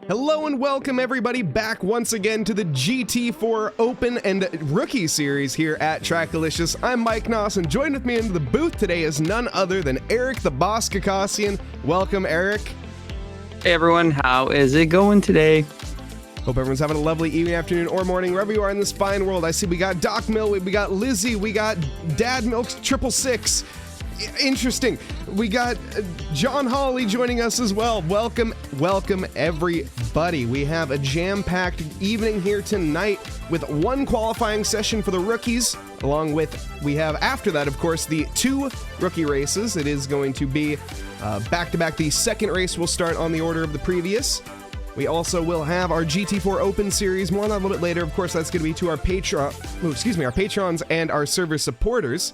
Hello and welcome everybody back once again to the GT4 Open and Rookie Series here at TRACKILICIOUS. I'm Mike Nause, and joined with me in the booth today is none other than Eric the Boss Ghoukasian. Welcome, Eric. Hey everyone, how is it going today? Hope everyone's having a lovely evening, afternoon, or morning, wherever you are in this fine world. I see we got Doc Mill, we got Lizzie, we got Dad Milks 666. Interesting. We got John Hawley joining us as well. Welcome everybody. We have a jam-packed evening here tonight with one qualifying session for the rookies, along with, we have after that, of course, the 2 rookie races. It is going to be back-to-back. The second race will start on the order of the previous. We also will have our GT4 Open Series, more on that a little bit later. Of course, that's going to be to our our patrons and our server supporters.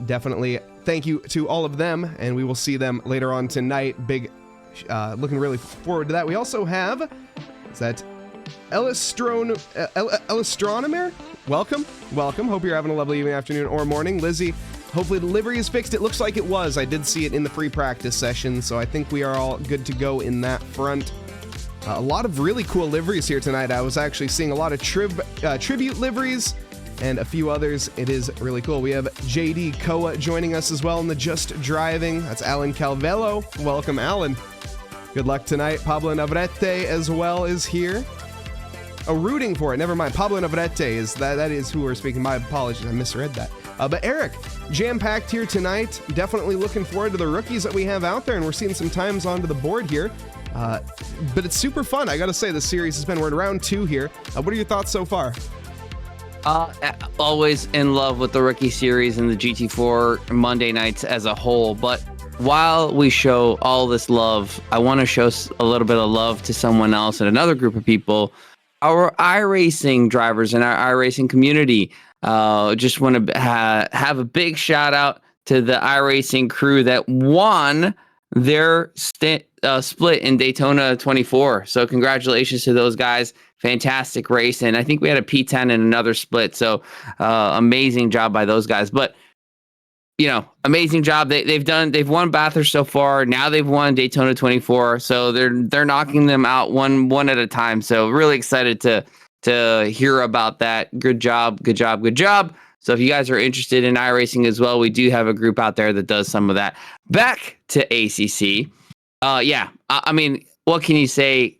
Definitely thank you to all of them, and we will see them later on tonight. Looking really forward to that. We also have, is that Elastronomer? Welcome. Hope you're having a lovely evening, afternoon, or morning. Lizzie, hopefully the livery is fixed. It looks like it was. I did see it in the free practice session, so I think we are all good to go in that front. A lot of really cool liveries here tonight. I was actually seeing a lot of tribute liveries and a few others. It is really cool. We have JD Koa joining us as well in the Just Driving. That's Alan Calvello. Welcome, Alan. Good luck tonight. Pablo Navarrete as well is here. Oh, rooting for it. Never mind. Pablo Navarrete is that is who we're speaking. My apologies. I misread that. But Eric, jam-packed here tonight. Definitely looking forward to the rookies that we have out there, and we're seeing some times onto the board here. But it's super fun. I gotta say, the series has been, we're in round 2 here. What are your thoughts so far? Always in love with the rookie series and the GT4 Monday nights as a whole. But while we show all this love, I want to show a little bit of love to someone else and another group of people, our iRacing drivers and our iRacing community. Just want to have a big shout out to the iRacing crew that won their split in Daytona 24. So congratulations to those guys. Fantastic race. And I think we had a P10 in another split. So amazing job by those guys. But, you know, amazing job. They've won Bathurst so far. Now they've won Daytona 24. So they're knocking them out one at a time. So really excited to hear about that. Good job. So if you guys are interested in iRacing as well, we do have a group out there that does some of that. Back to ACC. I mean, what can you say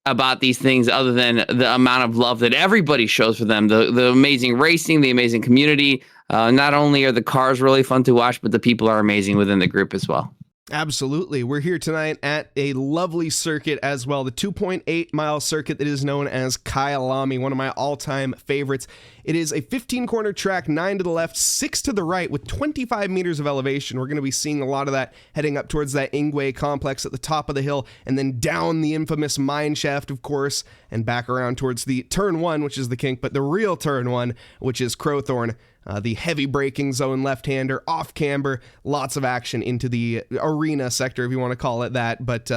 about these things other than the amount of love that everybody shows for them? The amazing racing, the amazing community. Not only are the cars really fun to watch, but the people are amazing within the group as well. Absolutely. We're here tonight at a lovely circuit as well, the 2.8-mile circuit that is known as Kyalami, one of my all-time favorites. It is a 15-corner track, 9 to the left, 6 to the right, with 25 meters of elevation. We're going to be seeing a lot of that heading up towards that Ingwe complex at the top of the hill, and then down the infamous mine shaft, of course, and back around towards the turn 1, which is the kink, but the real turn 1, which is Crowthorne. The heavy braking zone left-hander, off-camber, lots of action into the arena sector, if you want to call it that, but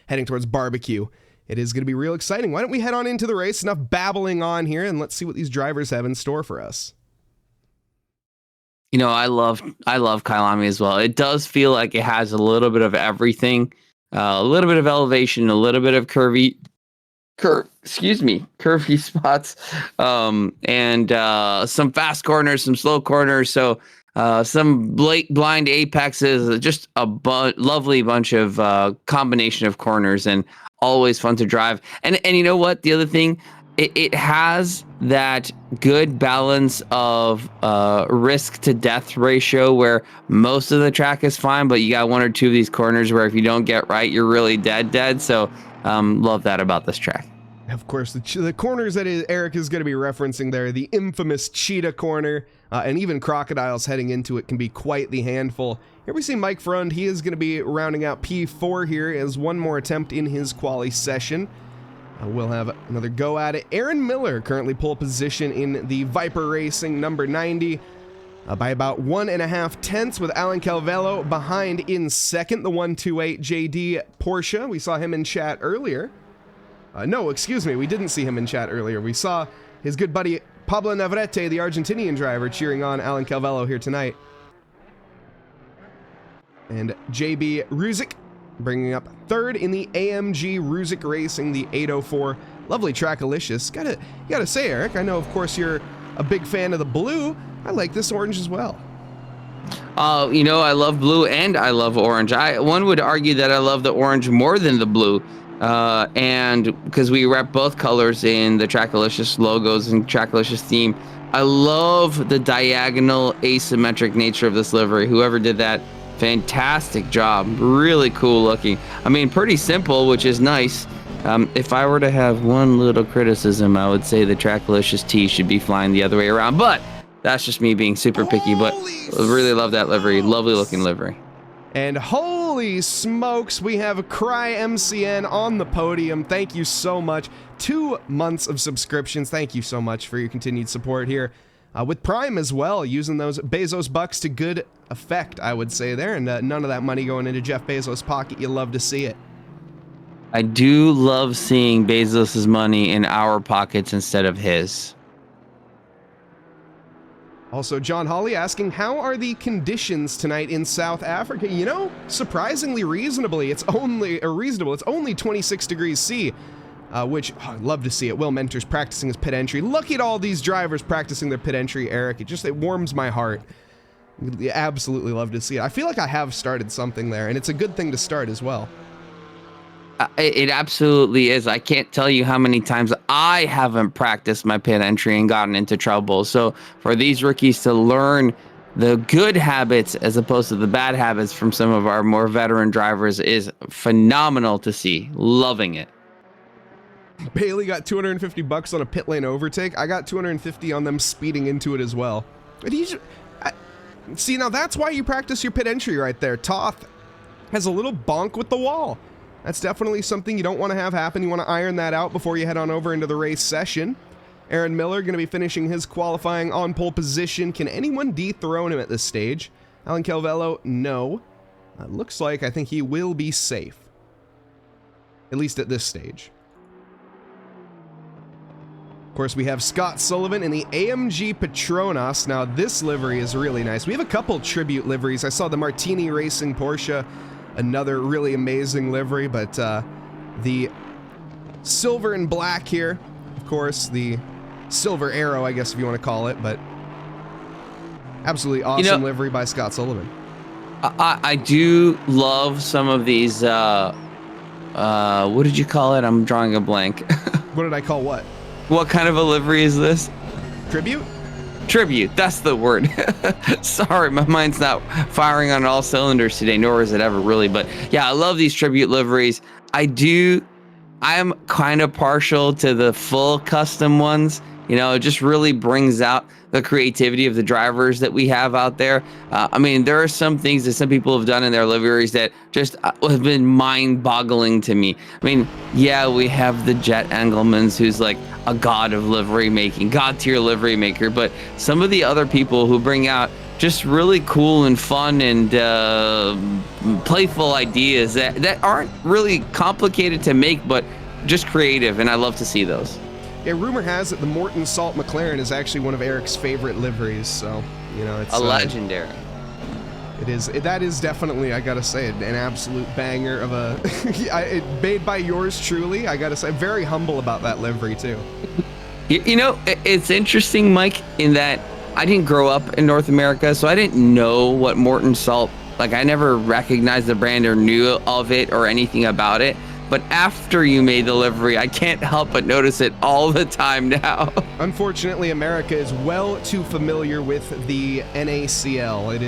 heading towards barbecue. It is going to be real exciting. Why don't we head on into the race? Enough babbling on here, and let's see what these drivers have in store for us. You know, I love Kyalami as well. It does feel like it has a little bit of everything, a little bit of elevation, a little bit of curvy spots, and some fast corners, some slow corners. So some blind apexes, just a lovely bunch of combination of corners, and always fun to drive. And you know what? The other thing, it has that good balance of risk to death ratio where most of the track is fine, but you got 1 or 2 of these corners where if you don't get right, you're really dead. So love that about this track. Of course, the corners that Eric is going to be referencing there, the infamous cheetah corner, and even crocodiles heading into it can be quite the handful. Here we see Mike Frund. He is going to be rounding out P4 here as one more attempt in his quali session. We'll have another go at it. Aaron Miller currently pole position in the Viper Racing number 90 by about 1.5 tenths, with Alan Calvello behind in second, the 128 JD Porsche. We saw him in chat earlier. No, excuse me, we didn't see him in chat earlier. We saw his good buddy Pablo Navarrete, the Argentinian driver, cheering on Alan Calvello here tonight. And JB Ruzik bringing up third in the AMG Ruzik Racing, the 804. Lovely Trackalicious. Gotta say, Eric, I know, of course, you're a big fan of the blue. I like this orange as well. You know, I love blue and I love orange. One would argue that I love the orange more than the blue. And because we rep both colors in the Trackalicious logos and Trackalicious theme. I love the diagonal asymmetric nature of this livery. Whoever did that, fantastic job. Really cool looking. I mean, pretty simple, which is nice. If I were to have one little criticism, I would say the Trackalicious T should be flying the other way around, but that's just me being super picky. But I really love that livery. Lovely looking livery. And holy smokes, we have Cry MCN on the podium. Thank you so much. 2 months of subscriptions. Thank you so much for your continued support here. With Prime as well, using those Bezos bucks to good effect, I would say there. And none of that money going into Jeff Bezos' pocket. You love to see it. I do love seeing Bezos' money in our pockets instead of his. Also, John Hawley asking, how are the conditions tonight in South Africa? You know, surprisingly reasonably. It's only It's only 26 degrees C, which I'd love to see it. Will Mentor's practicing his pit entry. Look at all these drivers practicing their pit entry, Eric. It warms my heart. You absolutely love to see it. I feel like I have started something there, and it's a good thing to start as well. It absolutely is. I can't tell you how many times I haven't practiced my pit entry and gotten into trouble. So for these rookies to learn the good habits as opposed to the bad habits from some of our more veteran drivers is phenomenal to see. Loving it. Bailey got 250 bucks on a pit lane overtake. I got 250 on them speeding into it as well. But see, now that's why you practice your pit entry right there. Toth has a little bonk with the wall. That's definitely something you don't want to have happen. You want to iron that out before you head on over into the race session. Aaron Miller going to be finishing his qualifying on pole position. Can anyone dethrone him at this stage? Alan Calvello, no. Looks like I think he will be safe. At least at this stage. Of course, we have Scott Sullivan in the AMG Petronas. Now, this livery is really nice. We have a couple tribute liveries. I saw the Martini Racing Porsche. Another really amazing livery, but the silver and black here, of course, the silver arrow, I guess if you want to call it, but absolutely awesome livery by Scott Sullivan. I do love some of these, what did you call it? I'm drawing a blank. What did I call what? What kind of a livery is this? Tribute? Tribute, that's the word. Sorry, my mind's not firing on all cylinders today, nor is it ever really. But yeah, I love these tribute liveries. I am kind of partial to the full custom ones. You know, it just really brings out the creativity of the drivers that we have out there. I mean, there are some things that some people have done in their liveries that just have been mind-boggling to me. I mean, yeah, we have the Jet Engelmans, who's like a god of livery making, god-tier livery maker, but some of the other people who bring out just really cool and fun and playful ideas that aren't really complicated to make, but just creative, and I love to see those. Yeah, rumor has it the Morton Salt McLaren is actually one of Eric's favorite liveries, so, you know, it's a legendary. That is definitely, I gotta say, an absolute banger of a made by yours truly. I gotta say, I'm very humble about that livery too. You know, it's interesting, Mike, in that I didn't grow up in North America, so I didn't know what Morton Salt, like I never recognized the brand or knew of it or anything about it. But after you made the livery, I can't help but notice it all the time now. Unfortunately, America is well too familiar with the NaCl. It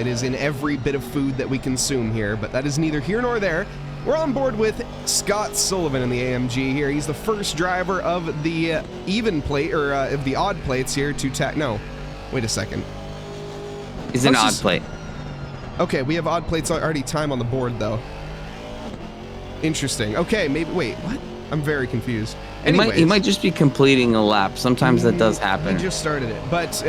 is in every bit of food that we consume here, but that is neither here nor there. We're on board with Scott Sullivan in the AMG here. He's the first driver of the even plate, or of the odd plates here to no, wait a second. It's an odd plate. Okay, we have odd plates already time on the board though. Interesting. Okay, maybe, wait, what? I'm very confused. He might just be completing a lap. Sometimes that does happen. He just started it, but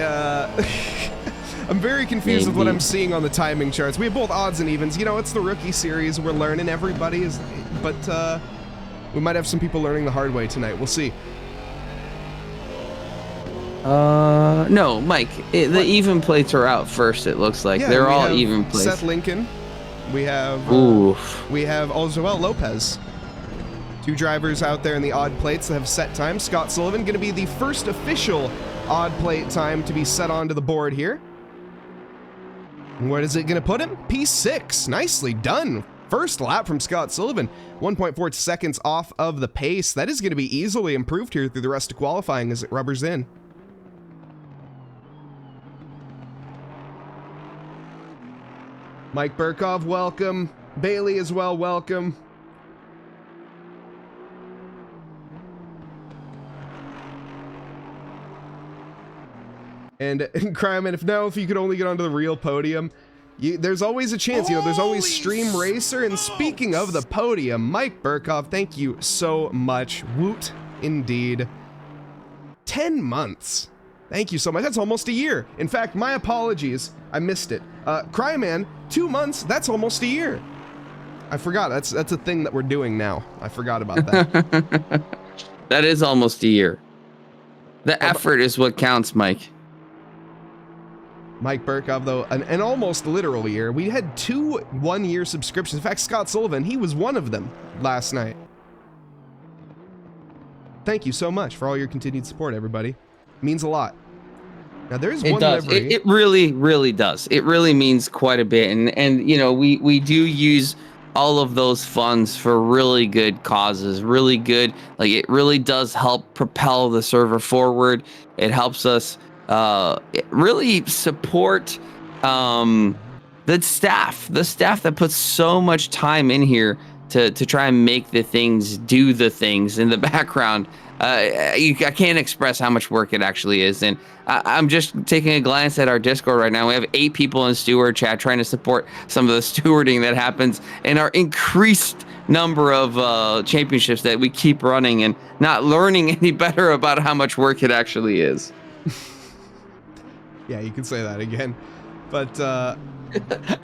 I'm very confused with what I'm seeing on the timing charts. We have both odds and evens. You know, it's the rookie series. We're learning, everybody is, but we might have some people learning the hard way tonight. We'll see. No, Mike, the even plates are out first, it looks like. Yeah, they're all even plates. Seth Lincoln We have Joel Lopez. 2 drivers out there in the odd plates that have set times. Scott Sullivan going to be the first official odd plate time to be set onto the board here. What is it going to put him? P6. Nicely done. First lap from Scott Sullivan. 1.4 seconds off of the pace. That is going to be easily improved here through the rest of qualifying as it rubbers in. Mike Burkov, welcome. Bailey as well, welcome. And Cryman, if you could only get onto the real podium, there's always a chance, there's always Stream Racer. And speaking of the podium, Mike Burkov, thank you so much. Woot, indeed. 10 months. Thank you so much. That's almost a year. In fact, my apologies. I missed it. Cryman, 2 months, that's almost a year. I forgot. That's a thing that we're doing now. I forgot about that. That is almost a year. The effort is what counts, Mike. Mike Burkov, though, an almost literal year. We had 2 one-year subscriptions. In fact, Scott Sullivan, he was one of them last night. Thank you so much for all your continued support, everybody. It means a lot. Now, there's one livery. It really, really does. It really means quite a bit. And we do use all of those funds for really good causes, really good. Like, it really does help propel the server forward. It helps us really support the staff that puts so much time in here to try and make the things do the things in the background. I can't express how much work it actually is. And I'm just taking a glance at our Discord right now. We have 8 people in steward chat trying to support some of the stewarding that happens in our increased number of championships that we keep running, and not learning any better about how much work it actually is. Yeah, you can say that again, but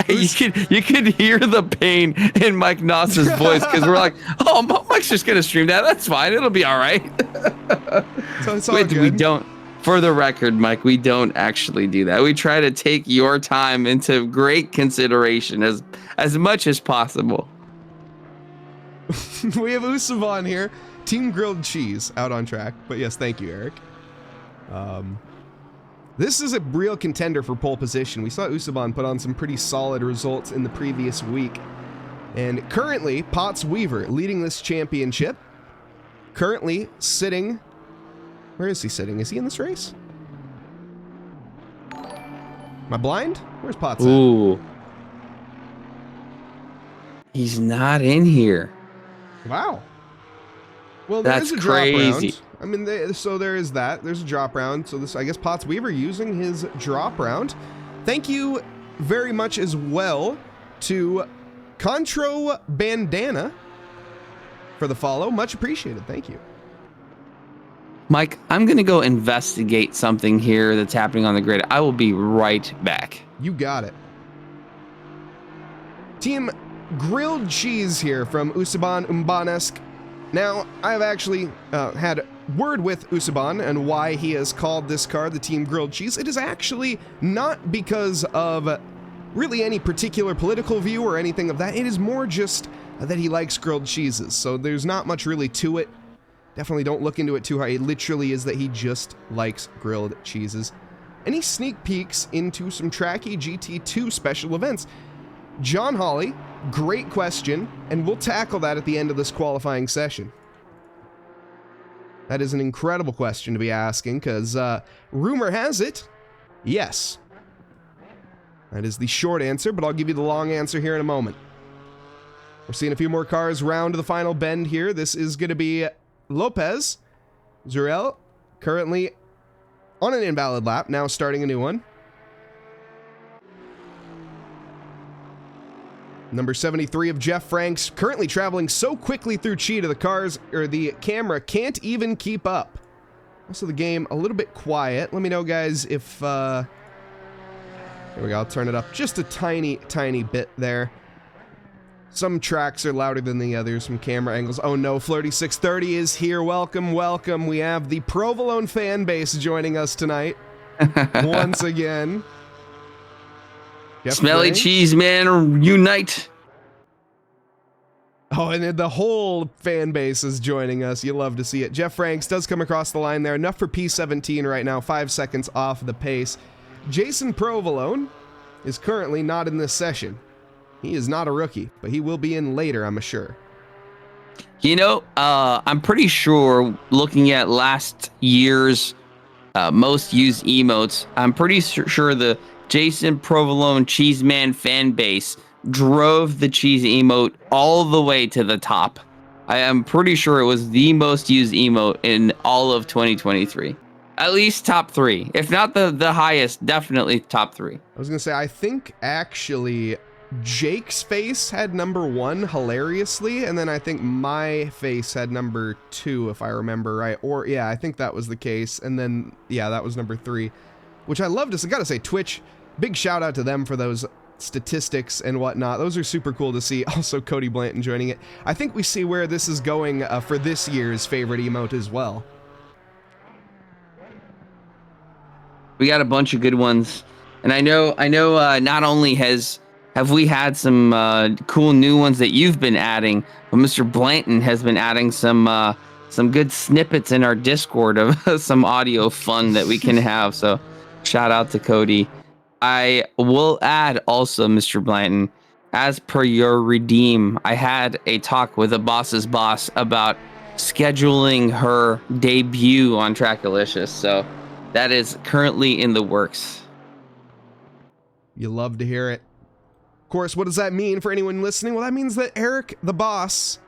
you could hear the pain in Mike Nause's voice, because we're like, oh, Mike's just gonna stream that. That's fine. It'll be all right. So it's all good. We don't. For the record, Mike, we don't actually do that. We try to take your time into great consideration as much as possible. We have Usavan here, Team Grilled Cheese, out on track. But yes, thank you, Eric. This is a real contender for pole position. We saw Usaban put on some pretty solid results in the previous week. And currently, Potts Weaver leading this championship. Currently sitting... Where is he sitting? Is he in this race? Am I blind? Where's Potts at? Ooh. He's not in here. Wow. Well, there's a drop round. I mean, so there is that. There's a drop round. So this, I guess, Potts Weaver using his drop round. Thank you very much as well to Contro Bandana for the follow. Much appreciated. Thank you. Mike, I'm going to go investigate something here that's happening on the grid. I will be right back. You got it. Team Grilled Cheese here from Usaban Umbanesk. Now, I've actually had word with Usaban and why he has called this car the Team Grilled Cheese. It is actually not because of really any particular political view or anything of that. It is more just that he likes grilled cheeses. So there's not much really to it. Definitely don't look into it too hard. It literally is that he just likes grilled cheeses. Any sneak peeks into some Tracky GT2 special events? John Hawley, great question, and we'll tackle that at the end of this qualifying session. That is an incredible question to be asking, because rumor has it, yes. That is the short answer, but I'll give you the long answer here in a moment. We're seeing a few more cars round to the final bend here. This is going to be Lopez. Zurel, currently on an invalid lap, now starting a new one. Number 73 of Jeff Franks, currently traveling so quickly through Cheetah, the camera can't even keep up. Also, the game a little bit quiet. Let me know, guys, if, here we go, I'll turn it up just a tiny, tiny bit there. Some tracks are louder than the others from camera angles. Oh no, Flirty630 is here. Welcome, welcome. We have the Provolone fan base joining us tonight. Once again. Smelly Franks. cheese, man, unite. Oh, and then the whole fan base is joining us. You love to see it. Jeff Franks does come across the line there. Enough for P17 right now. 5 seconds off the pace. Jason Provolone is currently not in this session. He is not a rookie, but he will be in later, I'm sure. You know, I'm pretty sure looking at last year's most used emotes, I'm pretty sure the Jason Provolone Cheeseman fan base drove the cheese emote all the way to the top. I am pretty sure it was the most used emote in all of 2023. At least top 3. If not the highest, definitely top 3. I was going to say, I think actually Jake's face had number 1 hilariously, and then I think my face had number 2, if I remember right. Or yeah, I think that was the case. And then yeah, that was number 3, which I love to. I gotta say, Twitch, big shout out to them for those statistics and whatnot. Those are super cool to see. Also, Cody Blanton joining it. I think we see where this is going for this year's favorite emote as well. We got a bunch of good ones, and I know. Not only have we had some cool new ones that you've been adding, but Mr. Blanton has been adding some good snippets in our Discord of some audio fun that we can have. So, shout out to Cody. I will add also, Mr. Blanton, as per your redeem, I had a talk with the boss's boss about scheduling her debut on TRACKILICIOUS. So that is currently in the works. You love to hear it. Of course, what does that mean for anyone listening? Well, that means that Eric, the boss,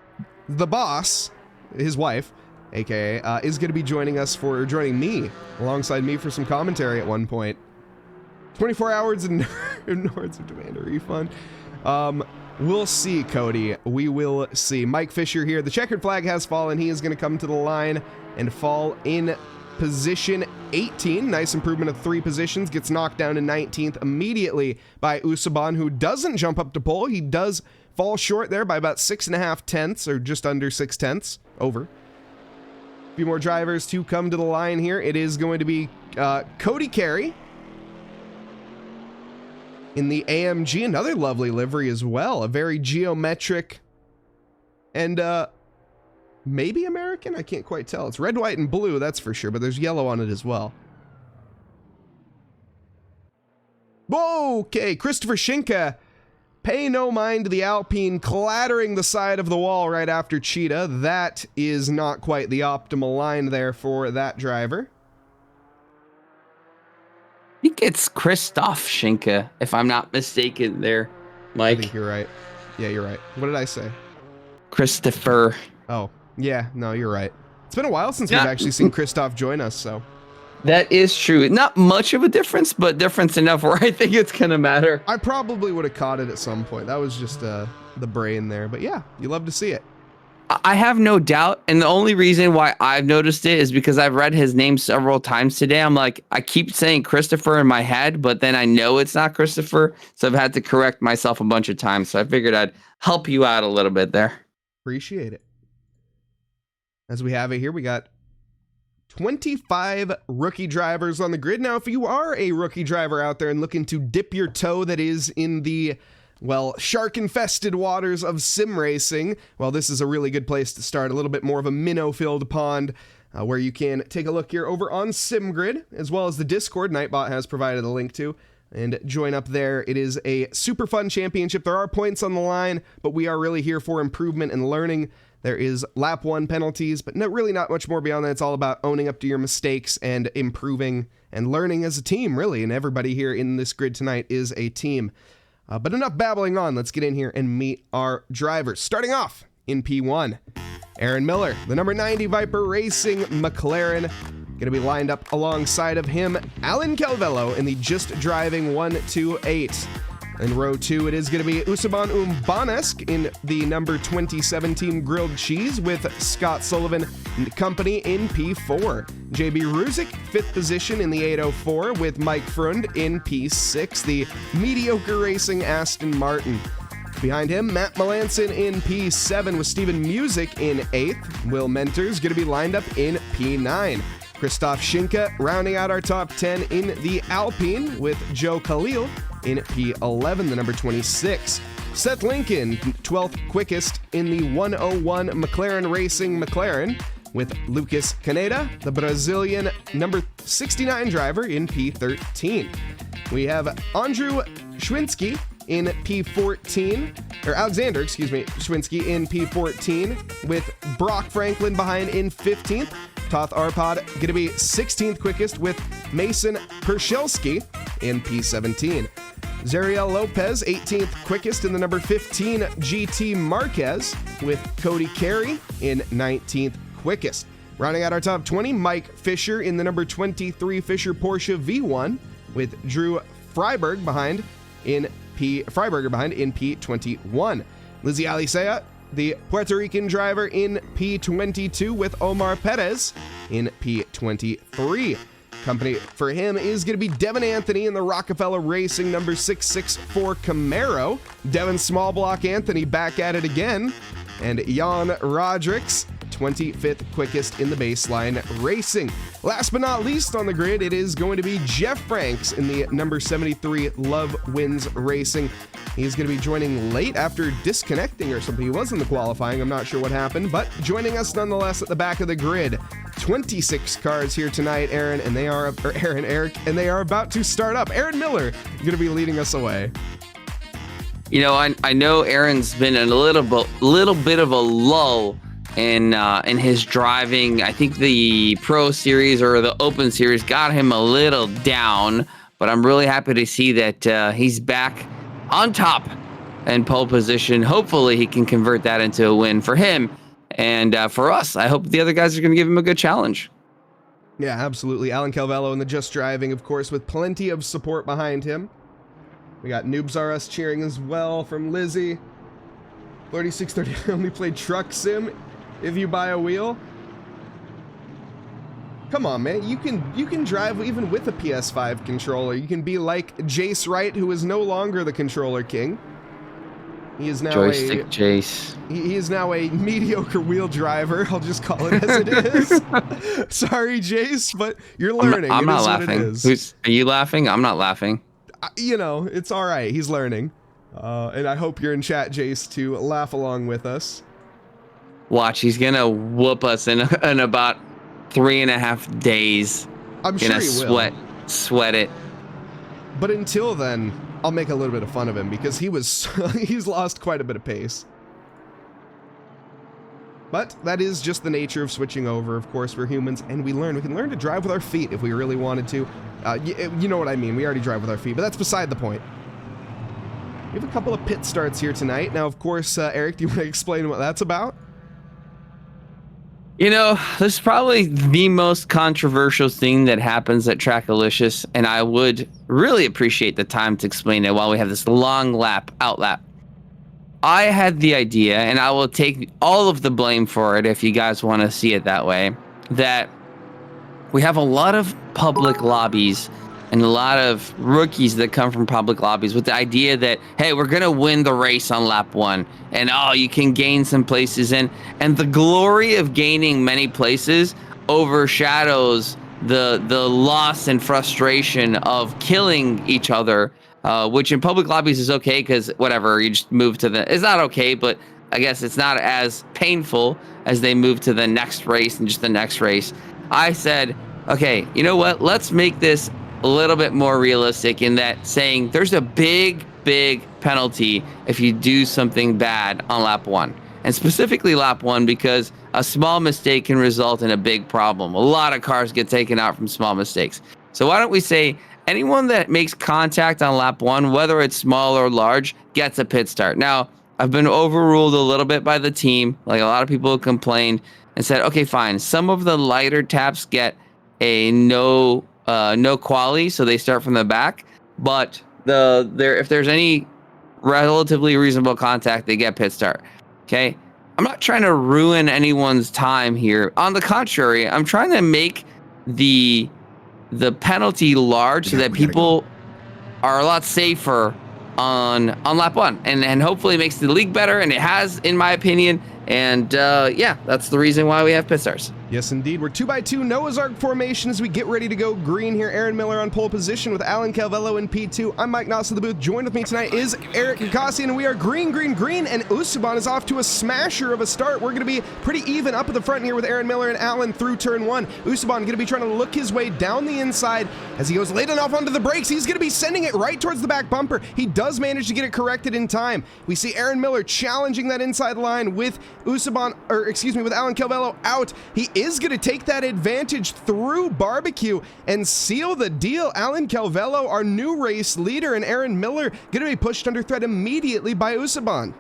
his wife, aka, is going to be joining me alongside me for some commentary at one point. 24 hours and Nords of demand a refund. We'll see, Cody. We will see. Mike Fisher here. The checkered flag has fallen. He is going to come to the line and fall in position 18. Nice improvement of 3 positions. Gets knocked down to 19th immediately by Usaban, who doesn't jump up to pole. He does fall short there by about 6.5 tenths, or just under 6 tenths. Over. A few more drivers to come to the line here. It is going to be Cody Carey in the AMG, another lovely livery as well. A very geometric and maybe American? I can't quite tell. It's red, white, and blue, that's for sure, but there's yellow on it as well. Okay, Christopher Schinka, pay no mind to the Alpine clattering the side of the wall right after Cheetah. That is not quite the optimal line there for that driver. I think it's Christoph Schinka, if I'm not mistaken there, Mike. I think you're right. Yeah, you're right. What did I say? Christopher. Oh, yeah, no, you're right. It's been a while since we've actually seen Christoph join us, so. That is true. Not much of a difference, but difference enough where I think it's going to matter. I probably would have caught it at some point. That was just the brain there. But yeah, you love to see it. I have no doubt. And the only reason why I've noticed it is because I've read his name several times today. I'm like, I keep saying Christopher in my head, but then I know it's not Christopher. So I've had to correct myself a bunch of times. So I figured I'd help you out a little bit there. Appreciate it. As we have it here, we got 25 rookie drivers on the grid. Now, if you are a rookie driver out there and looking to dip your toe, that is in the, well, shark-infested waters of Simracing, well, this is a really good place to start. A little bit more of a minnow-filled pond where you can take a look here over on SimGrid, as well as the Discord Nightbot has provided a link to, and join up there. It is a super fun championship. There are points on the line, but we are really here for improvement and learning. There is lap 1 penalties, but really not much more beyond that. It's all about owning up to your mistakes and improving and learning as a team, really. And everybody here in this grid tonight is a team. But enough babbling on. Let's get in here and meet our drivers. Starting off in P1, Aaron Miller, the number 90 Viper Racing McLaren. Going to be lined up alongside of him, Alan Calvello in the Just Driving 128. In row 2, it is going to be Usaban Umbanesk in the number 2017 Grilled Cheese with Scott Sullivan and company in P4. JB Ruzic, 5th position in the 804 with Mike Frund in P6, the mediocre racing Aston Martin. Behind him, Matt Melanson in P7 with Steven Music in 8th. Will Mentors going to be lined up in P9. Christoph Schinka rounding out our top 10 in the Alpine with Joe Khalil in P11, the number 26. Seth Lincoln, 12th quickest in the 101 McLaren Racing McLaren, with Lucas Caneda, the Brazilian number 69 driver, in P13. We have Andrew Schwinski in P14, or Alexander, Schwinski in P14, with Brock Franklin behind in 15th. Toth Arpad going to be 16th quickest with Mason Pershilski in P17. Zariel Lopez, 18th quickest in the number 15 GT Marquez, with Cody Carey in 19th quickest. Rounding out our top 20, Mike Fisher in the number 23 Fisher Porsche V1, with Drew Freiberger behind in P21. Lizzie Alicea, the Puerto Rican driver, in P22, with Omar Perez in P23. Company for him is going to be Devin Anthony in the Rockefeller Racing number 664 Camaro. Devin Smallblock Anthony back at it again. And Jan Rodricks, 25th quickest in the baseline racing. Last but not least on the grid, it is going to be Jeff Franks in the number 73 Love Wins Racing. He's going to be joining late after disconnecting or something. He was in the qualifying. I'm not sure what happened, but joining us nonetheless at the back of the grid. 26 cars here tonight, Eric, and they are about to start up. Aaron Miller going to be leading us away. You know, I know Aaron's been in a little bit of a lull in his driving. I think the Pro Series or the Open Series got him a little down, but I'm really happy to see that he's back on top in pole position. Hopefully he can convert that into a win for him. And for us, I hope the other guys are going to give him a good challenge. Yeah, absolutely. Alan Calvello in the Just Driving, of course, with plenty of support behind him. We got Noobs R Us cheering as well from Lizzie. 3630 only played Truck Sim if you buy a wheel. Come on, man. You can drive even with a PS5 controller. You can be like Jace Wright, who is no longer the controller king. He is now Joystick Jace. He is now a mediocre wheel driver. I'll just call it as it is. Sorry, Jace, but you're learning. I'm not laughing. Are you laughing? I'm not laughing. You know, it's all right. He's learning. And I hope you're in chat, Jace, to laugh along with us. Watch, he's going to whoop us in about 3.5 days. I'm sure he will. Sweat it. But until then, I'll make a little bit of fun of him because he's lost quite a bit of pace. But that is just the nature of switching over. Of course, we're humans and we can learn to drive with our feet if we really wanted to. You know what I mean. We already drive with our feet, but that's beside the point. We have a couple of pit starts here tonight. Now, of course, Eric, do you want to explain what that's about? You know, this is probably the most controversial thing that happens at Trackalicious, and I would really appreciate the time to explain it while we have this long lap. I had the idea, and I will take all of the blame for it if you guys want to see it that way, that we have a lot of public lobbies and a lot of rookies that come from public lobbies with the idea that, hey, we're going to win the race on lap 1. And, oh, you can gain some places. And the glory of gaining many places overshadows the loss and frustration of killing each other, which in public lobbies is okay because, whatever, you just move to the... It's not okay, but I guess it's not as painful as they move to the next race and just the next race. I said, okay, you know what? Let's make this a little bit more realistic in that saying there's a big penalty if you do something bad on lap 1, and specifically lap 1 because a small mistake can result in a big problem. A lot of cars get taken out from small mistakes. So why don't we say anyone that makes contact on lap 1, whether it's small or large, gets a pit start. Now, I've been overruled a little bit by the team. Like a lot of people complained and said, okay, fine. Some of the lighter taps get a no quali, so they start from the back, but if there's any relatively reasonable contact, they get pit start. Okay, I'm not trying to ruin anyone's time here. On the contrary, I'm trying to make the penalty large so that people are a lot safer on lap 1, and hopefully makes the league better, and it has, in my opinion. And yeah, that's the reason why we have pit starts. Yes, indeed. We're 2x2 Noah's Ark formation as we get ready to go green here. Aaron Miller on pole position with Alan Calvello in P2. I'm Mike Nause of the booth. Joined with me tonight is Eric Ghoukasian, and we are green, green, green, and Usuban is off to a smasher of a start. We're going to be pretty even up at the front here with Aaron Miller and Alan through turn one. Usuban going to be trying to look his way down the inside as he goes late enough onto the brakes. He's going to be sending it right towards the back bumper. He does manage to get it corrected in time. We see Aaron Miller challenging that inside line with Usuban, or excuse me, with Alan Calvello out. He is going to take that advantage through barbecue and seal the deal. Alan Calvello, our new race leader, and Aaron Miller going to be pushed under threat immediately by Usuban.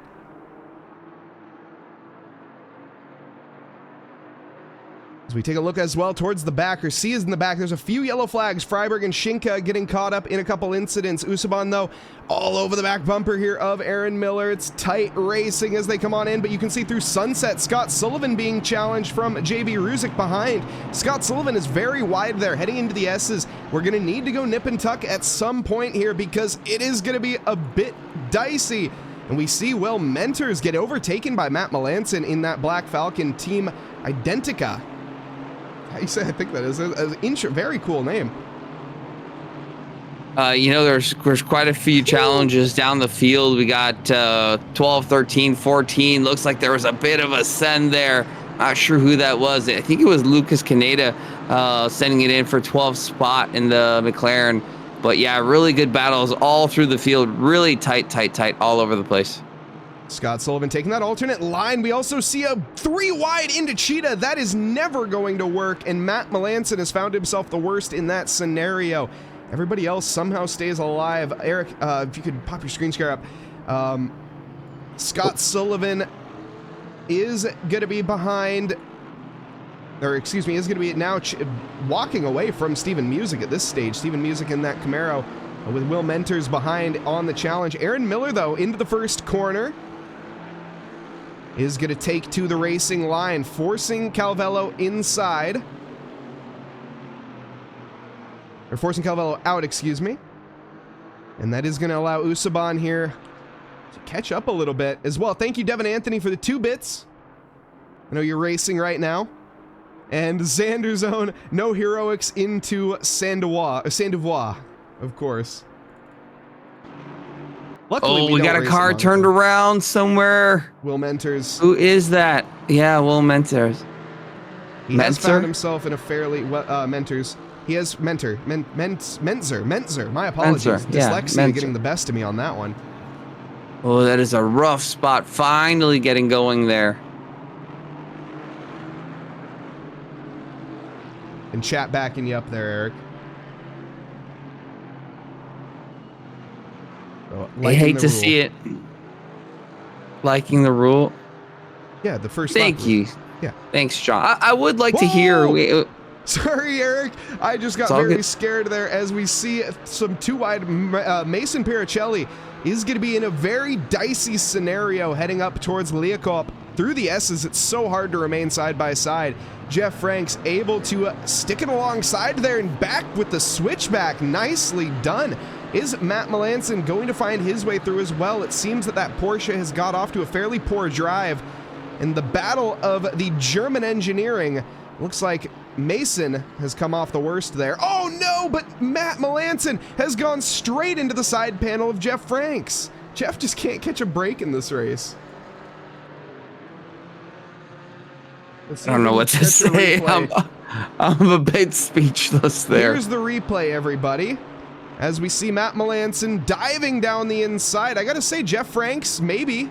As we take a look as well towards the back, or C is in the back, there's a few yellow flags. Freiberg and Schinka getting caught up in a couple incidents. Usuban, though, all over the back bumper here of Aaron Miller. It's tight racing as they come on in, but you can see through Sunset, Scott Sullivan being challenged from JB Ruzick behind. Scott Sullivan is very wide there, heading into the S's. We're going to need to go nip and tuck at some point here because it is going to be a bit dicey. And we see Will Mentors get overtaken by Matt Melanson in that Black Falcon Team Identica. How you say? I think that is a very cool name. You know, there's quite a few challenges down the field. We got 12, 13, 14. Looks like there was a bit of a send there. Not sure who that was. I think it was Lucas Caneda sending it in for 12th spot in the McLaren. But yeah, really good battles all through the field. Really tight all over the place. Scott Sullivan taking that alternate line. We also see a 3 wide into Cheetah. That is never going to work, and Matt Melanson has found himself the worst in that scenario. Everybody else somehow stays alive. Eric, if you could pop your screen share up. Scott Sullivan is going to be behind, or excuse me, is going to be now walking away from Steven Music at this stage. Steven Music in that Camaro with Will Mentors behind on the challenge. Aaron Miller, though, into the first corner, is going to take to the racing line, forcing Calvello inside. Or forcing Calvello out, excuse me. And that is going to allow Usuban here to catch up a little bit as well. Thank you, Devin Anthony, for the 2 bits. I know you're racing right now. And Xander Zone, no heroics into Sandovois, of course. Luckily, we got a car turned around somewhere. Will Mentors. Who is that? Yeah, Will Mentors. He has found himself in a fairly Mentors. He has Menzer. My apologies. Menzer. Yeah, Dyslexia getting the best of me on that one. Oh, that is a rough spot. Finally getting going there. And chat backing you up there, Eric. I hate to see it. Liking the rule. Yeah, the first. Thank you. Yeah. Thanks, John. I would like to hear. Sorry, Eric. I just got very scared there as we see some 2 wide. Mason Piricelli is going to be in a very dicey scenario heading up towards Leacoop. Through the S's, it's so hard to remain side by side. Jeff Franks able to stick it alongside there and back with the switchback. Nicely done. Is Matt Melanson going to find his way through as well? It seems that Porsche has got off to a fairly poor drive. In the battle of the German engineering, looks like Mason has come off the worst there. Oh no, but Matt Melanson has gone straight into the side panel of Jeff Franks. Jeff just can't catch a break in this race. I don't know what to say. I'm a bit speechless there. Here's the replay, everybody. As we see Matt Melanson diving down the inside. I gotta say, Jeff Franks, maybe,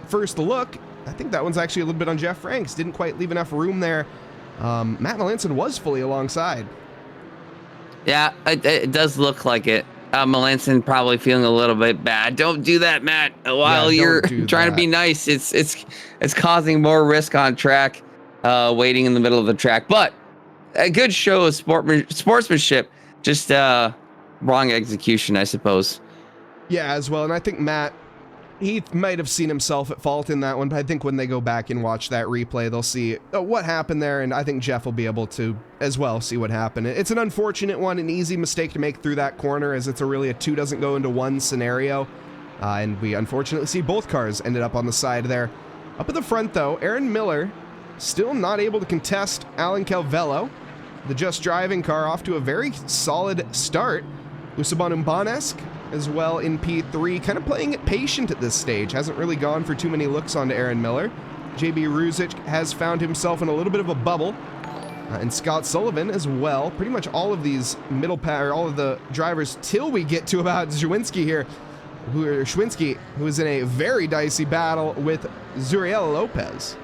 first look, I think that one's actually a little bit on Jeff Franks. Didn't quite leave enough room there. Matt Melanson was fully alongside. Yeah, it does look like it. Melanson probably feeling a little bit bad. Don't do that, Matt. While you're trying to be nice, it's causing more risk on track, waiting in the middle of the track. But a good show of sportsmanship, just wrong execution, I suppose. Yeah, as well. And I think Matt, he might have seen himself at fault in that one, but I think when they go back and watch that replay, they'll see what happened there, and I think Jeff will be able to, as well, see what happened. It's an unfortunate one, an easy mistake to make through that corner, as it's a 2 doesn't go into 1 scenario, and we unfortunately see both cars ended up on the side there. Up at the front, though, Aaron Miller still not able to contest Alan Calvello. The Just Driving car off to a very solid start. Usaban Umbanesque as well in P3, kind of playing it patient at this stage. Hasn't really gone for too many looks onto Aaron Miller. JB Ruzic has found himself in a little bit of a bubble. And Scott Sullivan as well. Pretty much all of these all of the drivers till we get to about Schwinski here, who is in a very dicey battle with Zuriel Lopez.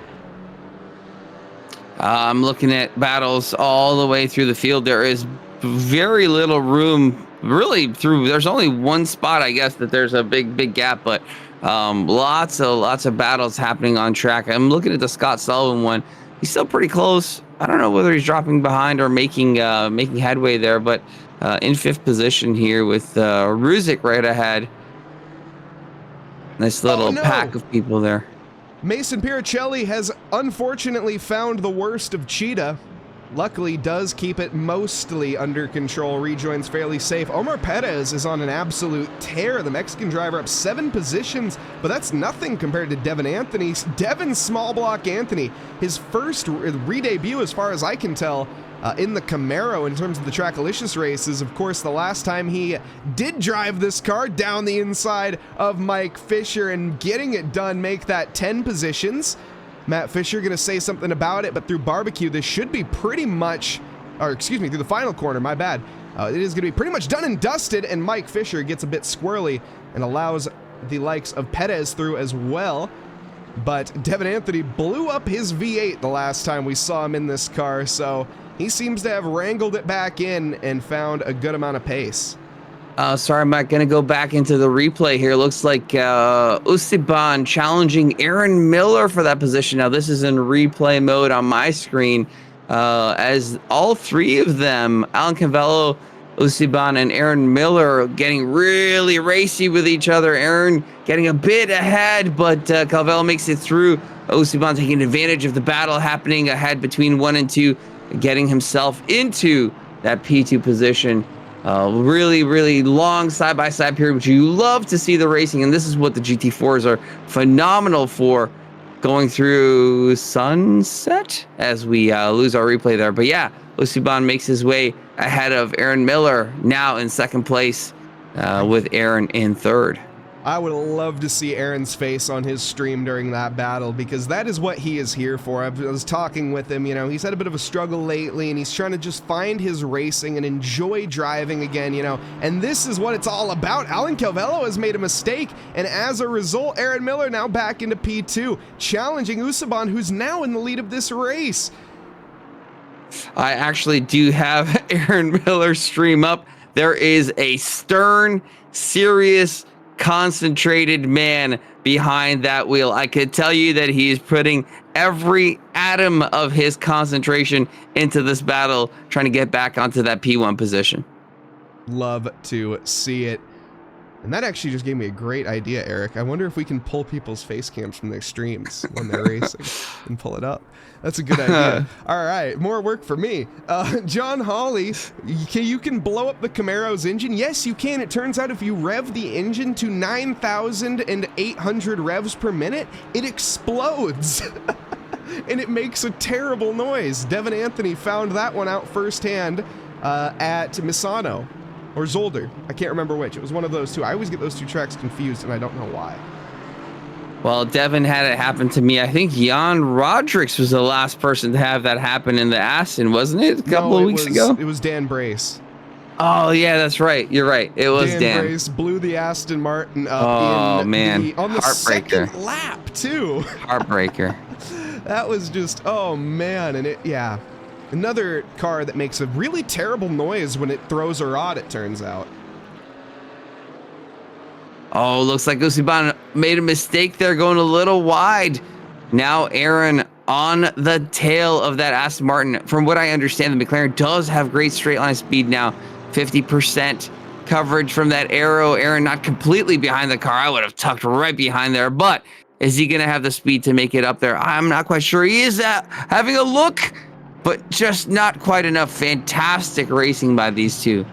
I'm looking at battles all the way through the field. There is very little room, really. There's only one spot, I guess, that there's a big gap, but lots of battles happening on track. I'm looking at the Scott Sullivan one. He's still pretty close. I don't know whether he's dropping behind or making headway there, but in 5th position here with Ruzic right ahead. Nice little pack of people there. Mason Piricelli has unfortunately found the worst of Cheetah. Luckily does keep it mostly under control, rejoins fairly safe. Omar Perez is on an absolute tear. The Mexican driver up 7 positions, but that's nothing compared to Devin Anthony. Devin Small Block Anthony, his first re-debut as far as I can tell in the Camaro in terms of the Trackalicious races. Of course, the last time he did drive this car down the inside of Mike Fisher and getting it done, make that 10 positions. Matt Fisher going to say something about it, but through barbecue, this should be pretty much, through the final corner, my bad. It is going to be pretty much done and dusted, and Mike Fisher gets a bit squirrely and allows the likes of Perez through as well. But Devin Anthony blew up his V8 the last time we saw him in this car, so he seems to have wrangled it back in and found a good amount of pace. Sorry, I'm not going to go back into the replay here. Looks like Usiban challenging Aaron Miller for that position. Now, this is in replay mode on my screen, as all 3 of them, Alan Cavello, Usiban, and Aaron Miller, getting really racy with each other. Aaron getting a bit ahead, but Calvello makes it through. Usiban taking advantage of the battle happening ahead between 1 and 2, getting himself into that P2 position. Really long side-by-side period, which you love to see the racing, and this is what the GT4s are phenomenal for, going through sunset as we lose our replay there. But yeah, Usiban makes his way ahead of Aaron Miller, now in 2nd place, with Aaron in 3rd. I would love to see Aaron's face on his stream during that battle, because that is what he is here for. I was talking with him, he's had a bit of a struggle lately, and he's trying to just find his racing and enjoy driving again, and this is what it's all about. Alan Calvello has made a mistake, and as a result, Aaron Miller now back into P2, challenging Usaban, who's now in the lead of this race. I actually do have Aaron Miller's stream up. There is a stern, serious, concentrated man behind that wheel. I could tell you that he's putting every atom of his concentration into this battle, trying to get back onto that P1 position. Love to see it. And that actually just gave me a great idea, Eric. I wonder if we can pull people's face cams from their streams when they're racing and pull it up. That's a good idea. All right, more work for me. John Hawley, you can blow up the Camaro's engine. Yes, you can. It turns out if you rev the engine to 9,800 revs per minute, it explodes. And it makes a terrible noise. Devin Anthony found that one out firsthand at Misano. Or Zolder. I can't remember which. It was one of those 2. I always get those 2 tracks confused, and I don't know why. Well, Devin had it happen to me. I think Jan Rodrix was the last person to have that happen in the Aston, wasn't it? A couple of weeks ago? It was Dan Brace. Oh, yeah, that's right. You're right. It was Dan. Brace blew the Aston Martin up on the Heartbreaker. 2nd lap, too. Heartbreaker. That was just, oh, man. And yeah. Another car that makes a really terrible noise when it throws a rod, it turns out. Oh, looks like Usiban made a mistake there, going a little wide. Now Aaron on the tail of that Aston Martin. From what I understand, the McLaren does have great straight line speed now. 50% coverage from that arrow. Aaron not completely behind the car. I would have tucked right behind there, but is he going to have the speed to make it up there? I'm not quite sure. He is having a look, but just not quite enough. Fantastic racing by these 2.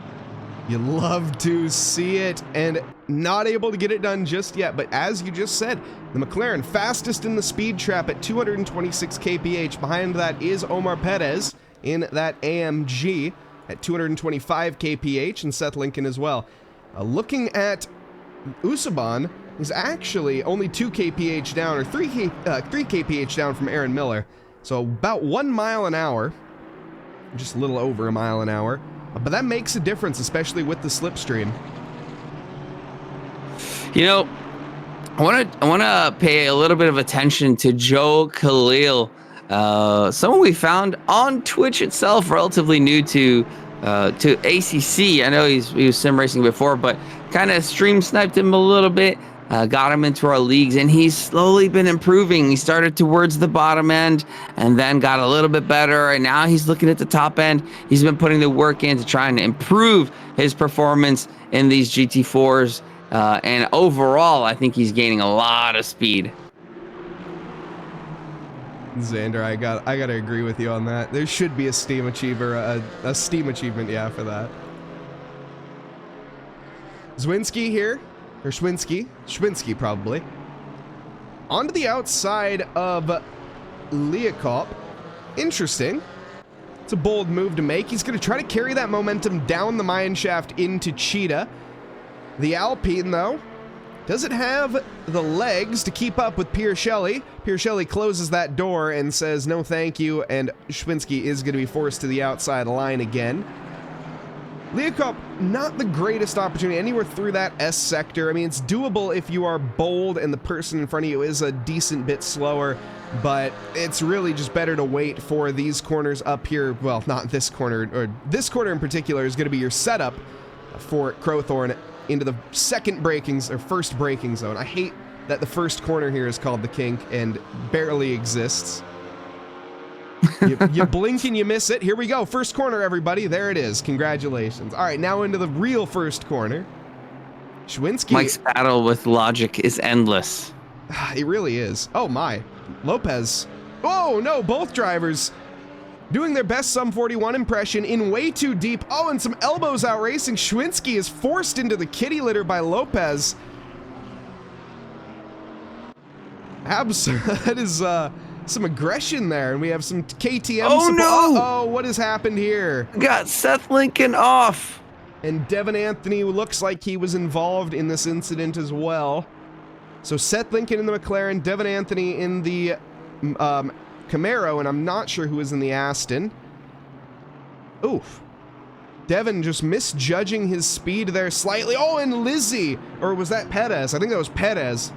You love to see it, and not able to get it done just yet. But as you just said, the McLaren fastest in the speed trap at 226 kph. Behind that is Omar Perez in that AMG at 225 kph, and Seth Lincoln as well. Looking at Usaban, is actually only 2 kph down, or 3 kph down from Aaron Miller. So about 1 mile an hour, just a little over a mile an hour. But that makes a difference, especially with the slipstream. You know, I want to pay a little bit of attention to Joe Khalil, someone we found on Twitch itself, relatively new to ACC. I know he was sim racing before, but kind of stream sniped him a little bit. Got him into our leagues, and he's slowly been improving. He started towards the bottom end and then got a little bit better, and now he's looking at the top end. He's been putting the work into trying to improve his performance in these GT4s, and overall, I think he's gaining a lot of speed. Xander, I gotta agree with you on that. There should be a Steam achiever, a Steam achievement, yeah, for that. Zwinski here. Or Schwinski probably. Onto the outside of Leokop. Interesting. It's a bold move to make. He's going to try to carry that momentum down the mine shaft into Cheetah. The Alpine, though, doesn't have the legs to keep up with Pierre Shelley. Pierre Shelley closes that door and says no thank you, and Schwinski is going to be forced to the outside line again. Leokop, not the greatest opportunity anywhere through that S sector. I mean, it's doable if you are bold and the person in front of you is a decent bit slower, but it's really just better to wait for these corners up here. Well, not this corner, or this corner in particular is going to be your setup for Crowthorne into the first braking zone. I hate that the first corner here is called the kink and barely exists. You blink and you miss it. Here we go. First corner, everybody. There it is. Congratulations. All right, now into the real first corner. Schwinski. Mike's battle with logic is endless. It really is. Oh, my. Lopez. Oh, no. Both drivers doing their best Sum 41 impression in way too deep. Oh, and some elbows out racing. Schwinski is forced into the kitty litter by Lopez. That is, some aggression there, and we have some KTM Oh, support. no! Uh-oh, what has happened here? Got Seth Lincoln off. And Devin Anthony looks like he was involved in this incident as well. So Seth Lincoln in the McLaren, Devin Anthony in the Camaro, and I'm not sure who is in the Aston. Oof. Devin just misjudging his speed there slightly. Oh, and Lizzie, or was that Perez? I think that was Perez.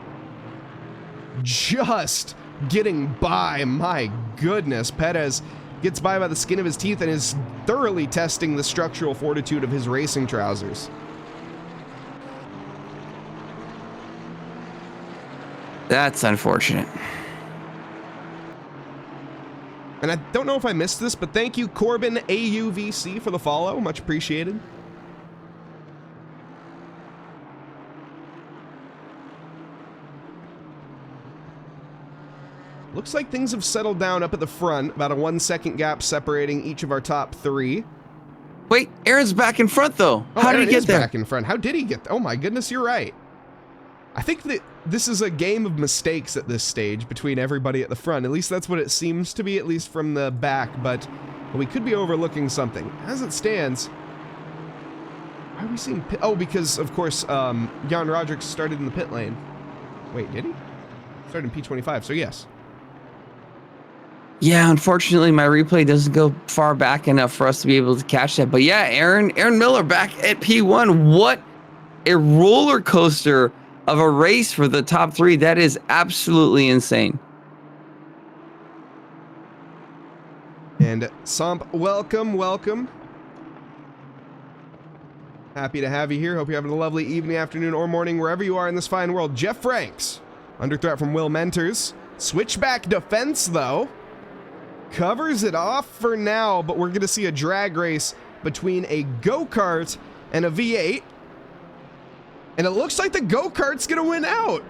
Just getting by. My goodness. Perez gets by the skin of his teeth and is thoroughly testing the structural fortitude of his racing trousers. That's unfortunate. And I don't know if I missed this, but thank you, Corbin AUVC, for the follow. Much appreciated. Looks like things have settled down up at the front. About a 1 second gap separating each of our top three. Wait, Aaron's back in front, though. Oh, How did Aaron he get is there? back in front. How did he get there? Oh my goodness, you're right. I think that this is a game of mistakes at this stage between everybody at the front. At least that's what it seems to be, at least from the back. But we could be overlooking something. As it stands, why are we seeing pit? Oh, because, of course, Jan Roderick started in the pit lane. Wait, did he? Started in P25, so yes. Yeah, unfortunately, my replay doesn't go far back enough for us to be able to catch that. But yeah, Aaron Miller back at P1. What a roller coaster of a race for the top three. That is absolutely insane. And Somp, welcome. Happy to have you here. Hope you're having a lovely evening, afternoon, or morning, wherever you are in this fine world. Jeff Franks, under threat from Will Mentors. Switchback defense, though. Covers it off for now, but we're going to see a drag race between a go-kart and a V8. And it looks like the go-kart's going to win out.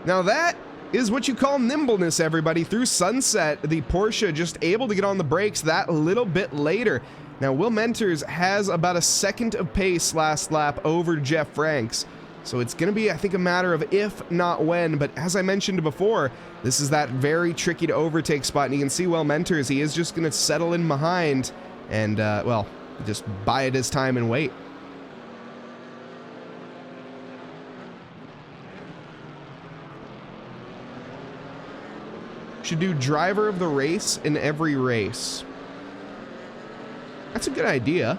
Now that is what you call nimbleness, everybody. Through sunset, the Porsche just able to get on the brakes that little bit later. Now, Will Mentors has about a second of pace last lap over Jeff Franks. So it's going to be, I think, a matter of if, not when. But as I mentioned before, this is that very tricky to overtake spot. And you can see Will Mentors, he is just going to settle in behind and, well, just bide his time and wait. Should do driver of the race in every race. That's a good idea.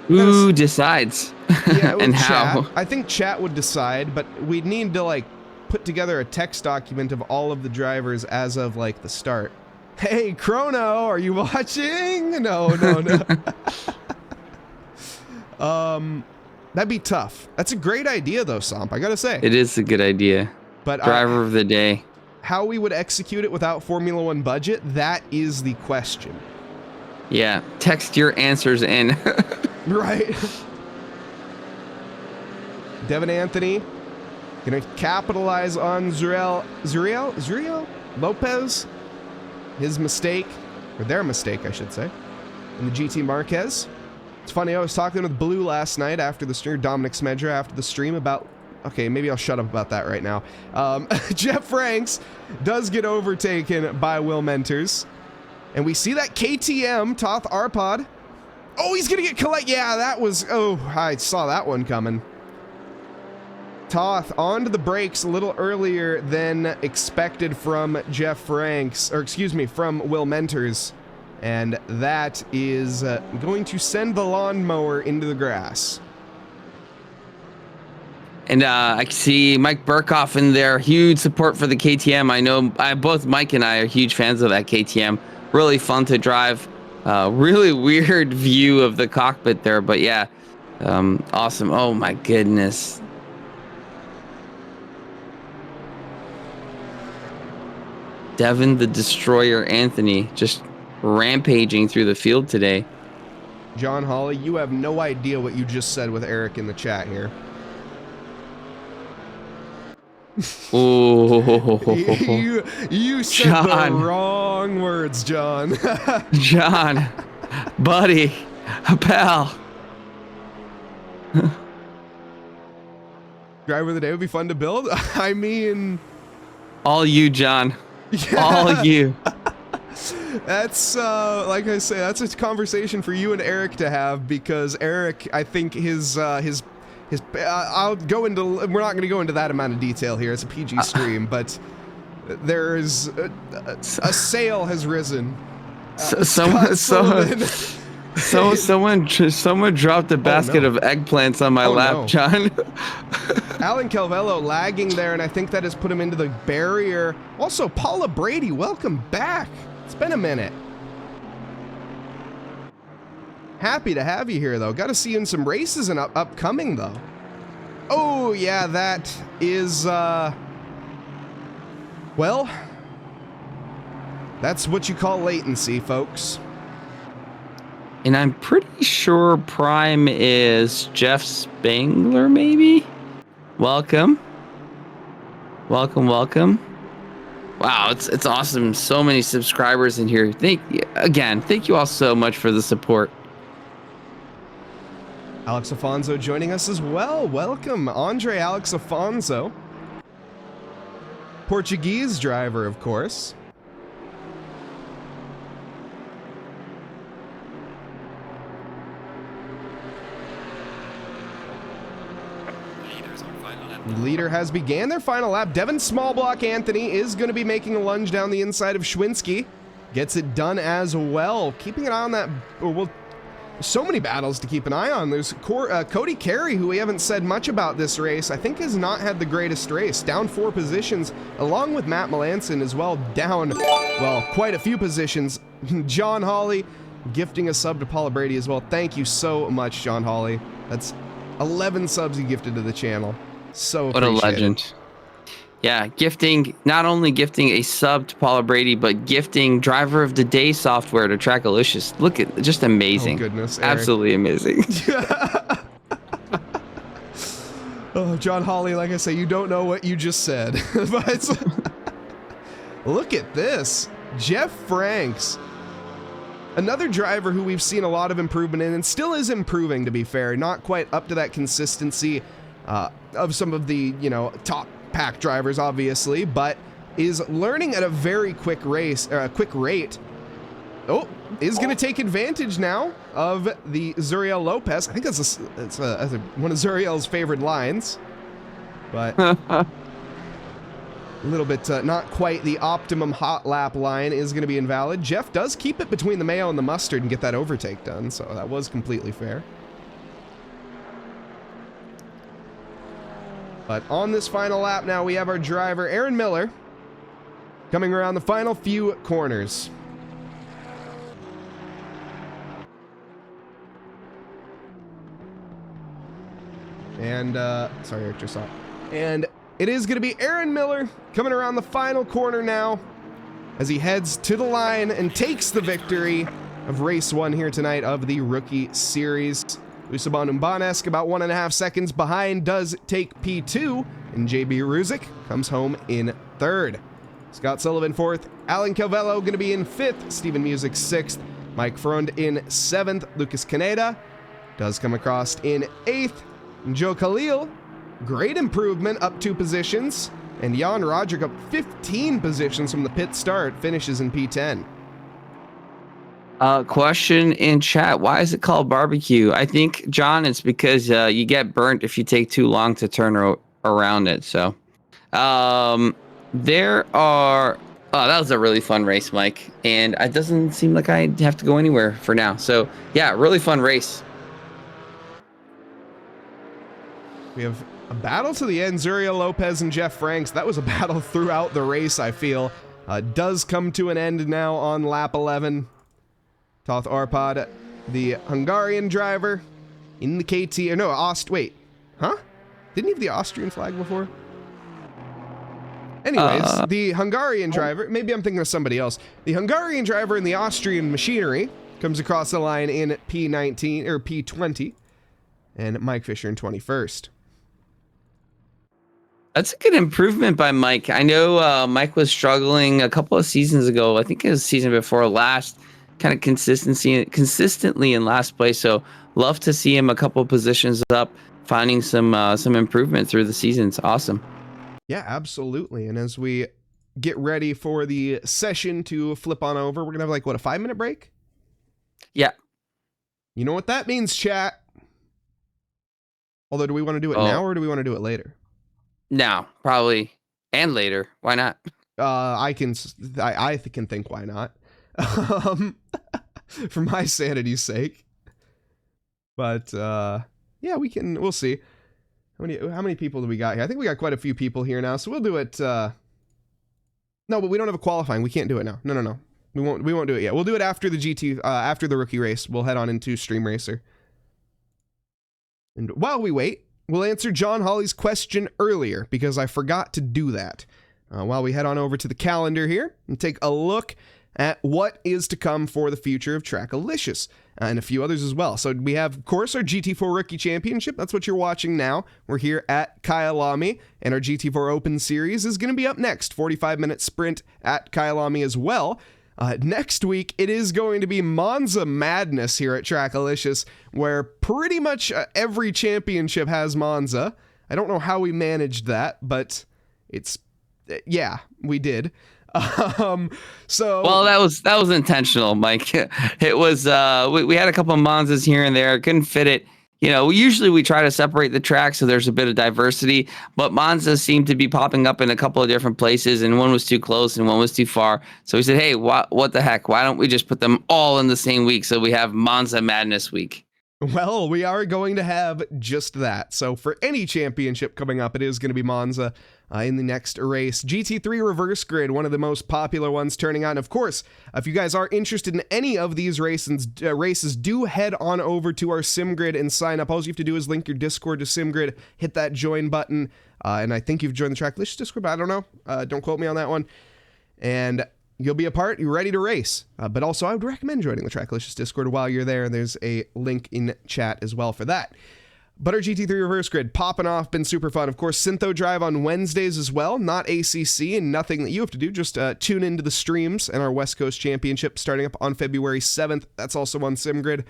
Who decides? Yeah, and chat. how? I think chat would decide, but we'd need to like put together a text document of all of the drivers as of like the start. Hey, Chrono, are you watching? No. That'd be tough. That's a great idea though, Somp, I gotta say. It is a good idea. But driver of the day. How we would execute it without Formula One budget, that is the question. Yeah, text your answers in. Right. Devin Anthony gonna capitalize on Zuriel Lopez, his mistake, or their mistake, I should say, in the GT Marquez. It's funny, I was talking with Blue last night after the stream, Dominic Smedra after the stream about, okay, maybe I'll shut up about that right now. Jeff Franks does get overtaken by Will Mentors. And we see that KTM, Toth Arpad. Oh, he's going to get collect. Yeah, that was, oh, I saw that one coming. Toth onto the brakes a little earlier than expected from Jeff Franks, or excuse me, from Will Mentors. And that is going to send the lawnmower into the grass. And I see Mike Burkhoff in there. Huge support for the KTM. I know both Mike and I are huge fans of that KTM. Really fun to drive. Really weird view of the cockpit there, but yeah, awesome. Oh my goodness. Devin the Destroyer Anthony just rampaging through the field today. John Hawley, you have no idea what you just said with Eric in the chat here. Ooh. You said John. the wrong words, John. John, buddy, pal. Driver of the day would be fun to build. I mean, all you, John. yeah. All you. That's like I say, that's a conversation for you and Eric to have, because Eric, I think his I'll go into, we're not going to go into that amount of detail here. It's a PG stream, but there's a sale has risen. Someone dropped a basket of eggplants on my lap, John. Alan Calvello lagging there, and I think that has put him into the barrier. Also, Paula Brady, welcome back. It's been a minute. Happy to have you here, though. Got to see you in some races and upcoming, though. Oh, yeah, that is, well, that's what you call latency, folks. And I'm pretty sure Prime is Jeff Spangler, maybe? Welcome. Welcome. Wow, it's awesome. So many subscribers in here. Thank you all so much for the support. Alex Afonso joining us as well. Welcome, Andre Alex Afonso. Portuguese driver, of course. Leader has began their final lap. Devin Smallblock Anthony is going to be making a lunge down the inside of Schwinski. Gets it done as well. Keeping an eye on that, so many battles to keep an eye on. There's Cody Carey, who we haven't said much about this race. I think has not had the greatest race. Down 4 positions, along with Matt Melanson as well. Down, well, quite a few positions. John Hawley gifting a sub to Paula Brady as well. Thank you so much, John Hawley. That's 11 subs you gifted to the channel. So what a legend. Yeah, not only gifting a sub to Paula Brady, but gifting driver of the day software to TRACKILICIOUS. Look at, just amazing. Oh goodness, Eric. Absolutely amazing. Oh, John Hawley, like I say, you don't know what you just said. But look at this. Jeff Franks Another driver who we've seen a lot of improvement in, and still is improving, to be fair, not quite up to that consistency of some of the, top pack drivers, obviously, but is learning at a very quick rate. Oh, is going to take advantage now of the Zuriel Lopez. I think that's one of Zuriel's favorite lines, but a little bit not quite the optimum hot lap line is going to be invalid. Jeff does keep it between the mayo and the mustard and get that overtake done, so that was completely fair. But on this final lap now, we have our driver, Aaron Miller, coming around the final few corners. And, sorry, Eric just saw it. And it is going to be Aaron Miller coming around the final corner now as he heads to the line and takes the victory of race 1 here tonight of the Rookie Series. Usaban Umbanesk, about 1.5 seconds behind, does take P2, and JB Ruzic comes home in 3rd. Scott Sullivan 4th, Alan Calvello going to be in 5th, Stephen Music 6th, Mike Frond in 7th, Lucas Caneda does come across in 8th, Joe Khalil, great improvement, up 2 positions, and Jan Roderick up 15 positions from the pit start, finishes in P10. Question in chat, why is it called barbecue? I think, John, it's because you get burnt if you take too long to turn around it. So there are... Oh, that was a really fun race, Mike. And it doesn't seem like I have to go anywhere for now. So, yeah, really fun race. We have a battle to the end. Zuriel Lopez and Jeff Franks. That was a battle throughout the race, I feel. Does come to an end now on lap 11. Toth Arpad, the Hungarian driver, in the KT... No, wait. Huh? Didn't he have the Austrian flag before? Anyways, the Hungarian driver... Maybe I'm thinking of somebody else. The Hungarian driver in the Austrian machinery comes across the line in P19, or P20. And Mike Fisher in 21st. That's a good improvement by Mike. I know Mike was struggling a couple of seasons ago. I think it was season before last, kind of consistently in last place. So love to see him a couple of positions up, finding some improvement through the season. It's awesome. Yeah, absolutely. And as we get ready for the session to flip on over, we're gonna have like, what, a 5-minute break? Yeah. You know what that means, chat. Although, do we want to do it now or do we want to do it later? Now, probably, and later. Why not? I can think why not. For my sanity's sake. But yeah, we'll see. How many people do we got here? I think we got quite a few people here now, so we'll do it. No, but we don't have a qualifying. We can't do it now. No. We won't do it yet. We'll do it after the after the rookie race. We'll head on into Stream Racer. And while we wait, we'll answer John Hawley's question earlier, because I forgot to do that. While we head on over to the calendar here and take a look at what is to come for the future of Trackilicious, and a few others as well. So we have, of course, our GT4 Rookie Championship. That's what you're watching now. We're here at Kyalami, and our GT4 Open Series is going to be up next. 45-minute sprint at Kyalami as well. Next week, it is going to be Monza Madness here at Trackilicious, where pretty much every championship has Monza. I don't know how we managed that, but it's... yeah, we did. Well, that was intentional, Mike. It was we had a couple of Monzas here and there, couldn't fit it. Usually we try to separate the track so there's a bit of diversity, but Monzas seemed to be popping up in a couple of different places, and one was too close and one was too far. So we said, hey, what the heck? Why don't we just put them all in the same week so we have Monza Madness week? Well, we are going to have just that. So for any championship coming up, it is going to be Monza in the next race. GT3 Reverse Grid, one of the most popular ones turning on. Of course, if you guys are interested in any of these races, do head on over to our SimGrid and sign up. All you have to do is link your Discord to SimGrid, hit that join button, and I think you've joined the Tracklicious Discord, but I don't know. Don't quote me on that one. And you'll be a part, you're ready to race. But also, I would recommend joining the Tracklicious Discord while you're there. There's a link in chat as well for that. But our GT3 reverse grid popping off, been super fun. Of course, Syntho Drive on Wednesdays as well, not ACC, and nothing that you have to do. Just tune into the streams and our West Coast Championship starting up on February 7th. That's also on SimGrid.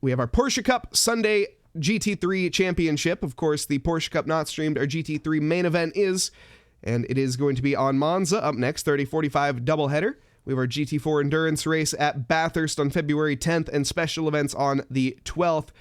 We have our Porsche Cup Sunday GT3 Championship. Of course, the Porsche Cup not streamed. Our GT3 main event is, and it is going to be on Monza up next, 30-45 doubleheader. We have our GT4 endurance race at Bathurst on February 10th and special events on the 12th.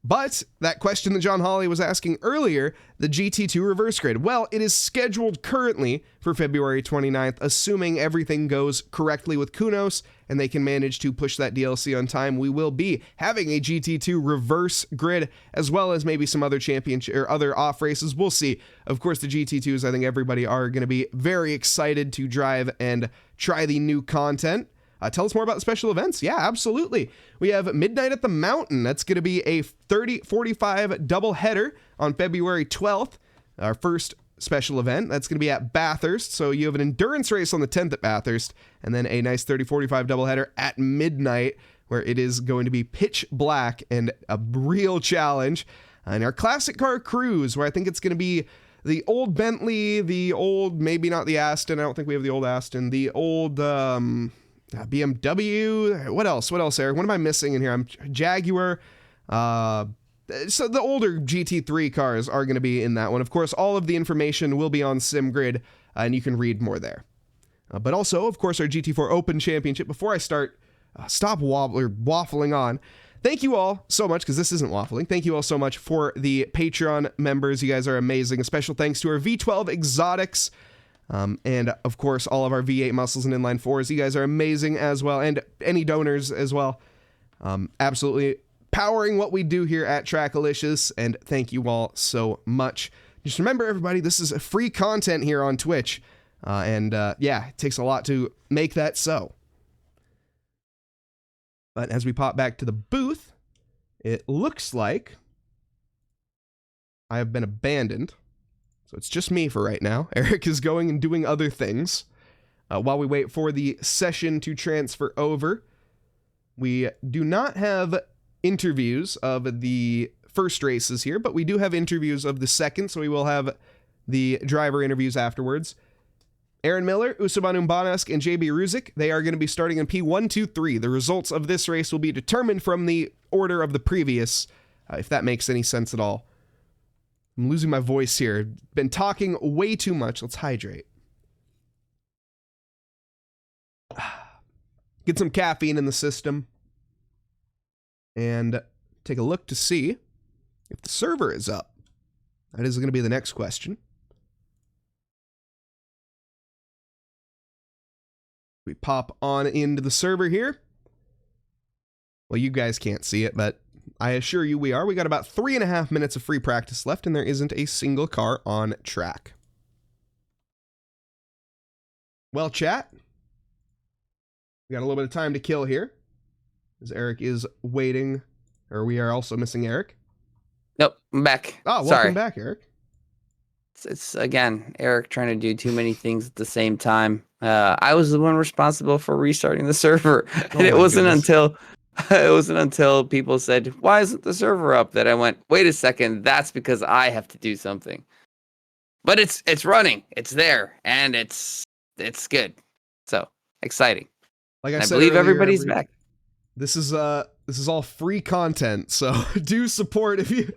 But that question that John Hawley was asking earlier, the GT2 reverse grid, well, it is scheduled currently for February 29th, assuming everything goes correctly with Kunos and they can manage to push that DLC on time. We will be having a GT2 reverse grid as well as maybe some other championship or other off races. We'll see. Of course, the GT2s, I think everybody are going to be very excited to drive and try the new content. Tell us more about the special events. Yeah, absolutely. We have Midnight at the Mountain. That's going to be a 30-45 doubleheader on February 12th. Our first special event. That's going to be at Bathurst. So you have an endurance race on the 10th at Bathurst, and then a nice 30-45 doubleheader at midnight, where it is going to be pitch black and a real challenge. And our classic car cruise, where I think it's going to be the old Bentley, the old, maybe not the Aston. I don't think we have the old Aston. The old BMW. What else, Eric? What am I missing in here? I'm Jaguar. So the older GT3 cars are going to be in that one. Of course, all of the information will be on SimGrid, and you can read more there. But also, of course, our GT4 Open Championship. Before I start, stop waffling on. Thank you all so much, because this isn't waffling. Thank you all so much for the Patreon members. You guys are amazing. A special thanks to our V12 Exotics. And of course, all of our V8 muscles and inline fours. You guys are amazing as well. And any donors as well. Absolutely powering what we do here at Trackalicious. And thank you all so much. Just remember, everybody, this is free content here on Twitch. Yeah, it takes a lot to make that so. But as we pop back to the booth, it looks like I have been abandoned. So it's just me for right now. Eric is going and doing other things. While we wait for the session to transfer over, we do not have interviews of the first races here, but we do have interviews of the second, so we will have the driver interviews afterwards. Aaron Miller, Usaban Umbanesk, and JB Ruzik, they are going to be starting in P1, 2, 3. The results of this race will be determined from the order of the previous, if that makes any sense at all. I'm losing my voice here. Been talking way too much. Let's hydrate. Get some caffeine in the system. And take a look to see if the server is up. That is going to be the next question. We pop on into the server here. Well, you guys can't see it, but I assure you we are. We got about 3.5 minutes of free practice left, and there isn't a single car on track. Well, chat, we got a little bit of time to kill here, as Eric is waiting, or we are also missing Eric. Nope, I'm back. Oh, welcome back, Eric. It's again, Eric trying to do too many things at the same time. I was the one responsible for restarting the server, and it wasn't until people said, "Why isn't the server up?" that I went, "Wait a second, that's because I have to do something." But it's running, it's there, and it's good. So exciting! Like I said, I believe earlier, everybody's back. This is all free content, so do support if you.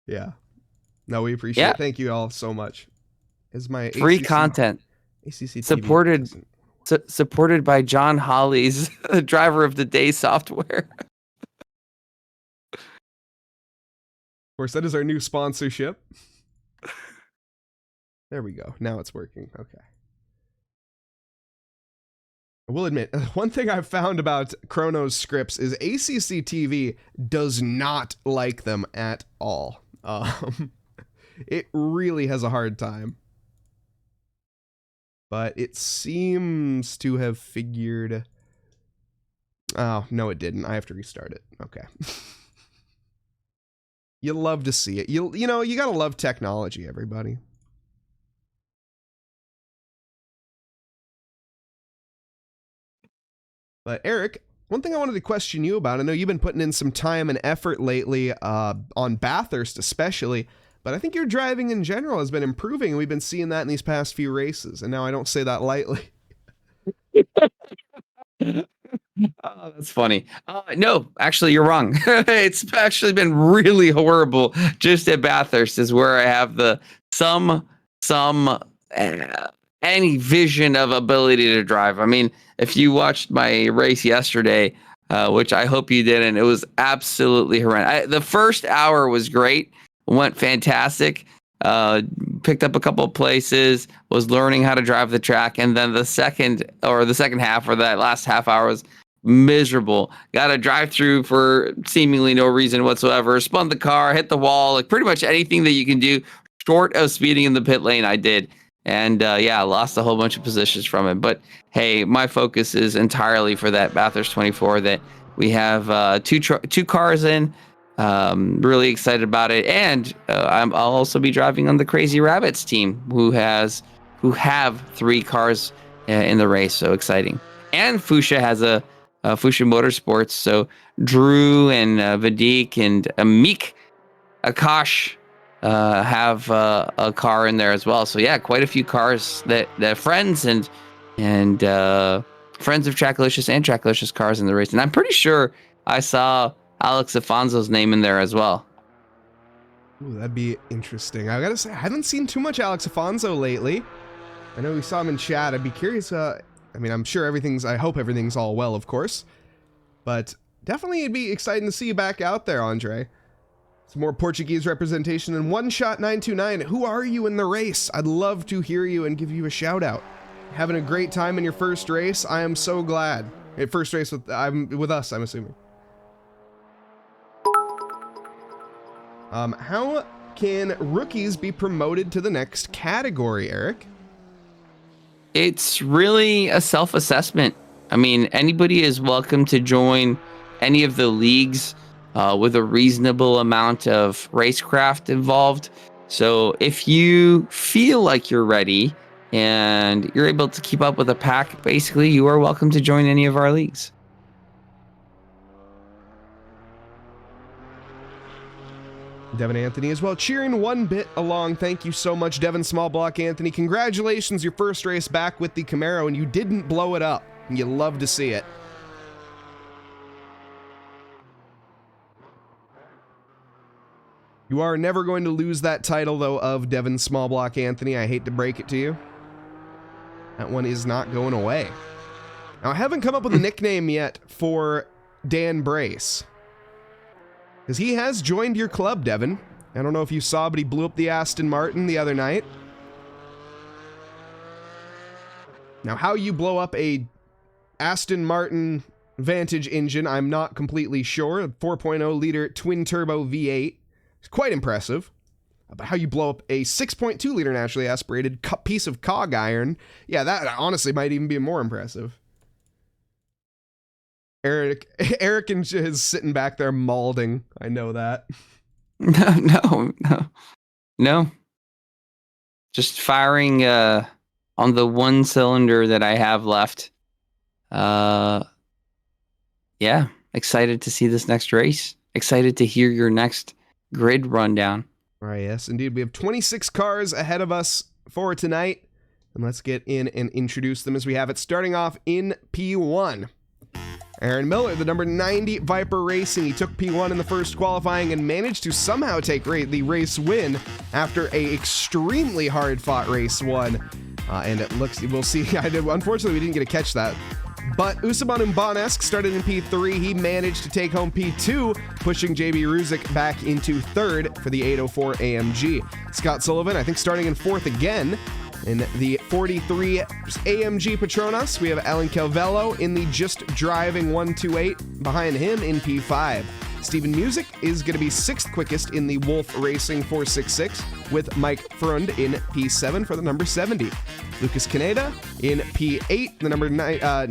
Yeah. No, we appreciate it. Thank you all so much. Is my free content ACC supported by John Hawley's driver of the day software. Of course, that is our new sponsorship. There we go. Now it's working. Okay. I will admit, one thing I've found about Chrono's scripts is ACC TV does not like them at all. It really has a hard time. But it seems to have figured... Oh, no it didn't. I have to restart it. Okay. You love to see it. You know, you gotta love technology, everybody. But Eric, One thing I wanted to question you about, I know you've been putting in some time and effort lately on Bathurst especially, but I think your driving in general has been improving, and we've been seeing that in these past few races, and now I don't say that lightly. Oh, that's funny. No, actually, you're wrong. It's actually been really horrible. Just at Bathurst is where I have some any vision of ability to drive. I mean, if you watched my race yesterday, which I hope you didn't, it was absolutely horrendous. The first hour was great, went fantastic. Picked up a couple of places, was learning how to drive the track, and then the second half, or that last half hour, was miserable. Got a drive through for seemingly no reason whatsoever. Spun the car, hit the wall, like pretty much anything that you can do short of speeding in the pit lane, I did. And I lost a whole bunch of positions from it. But hey, my focus is entirely for that Bathurst 24 that we have two cars in. Really excited about it, and I'll also be driving on the Crazy Rabbits team, who have 3 cars in the race. So exciting! And Fuchsia has a Fuchsia Motorsports. So Drew and Vadik and Meek Akash have a car in there as well. So yeah, quite a few cars that friends and friends of Trackalicious and Trackalicious cars in the race. And I'm pretty sure I saw Alex Afonso's name in there as well. Ooh, that'd be interesting. I gotta say, I haven't seen too much Alex Afonso lately. I know we saw him in chat. I'd be curious. I mean, I'm sure I hope everything's all well, of course. But definitely it'd be exciting to see you back out there, Andre. Some more Portuguese representation in One Shot 929. Who are you in the race? I'd love to hear you and give you a shout out. Having a great time in your first race. I am so glad. First race with us, I'm assuming. How can rookies be promoted to the next category, Eric? It's really a self-assessment. I mean, anybody is welcome to join any of the leagues with a reasonable amount of racecraft involved. So if you feel like you're ready and you're able to keep up with the pack, basically, you are welcome to join any of our leagues. Devin Anthony as well, cheering one bit along. Thank you so much, Devin Smallblock Anthony. Congratulations, your first race back with the Camaro, and you didn't blow it up. You love to see it. You are never going to lose that title, though, of Devin Smallblock Anthony. I hate to break it to you. That one is not going away. Now, I haven't come up with a nickname yet for Dan Brace, because he has joined your club, Devin. I don't know if you saw, but he blew up the Aston Martin the other night. Now, how you blow up a Aston Martin Vantage engine, I'm not completely sure. A 4.0 liter twin turbo V8. It's quite impressive. But how you blow up a 6.2 liter naturally aspirated piece of cog iron, yeah, that honestly might even be more impressive. Eric is sitting back there mauling. I know that. No. Just firing on the one cylinder that I have left. Yeah, excited to see this next race. Excited to hear your next grid rundown. All right, yes, indeed. We have 26 cars ahead of us for tonight. And let's get in and introduce them as we have it. Starting off in P1. Aaron Miller, the number 90 Viper Racing. He took P1 in the first qualifying and managed to somehow take the race win after a extremely hard-fought race 1. And it looks, we'll see. Unfortunately, we didn't get to catch that. But Usaban Mbanesk started in P3. He managed to take home P2, pushing JB Ruzik back into 3rd for the 804 AMG. Scott Sullivan, I think, starting in 4th again. In the 43 AMG Petronas, we have Alan Calvello in the Just Driving 128. Behind him in P5. Steven Music is going to be 6th quickest in the Wolf Racing 466, with Mike Frund in P7 for the number 70. Lucas Caneda in P8, the number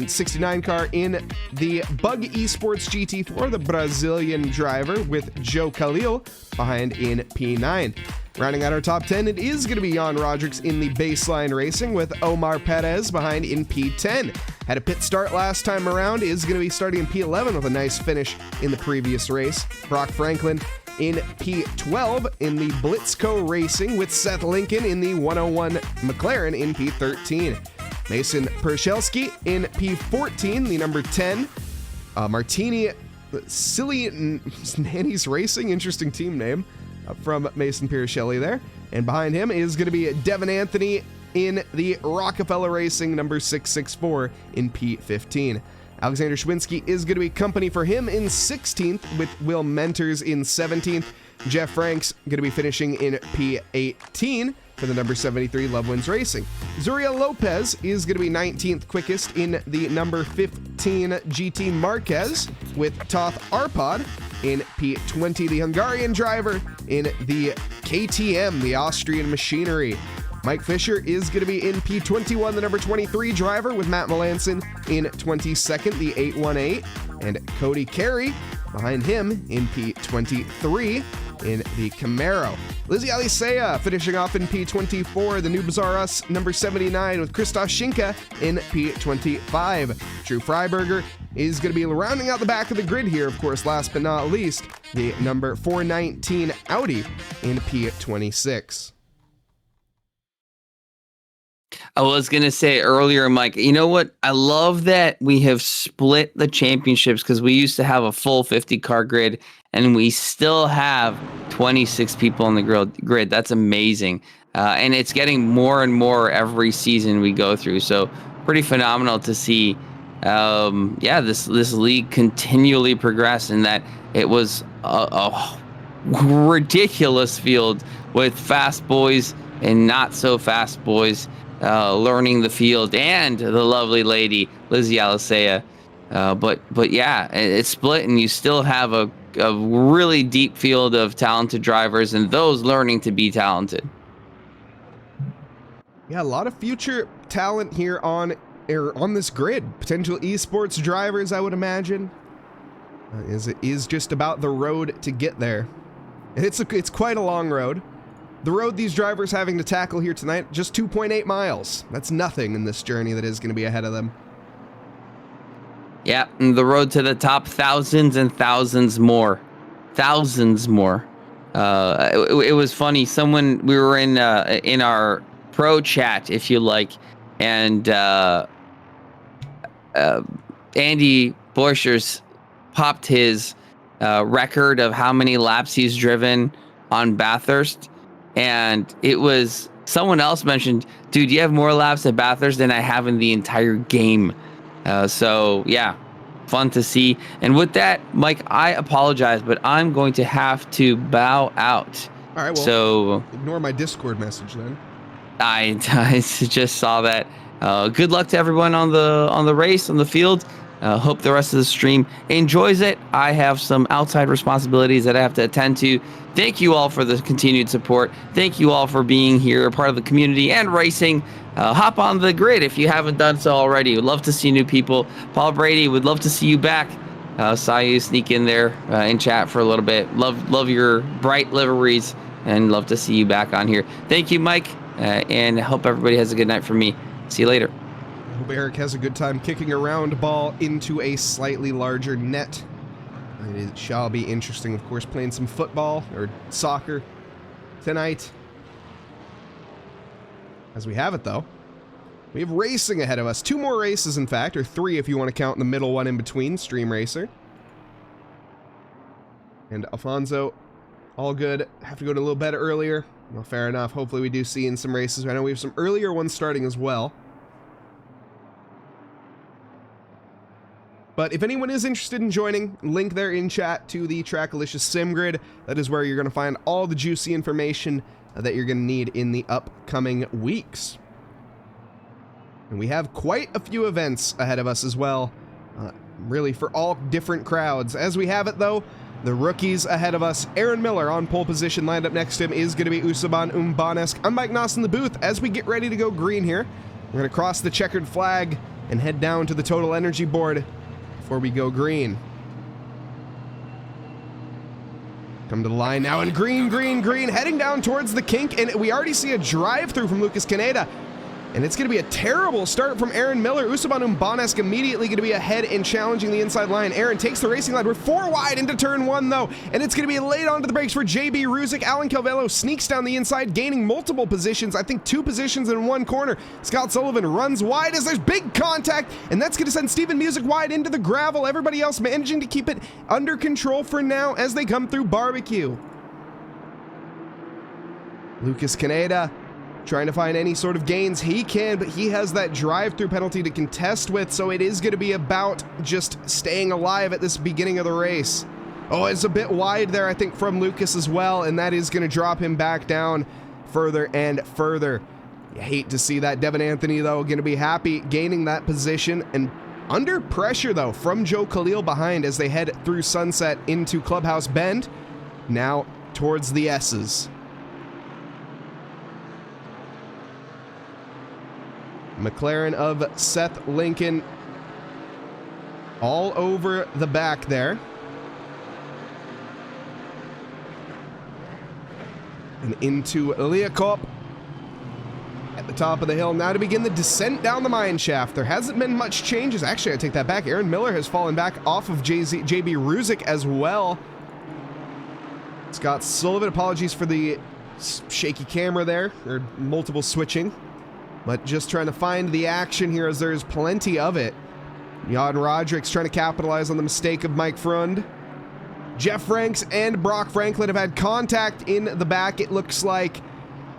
69 car in the Bug eSports GT4, the Brazilian driver, with Joe Khalil behind in P9. Rounding out our top 10, it is going to be Jan Rodricks in the baseline racing with Omar Perez behind in P10. Had a pit start last time around, is going to be starting in P11 with a nice finish in the previous race. Brock Franklin in P12 in the Blitzco Racing with Seth Lincoln in the 101 McLaren in P13. Mason Pershelski in P14, the number 10. Martini Silly Nannies Racing, interesting team name from Mason Piercelli there. And behind him is going to be Devin Anthony in the Rockefeller Racing number 664 in P15. Alexander Schwinski is going to be company for him in 16th with Will Menters in 17th. Jeff Franks going to be finishing in P18 for the number 73 Lovewinds Racing. Zuriel Lopez is going to be 19th quickest in the number 15 GT Marquez with Toth Arpad in P20, the Hungarian driver in the KTM, the Austrian machinery. Mike Fisher is going to be in P21, the number 23 driver with Matt Melanson in 22nd, the 818, and Cody Carey behind him in P23 in the Camaro. Lizzie Alicea finishing off in P24, the New Bazaar Us number 79 with Christoph Schinke in P25. Drew Freiberger is going to be rounding out the back of the grid here, of course, last but not least, the number 419 Audi in P26. I was going to say earlier, Mike, you know what? I love that we have split the championships because we used to have a full 50-car grid and we still have 26 people on the grid. That's amazing. And it's getting more and more every season we go through. So pretty phenomenal to see, this league continually progress, and that it was a ridiculous field with fast boys and not so fast boys. Learning the field, and the lovely lady Lizzie Alicea, but yeah, it's split, and you still have a really deep field of talented drivers, and those learning to be talented. Yeah, a lot of future talent here on this grid. Potential eSports drivers, I would imagine. It is just about the road to get there, and it's quite a long road. The road these drivers having to tackle here tonight, just 2.8 miles. That's nothing in this journey that is going to be ahead of them. Yeah, and the road to the top, thousands and thousands more. Thousands more. It was funny. We were in our pro chat, if you like, and Andy Borchers popped his record of how many laps he's driven on Bathurst. And it was someone else mentioned, dude, you have more laps at Bathurst than I have in the entire game. So yeah, fun to see. And with that, Mike, I apologize, but I'm going to have to bow out. All right, well, so ignore my Discord message then. I just saw that. Good luck to everyone on the race, on the field. Hope the rest of the stream enjoys it. I have some outside responsibilities that I have to attend to. Thank you all for the continued support. Thank you all for being here, a part of the community and racing. Hop on the grid if you haven't done so already. Would love to see new people. Paul Brady, would love to see you back. Saw you sneak in there in chat for a little bit. Love your bright liveries, and love to see you back on here. Thank you, Mike, and hope everybody has a good night from me. See you later. I hope Eric has a good time kicking a round ball into a slightly larger net. It shall be interesting, of course, playing some football or soccer tonight. As we have it, though, we have racing ahead of us. 2 more races, in fact, or 3 if you want to count the middle one in between, Stream Racer. And Alfonso, all good. Have to go to a little bed earlier. Well, fair enough. Hopefully we do see in some races. I know we have some earlier ones starting as well. But if anyone is interested in joining, link there in chat to the TRACKILICIOUS SimGrid. That is where you're going to find all the juicy information that you're going to need in the upcoming weeks. And we have quite a few events ahead of us as well, really for all different crowds. As we have it, though, the rookies ahead of us. Aaron Miller on pole position, lined up next to him is going to be Usaban Umbanesk. I'm Mike Nause in the booth. As we get ready to go green here, we're going to cross the checkered flag and head down to the total energy board before we go green. Come to the line now, and green, heading down towards the kink, and we already see a drive-through from Lucas Caneda. And it's going to be a terrible start from Aaron Miller. Usaban Umbanesk immediately going to be ahead and challenging the inside line. Aaron takes the racing line. We're 4 wide into turn 1, though. And it's going to be laid onto the brakes for JB Ruzik. Alan Calvello sneaks down the inside, gaining multiple positions. I think 2 positions in 1 corner. Scott Sullivan runs wide as there's big contact. And that's going to send Steven Music wide into the gravel. Everybody else managing to keep it under control for now as they come through barbecue. Lucas Caneda trying to find any sort of gains he can, but he has that drive-through penalty to contest with, so it is going to be about just staying alive at this beginning of the race. Oh, it's a bit wide there, I think, from Lucas as well, and that is going to drop him back down further and further. You hate to see that. Devin Anthony, though, going to be happy gaining that position, and under pressure, though, from Joe Khalil behind as they head through Sunset into Clubhouse Bend, now towards the S's. McLaren of Seth Lincoln all over the back there. And into Liakop at the top of the hill. Now to begin the descent down the mine shaft. There hasn't been much changes. Actually, I take that back. Aaron Miller has fallen back off of JB Ruzik as well. Scott Sullivan, apologies for the shaky camera there, or multiple switching. But just trying to find the action here as there's plenty of it. Jan Roderick's trying to capitalize on the mistake of Mike Frund. Jeff Franks and Brock Franklin have had contact in the back, it looks like.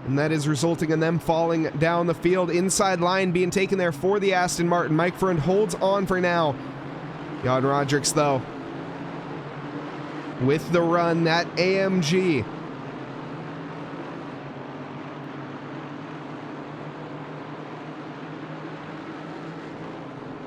And that is resulting in them falling down the field. Inside line being taken there for the Aston Martin. Mike Frund holds on for now. Jan Roderick's, though, with the run, that AMG.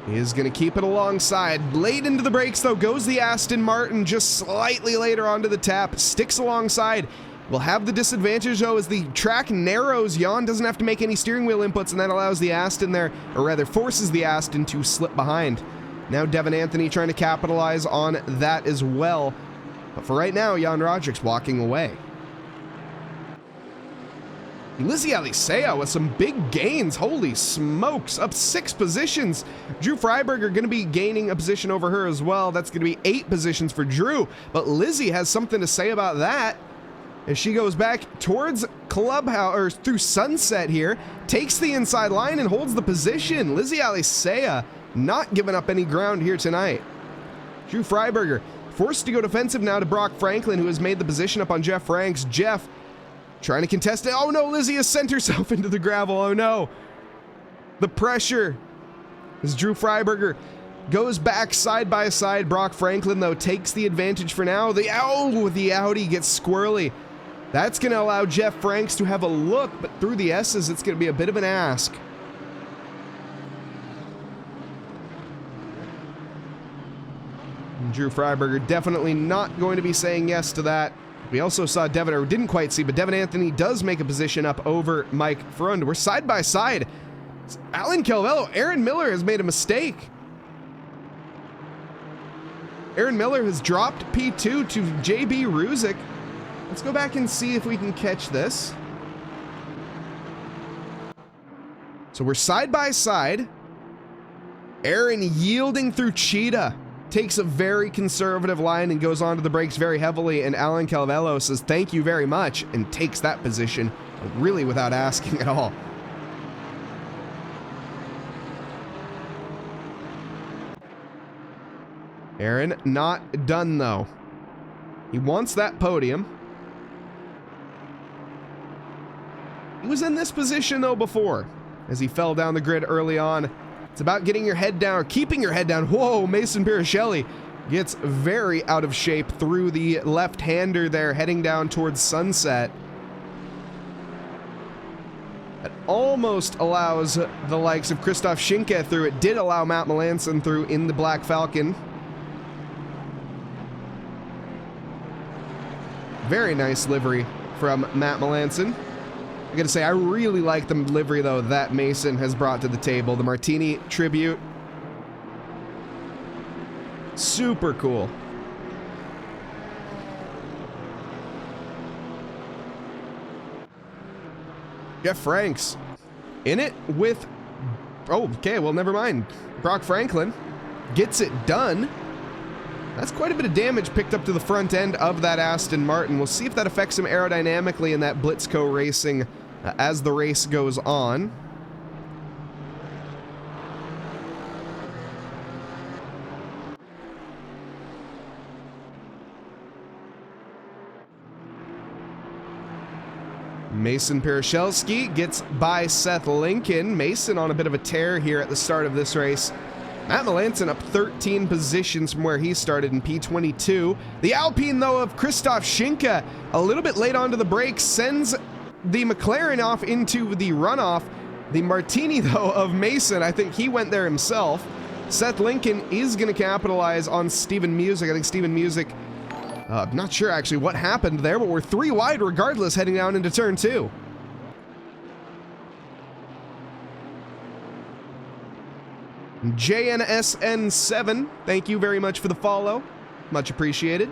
He is going to keep it alongside. Late into the brakes, though, goes the Aston Martin, just slightly later onto the tap. Sticks alongside. Will have the disadvantage, though, as the track narrows. Jan doesn't have to make any steering wheel inputs, and that allows the Aston there, or rather forces the Aston to slip behind. Now Devin Anthony trying to capitalize on that as well. But for right now, Jan Roderick's walking away. Lizzie Alicea with some big gains. Holy smokes, up 6 positions. Drew Freiberger going to be gaining a position over her as well. That's going to be 8 positions for Drew. But Lizzie has something to say about that as she goes back towards Clubhouse, or through Sunset here, takes the inside line and holds the position. Lizzie Alicea not giving up any ground here tonight. Drew Freiberger forced to go defensive now to Brock Franklin, who has made the position up on Jeff Franks. Jeff trying to contest it. Oh no, Lizzie has sent herself into the gravel. Oh no. The pressure as Drew Freiberger goes back side by side. Brock Franklin, though, takes the advantage for now. The Audi gets squirrely. That's going to allow Jeff Franks to have a look, but through the S's, it's going to be a bit of an ask. And Drew Freiberger definitely not going to be saying yes to that. We also saw Devin, or didn't quite see, but Devin Anthony does make a position up over Mike Frund. We're side by side. It's Alan Calvello. Aaron Miller has made a mistake. Aaron Miller has dropped P2 to JB Ruzik. Let's go back and see if we can catch this. So we're side by side. Aaron yielding through Cheetah. Takes a very conservative line and goes onto the brakes very heavily, and Alan Calvello says thank you very much and takes that position really without asking at all. Aaron not done though. He wants that podium. He was in this position though before as he fell down the grid early on. It's about getting your head down, or keeping your head down. Whoa, Mason Pirichelli gets very out of shape through the left-hander there, heading down towards Sunset. That almost allows the likes of Christoph Schinke through. It did allow Matt Melanson through in the Black Falcon. Very nice livery from Matt Melanson. I gotta say, I really like the livery, though, that Mason has brought to the table. The Martini tribute. Super cool. Jeff Franks in it with, oh, okay, well, never mind. Brock Franklin gets it done. That's quite a bit of damage picked up to the front end of that Aston Martin. We'll see if that affects him aerodynamically in that Blitzco racing as the race goes on. Mason Pereshelski gets by Seth Lincoln. Mason on a bit of a tear here at the start of this race. Matt Melanson up 13 positions from where he started in P22. The Alpine, though, of Christoph Schinke, a little bit late onto the brakes, sends the McLaren off into the runoff. The Martini, though, of Mason, I think he went there himself. Seth Lincoln is going to capitalize on Steven Music. I think Steven Music, not sure actually what happened there, but we're 3 wide regardless heading down into turn 2. JNSN7, thank you very much for the follow. Much appreciated.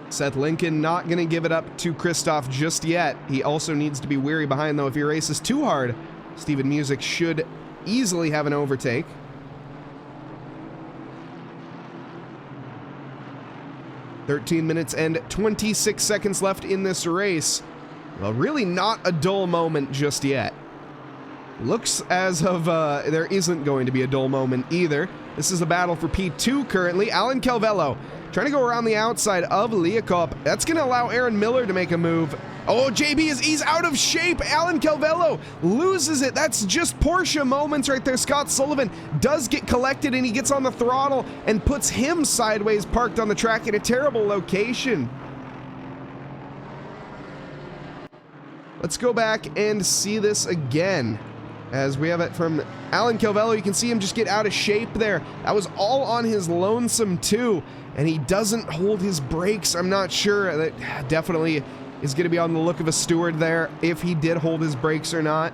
Seth Lincoln not going to give it up to Christoph just yet. He also needs to be wary behind, though. If he races too hard, Steven Music should easily have an overtake. "13 minutes and 26 seconds left in this race. Well, really not a dull moment just yet. Looks as of there isn't going to be a dull moment either. This is a battle for P2 currently. Alan Calvello trying to go around the outside of Leacopp. That's going to allow Aaron Miller to make a move. Oh, he's out of shape. Alan Calvello loses it. That's just Porsche moments right there. Scott Sullivan does get collected, and he gets on the throttle and puts him sideways parked on the track in a terrible location. Let's go back and see this again. As we have it from Alan Calvello, you can see him just get out of shape there. That was all on his lonesome too, and he doesn't hold his brakes. I'm not sure. That definitely is going to be on the look of a steward there if he did hold his brakes or not.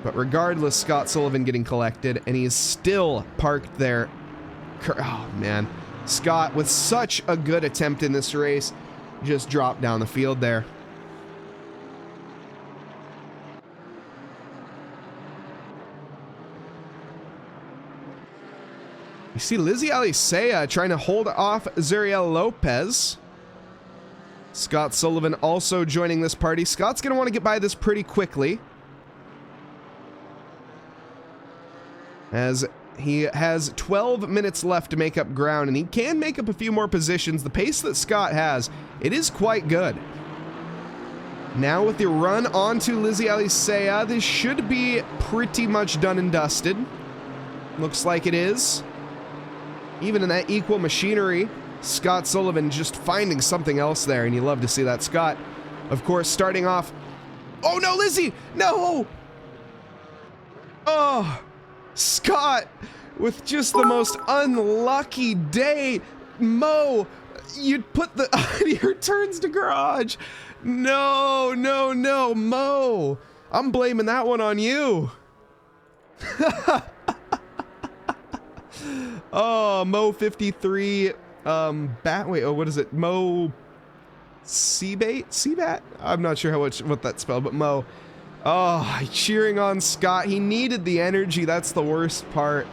But regardless, Scott Sullivan getting collected, and he is still parked there. Oh man, Scott with such a good attempt in this race just dropped down the field there. You see Lizzie Alicea trying to hold off Zuriel Lopez. Scott Sullivan also joining this party. Scott's going to want to get by this pretty quickly, as he has 12 minutes left to make up ground, and he can make up a few more positions. The pace that Scott has, it is quite good. Now with the run onto Lizzie Alicea, this should be pretty much done and dusted. Looks like it is. Even in that equal machinery, Scott Sullivan just finding something else there, and you love to see that. Scott, of course, starting off. Oh no, Lizzie! No! Oh, Scott with just the most unlucky day. Mo, you'd put the your turns to garage. No, no, no, Mo. I'm blaming that one on you. Oh, Mo 53, wait, oh, what is it? Mo Seabat? I'm not sure what that's spelled, but Mo. Oh, cheering on Scott. He needed the energy. That's the worst part.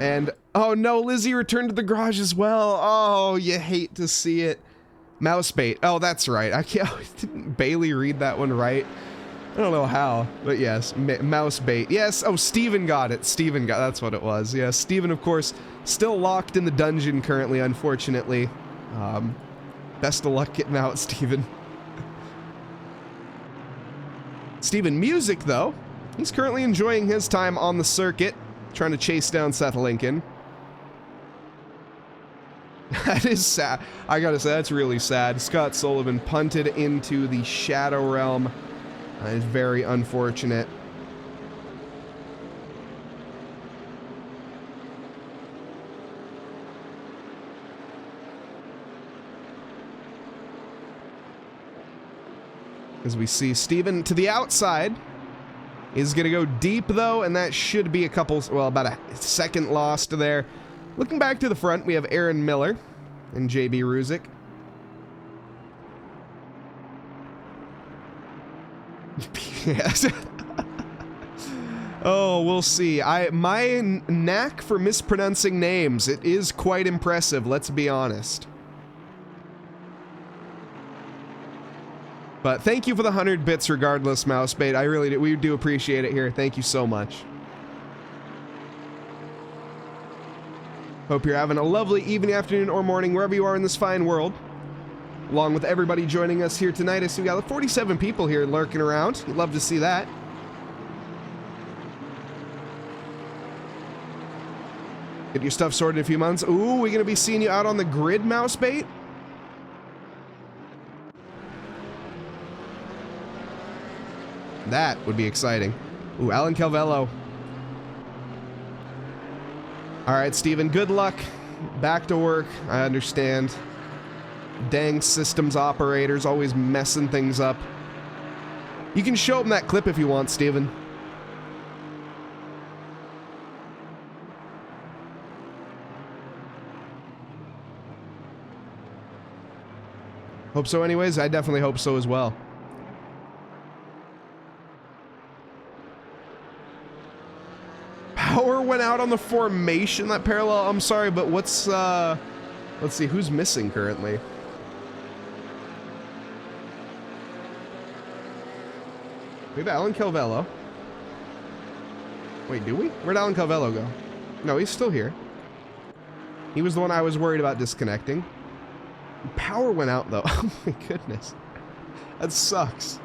And, oh no, Lizzie returned to the garage as well. Oh, you hate to see it. Mouse bait. Oh, that's right. Didn't Bailey read that one right? I don't know how, but yes, mouse bait. Yes, oh, Steven got it. That's what it was. Yeah, Steven, of course, still locked in the dungeon currently, unfortunately. Best of luck getting out, Steven. Steven Music, though, he's currently enjoying his time on the circuit, trying to chase down Seth Lincoln. That is sad. I gotta say, that's really sad. Scott Sullivan punted into the Shadow Realm. That is very unfortunate. As we see Steven to the outside is going to go deep though, and that should be about a second lost there. Looking back to the front, we have Aaron Miller and JB Ruzick. Yes. Oh, we'll see. My knack for mispronouncing names, it is quite impressive, let's be honest. But thank you for the 100 bits regardless, Mousebait. I really do. We do appreciate it here. Thank you so much. Hope you're having a lovely evening, afternoon, or morning, wherever you are in this fine world. Along with everybody joining us here tonight. I see we got 47 people here lurking around. You'd love to see that. Get your stuff sorted in a few months. Ooh, we're going to be seeing you out on the grid, Mousebait? That would be exciting. Ooh, Alan Calvello. All right, Steven, good luck. Back to work. I understand. Dang systems operators always messing things up. You can show them that clip if you want, Steven. Hope so anyways. I definitely hope so as well. Power went out on the formation, that parallel. I'm sorry, but what's, let's see, who's missing currently? We have Alan Calvello. Wait, do we? Where'd Alan Calvello go? No, he's still here. He was the one I was worried about disconnecting. Power went out, though. Oh my goodness. That sucks.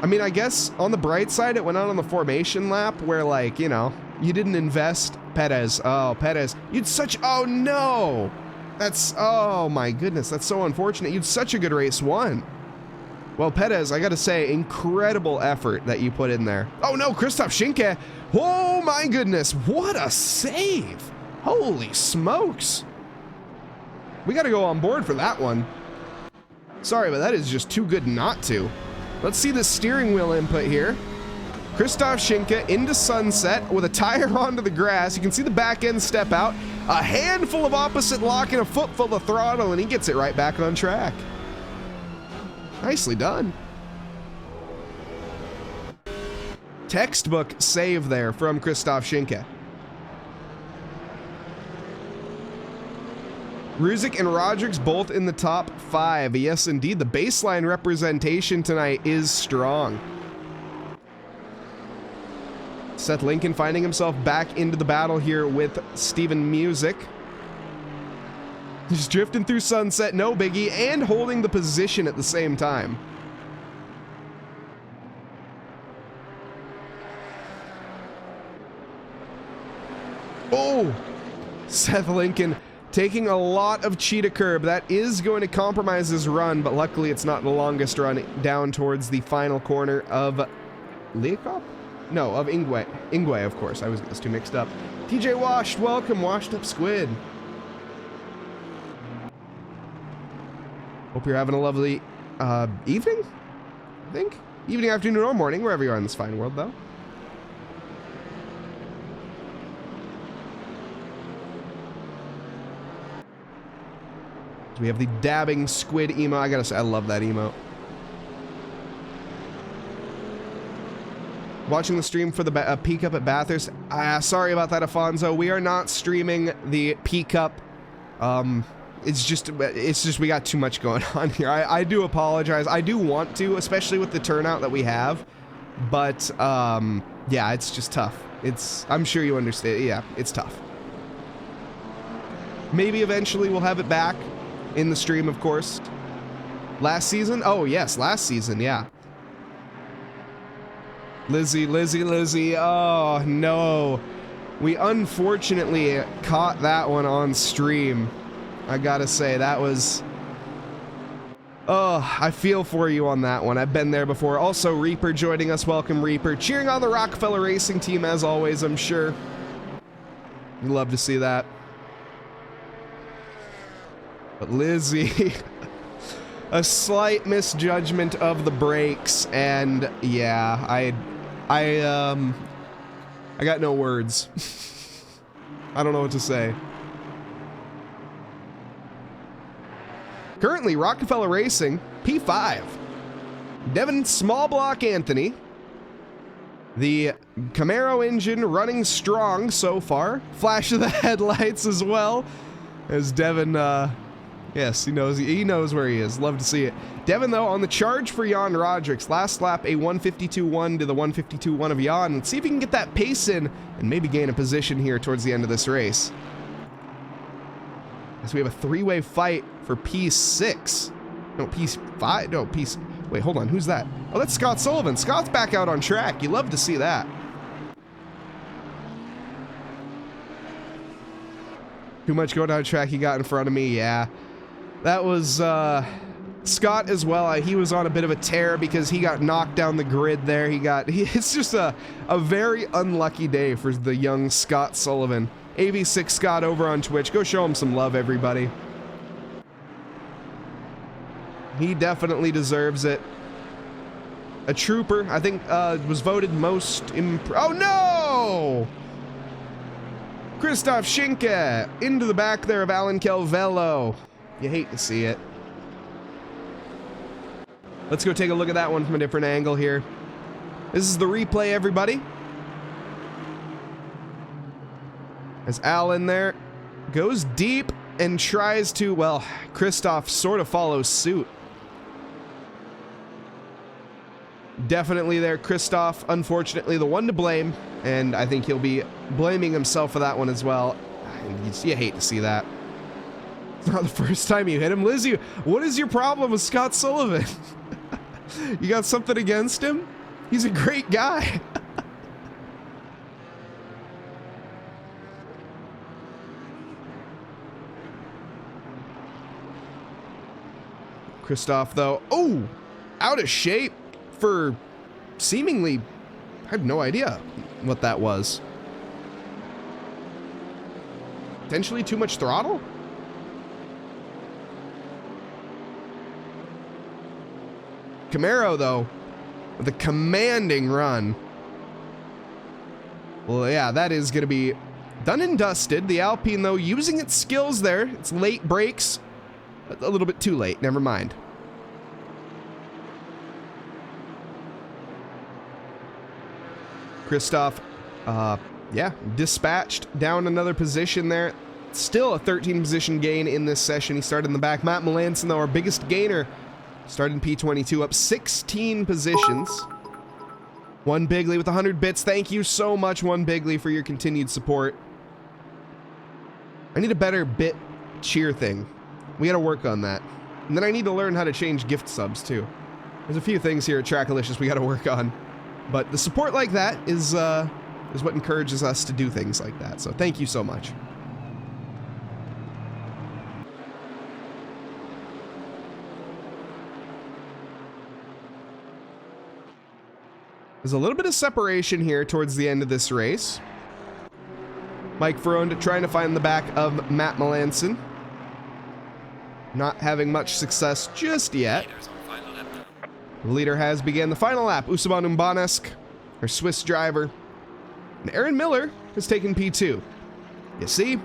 I mean, I guess on the bright side, it went out on the formation lap where, like, you know, you didn't invest. Perez. Oh, Perez. You'd such... Oh, no! That's... Oh, my goodness. That's so unfortunate. You'd such a good race one. Well, Perez, I gotta say, incredible effort that you put in there. Oh, no, Christoph Schinke. Oh, my goodness. What a save. Holy smokes. We gotta go on board for that one. Sorry, but that is just too good not to. Let's see the steering wheel input here. Christoph Schinke into sunset with a tire onto the grass. You can see the back end step out. A handful of opposite lock and a foot full of throttle, and he gets it right back on track. Nicely done. Textbook save there from Christoph Schinke. Ruzic and Rodrigues both in the top 5. Yes, indeed. The baseline representation tonight is strong. Seth Lincoln finding himself back into the battle here with Steven Music. He's drifting through sunset, no biggie, and holding the position at the same time. Oh! Seth Lincoln taking a lot of cheetah curb. That is going to compromise his run, but luckily it's not the longest run down towards the final corner of Leakop? No, of Ingwe. Ingwe, of course. I was getting those two mixed up. TJ Washed, welcome, Washed Up Squid. Hope you're having a lovely evening, I think? Evening, afternoon, or morning, wherever you are in this fine world, though. We have the dabbing squid emo. I gotta say, I love that emote. Watching the stream for the peak up at Bathurst. Sorry about that, Afonso. We are not streaming the peak up. It's just we got too much going on here. I do apologize. I do want to, especially with the turnout that we have. But yeah, it's just tough. I'm sure you understand. Yeah, it's tough. Maybe eventually we'll have it back. In the stream, of course. Last season? Oh, yes, last season, yeah. Lizzie. Oh, no. We unfortunately caught that one on stream. I gotta say, that was... Oh, I feel for you on that one. I've been there before. Also, Reaper joining us. Welcome, Reaper. Cheering on the Rockefeller Racing team, as always, I'm sure. You'd love to see that. But Lizzie, a slight misjudgment of the brakes, and yeah, I got no words. I don't know what to say. Currently, Rockefeller Racing, P5. Devin Small Block Anthony. The Camaro engine running strong so far. Flash of the headlights as well. As Devin, yes, he knows where he is. Love to see it. Devin, though, on the charge for Jan Rodricks. Last lap, a 152.1 to the 152.1 of Jan. Let's see if he can get that pace in and maybe gain a position here towards the end of this race. As we have a three-way fight for P6. No, P5. No, Wait, hold on. Who's that? Oh, that's Scott Sullivan. Scott's back out on track. You love to see that. Too much going down track. He got in front of me. Yeah. That was Scott as well. He was on a bit of a tear because he got knocked down the grid there. It's just a very unlucky day for the young Scott Sullivan. AV6 Scott over on Twitch. Go show him some love, everybody. He definitely deserves it. A trooper, I think, was voted most oh no! Christoph Schinke into the back there of Alan Calvello. You hate to see it. Let's go take a look at that one from a different angle here. This is the replay, everybody. As Alan there goes deep and tries to, well, Christoph sort of follows suit. Definitely there, Christoph, unfortunately, the one to blame, and I think he'll be blaming himself for that one as well. You hate to see that. It's not the first time you hit him. Lizzie, what is your problem with Scott Sullivan? You got something against him? He's a great guy. Christoph, though, oh, out of shape. For seemingly, I have no idea what that was. Potentially too much throttle? Camaro, though, with a commanding run. Well, yeah, that is going to be done and dusted. The Alpine, though, using its skills there. It's late brakes. A little bit too late. Never mind. Christoph, yeah, dispatched down another position there. Still a 13 position gain in this session. He started in the back. Matt Melanson, though, our biggest gainer, started in P22, up 16 positions. One Bigley with 100 bits. Thank you so much, One Bigley, for your continued support. I need a better bit cheer thing. We got to work on that. And then I need to learn how to change gift subs, too. There's a few things here at Trackalicious we got to work on. But the support like that is what encourages us to do things like that. So thank you so much. There's a little bit of separation here towards the end of this race. Mike Ferrone trying to find the back of Matt Melanson. Not having much success just yet. The leader has begun the final lap. Usaban Umbanesk, our Swiss driver. And Aaron Miller has taken P2. You see?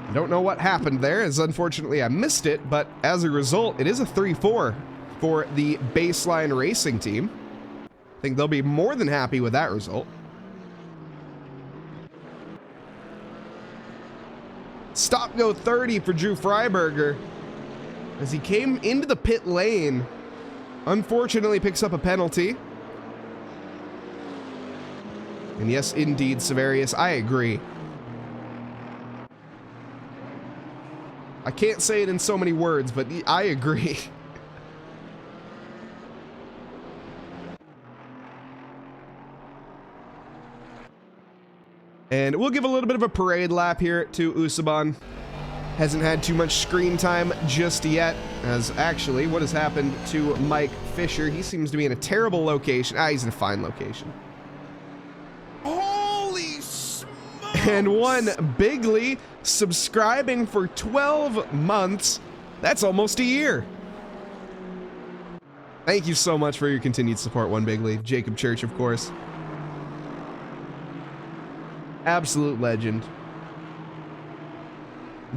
I don't know what happened there, as unfortunately I missed it, but as a result, it is a 3-4 for the Baseline Racing team. I think they'll be more than happy with that result. Stop go 30 for Drew Freiberger as he came into the pit lane. Unfortunately picks up a penalty. And yes, indeed, Severius, I agree. I can't say it in so many words, but I agree. And we'll give a little bit of a parade lap here to Usaban. Hasn't had too much screen time just yet, as actually, what has happened to Mike Fisher? He seems to be in a terrible location. He's in a fine location. Holy smokes! And One Bigley subscribing for 12 months. That's almost a year. Thank you so much for your continued support, One Bigley. Jacob Church, of course. Absolute legend.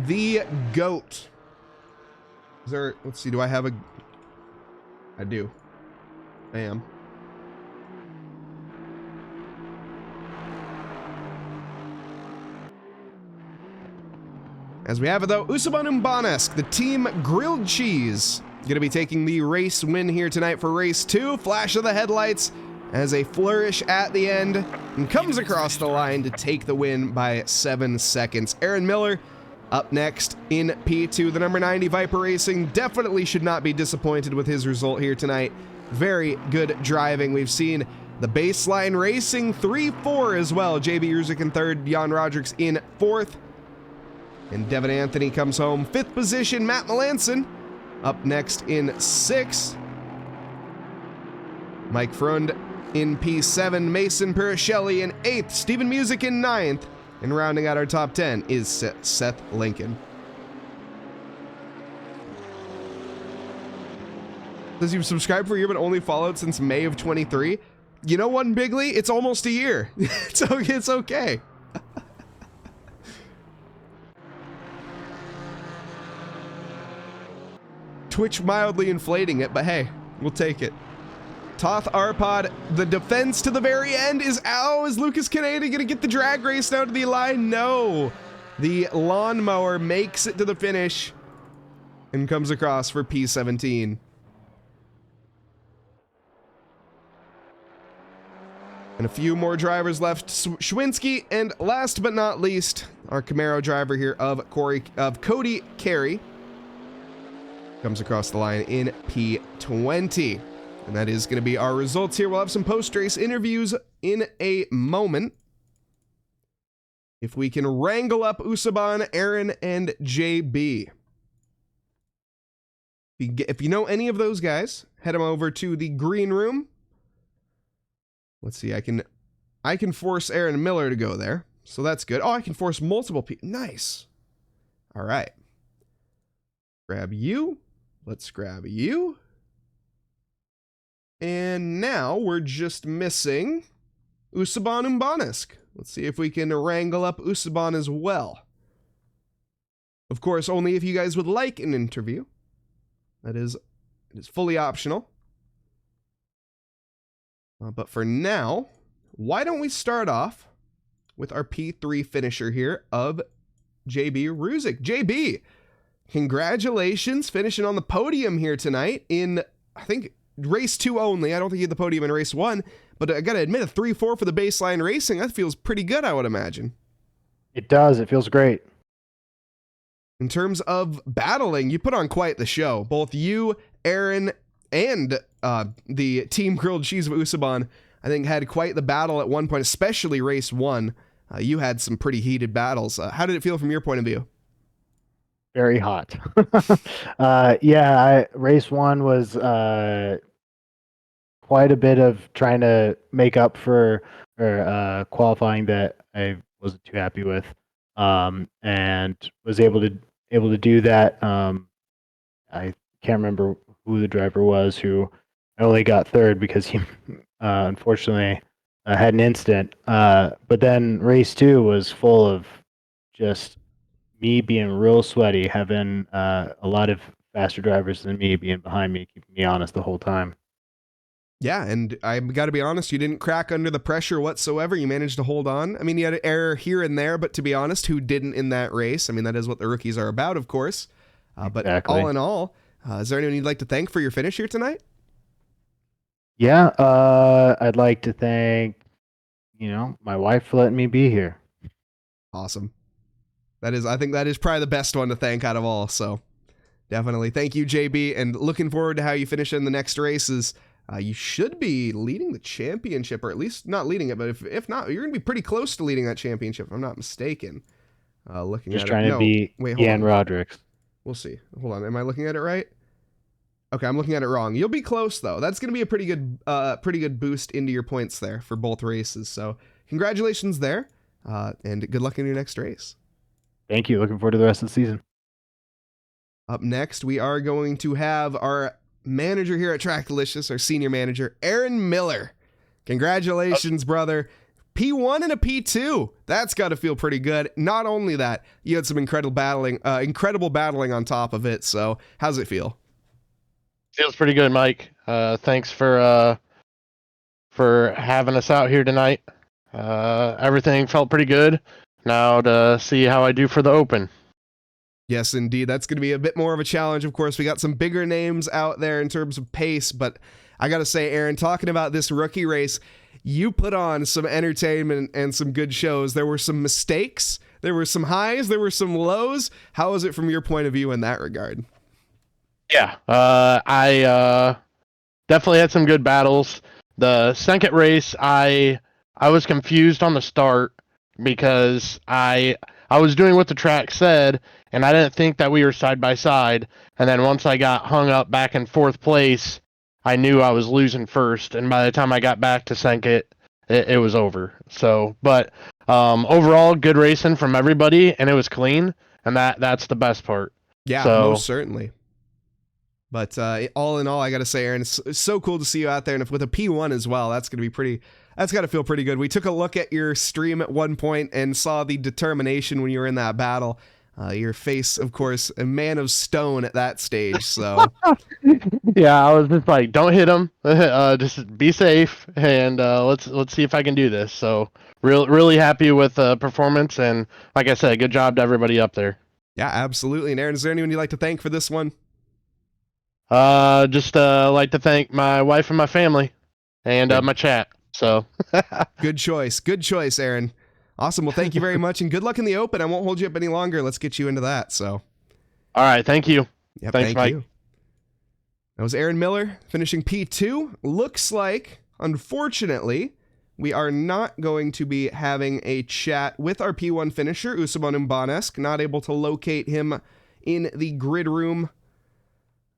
The GOAT. Is there, let's see, do I have a... I do. I am. As we have it though, Usaban Umbanesk, the team grilled cheese, going to be taking the race win here tonight for race 2. Flash of the headlights as a flourish at the end and comes across the line to take the win by 7 seconds. Aaron Miller up next in P2. The number 90 Viper Racing definitely should not be disappointed with his result here tonight. Very good driving. We've seen the Baseline Racing 3-4 as well. JB Ruzic in 3rd, Jan Rodrigues in 4th. And Devin Anthony comes home 5th position. Matt Melanson up next in 6th. Mike Frund in P7. Mason Pirichelli in 8th. Steven Music in 9th. And rounding out our top 10 is Seth Lincoln. Does you've subscribed for a year but only followed since May of 23? You know what, Bigley? It's almost a year. It's okay. Twitch mildly inflating it, but hey, we'll take it. Toth Arpod, the defense to the very end is is Lucas Canady gonna get the drag race down to the line? No. The lawnmower makes it to the finish and comes across for P17. And a few more drivers left. Schwinski, and last but not least, our Camaro driver here of Cody Carey comes across the line in P20. And that is going to be our results here. We'll have some post-race interviews in a moment. If we can wrangle up Usaban, Aaron, and JB. If you know any of those guys, head them over to the green room. Let's see, I can force Aaron Miller to go there. So that's good. Oh, I can force multiple people. Nice. All right. Grab you. Let's grab you. And now we're just missing Usaban Umbanesk. Let's see if we can wrangle up Usaban as well. Of course, only if you guys would like an interview. It is fully optional. But for now, why don't we start off with our P3 finisher here of JB Ruzic. JB, congratulations, finishing on the podium here tonight in, I think, race 2 only. I don't think you had the podium in race 1, but I gotta admit, a 3-4 for the Baseline Racing, that feels pretty good, I would imagine. It does. It feels great. In terms of battling, you put on quite the show. Both you, Aaron, and the Team Grilled Cheese of Usaban, I think, had quite the battle at one point, especially race 1. You had some pretty heated battles. How did it feel from your point of view? Very hot. Race 1 was quite a bit of trying to make up for qualifying that I wasn't too happy with, and was able to do that. I can't remember who the driver was who only got 3rd because he unfortunately had an incident. But then race 2 was full of just me being real sweaty, having a lot of faster drivers than me being behind me, keeping me honest the whole time. Yeah, and I've got to be honest, you didn't crack under the pressure whatsoever. You managed to hold on. I mean, you had an error here and there, but to be honest, who didn't in that race? I mean, that is what the rookies are about, of course. But exactly. All in all, is there anyone you'd like to thank for your finish here tonight? Yeah, I'd like to thank, my wife for letting me be here. Awesome. I think that is probably the best one to thank out of all. So definitely thank you, JB, and looking forward to how you finish in the next races. You should be leading the championship, or at least not leading it, but if not, you're going to be pretty close to leading that championship, if I'm not mistaken. Looking Just at trying it. to be Jan Rodrigues. We'll see. Hold on. Am I looking at it right? Okay, I'm looking at it wrong. You'll be close, though. That's going to be a pretty good boost into your points there for both races. So congratulations there, and good luck in your next race. Thank you. Looking forward to the rest of the season. Up next, we are going to have our manager here at TRACKILICIOUS, our senior manager, Aaron Miller. Congratulations, brother. P1 and a P2. That's got to feel pretty good. Not only that, you had some incredible battling on top of it. So how's it feel? Feels pretty good, Mike. Thanks for having us out here tonight. Everything felt pretty good. Now to see how I do for the Open. Yes, indeed. That's going to be a bit more of a challenge. Of course, we got some bigger names out there in terms of pace, but I got to say, Aaron, talking about this rookie race, you put on some entertainment and some good shows. There were some mistakes, there were some highs, there were some lows. How was it from your point of view in that regard? Yeah, I definitely had some good battles. The second race, I was confused on the start because I was doing what the track said, and I didn't think that we were side by side. And then once I got hung up back in fourth place, I knew I was losing first. And by the time I got back to second, it was over. So, but overall, good racing from everybody, and it was clean, and that's the best part. Yeah, So, most certainly. But all in all, I got to say, Aaron, it's so cool to see you out there. And if with a P1 as well, that's going to be pretty, that's got to feel pretty good. We took a look at your stream at one point and saw the determination when you were in that battle. Your face, of course, a man of stone at that stage. So yeah, I was just like, don't hit him. Just be safe, and let's see if I can do this. So really happy with the performance, and like I said, good job to everybody up there. yeah, absolutely. And Aaron, is there anyone you'd like to thank for this one? Just like to thank my wife and my family, and my chat. So Good choice, Aaron. Awesome. Well, thank you very much, and good luck in the Open. I won't hold you up any longer. Let's get you into that. So, all right, thank you. yep, Thanks, thank Mike. you. That was Aaron Miller finishing P2. Looks like, unfortunately, we are not going to be having a chat with our P1 finisher, Usman Mbanesk. Not able to locate him in the grid room.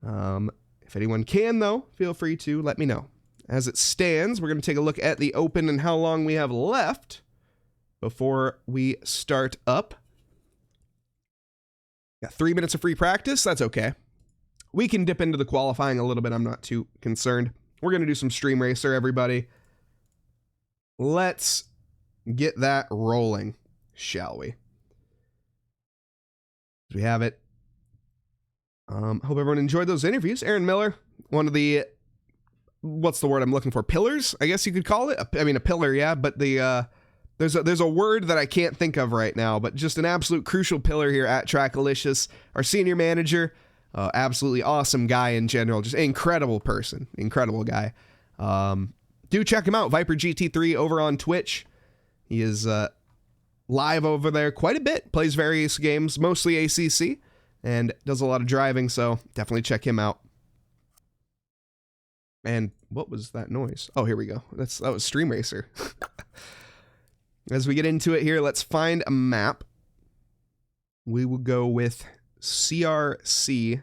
If anyone can, though, feel free to let me know. As it stands, we're going to take a look at the Open and how long we have left before we start up. Got 3 minutes of free practice. That's okay. We can dip into the qualifying a little bit. I'm not too concerned. We're going to do some Stream Racer, everybody. Let's get that rolling, shall we? We have it. Hope everyone enjoyed those interviews. Aaron Miller, one of the, what's the word I'm looking for? Pillars, I guess you could call it. I mean, a pillar, yeah, but the there's a word that I can't think of right now, but just an absolute crucial pillar here at TRACKILICIOUS. Our senior manager, absolutely awesome guy in general, just an incredible person, incredible guy. Do check him out, Viper GT3 over on Twitch. He is live over there quite a bit, plays various games, mostly ACC, and does a lot of driving, so definitely check him out. And what was that noise? Oh, here we go. That was Stream Racer. As we get into it here, let's find a map. We will go with CRC.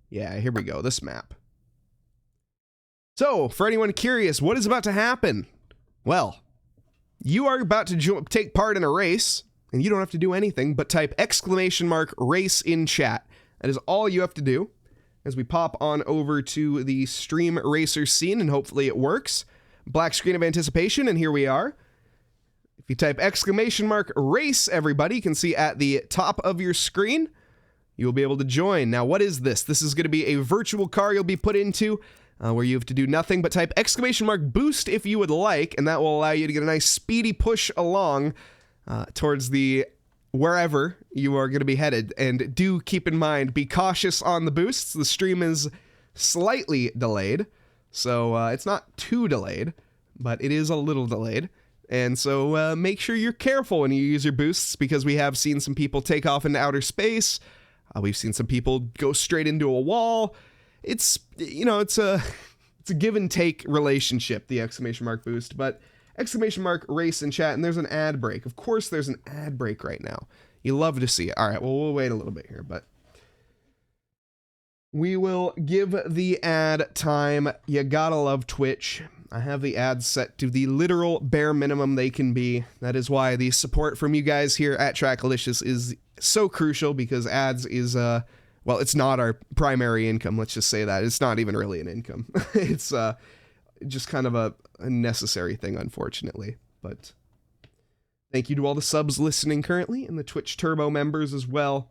Yeah, here we go, this map. So, for anyone curious, what is about to happen? Well, you are about to take part in a race, and you don't have to do anything but type !race in chat. That is all you have to do. As we pop on over to the Stream Racer scene, and hopefully it works. Black screen of anticipation, and here we are. If you type !race, everybody, you can see at the top of your screen, you'll be able to join. Now, what is this? This is going to be a virtual car you'll be put into, where you have to do nothing but type !boost if you would like, and that will allow you to get a nice speedy push along towards the wherever you are going to be headed. And do keep in mind, be cautious on the boosts. The stream is slightly delayed, so it's not too delayed, but it is a little delayed. And so make sure you're careful when you use your boosts, because we have seen some people take off into outer space. We've seen some people go straight into a wall. It's, you know, it's a give and take relationship, the !boost, but !race in chat, and there's an ad break. Of course there's an ad break right now. You love to see it. All right, well, we'll wait a little bit here, but we will give the ad time. You gotta love Twitch. I have the ads set to the literal bare minimum they can be. That is why the support from you guys here at TRACKILICIOUS is so crucial, because ads is, well, it's not our primary income, let's just say that. It's not even really an income. It's just kind of a necessary thing, unfortunately. But thank you to all the subs listening currently, and the Twitch Turbo members as well.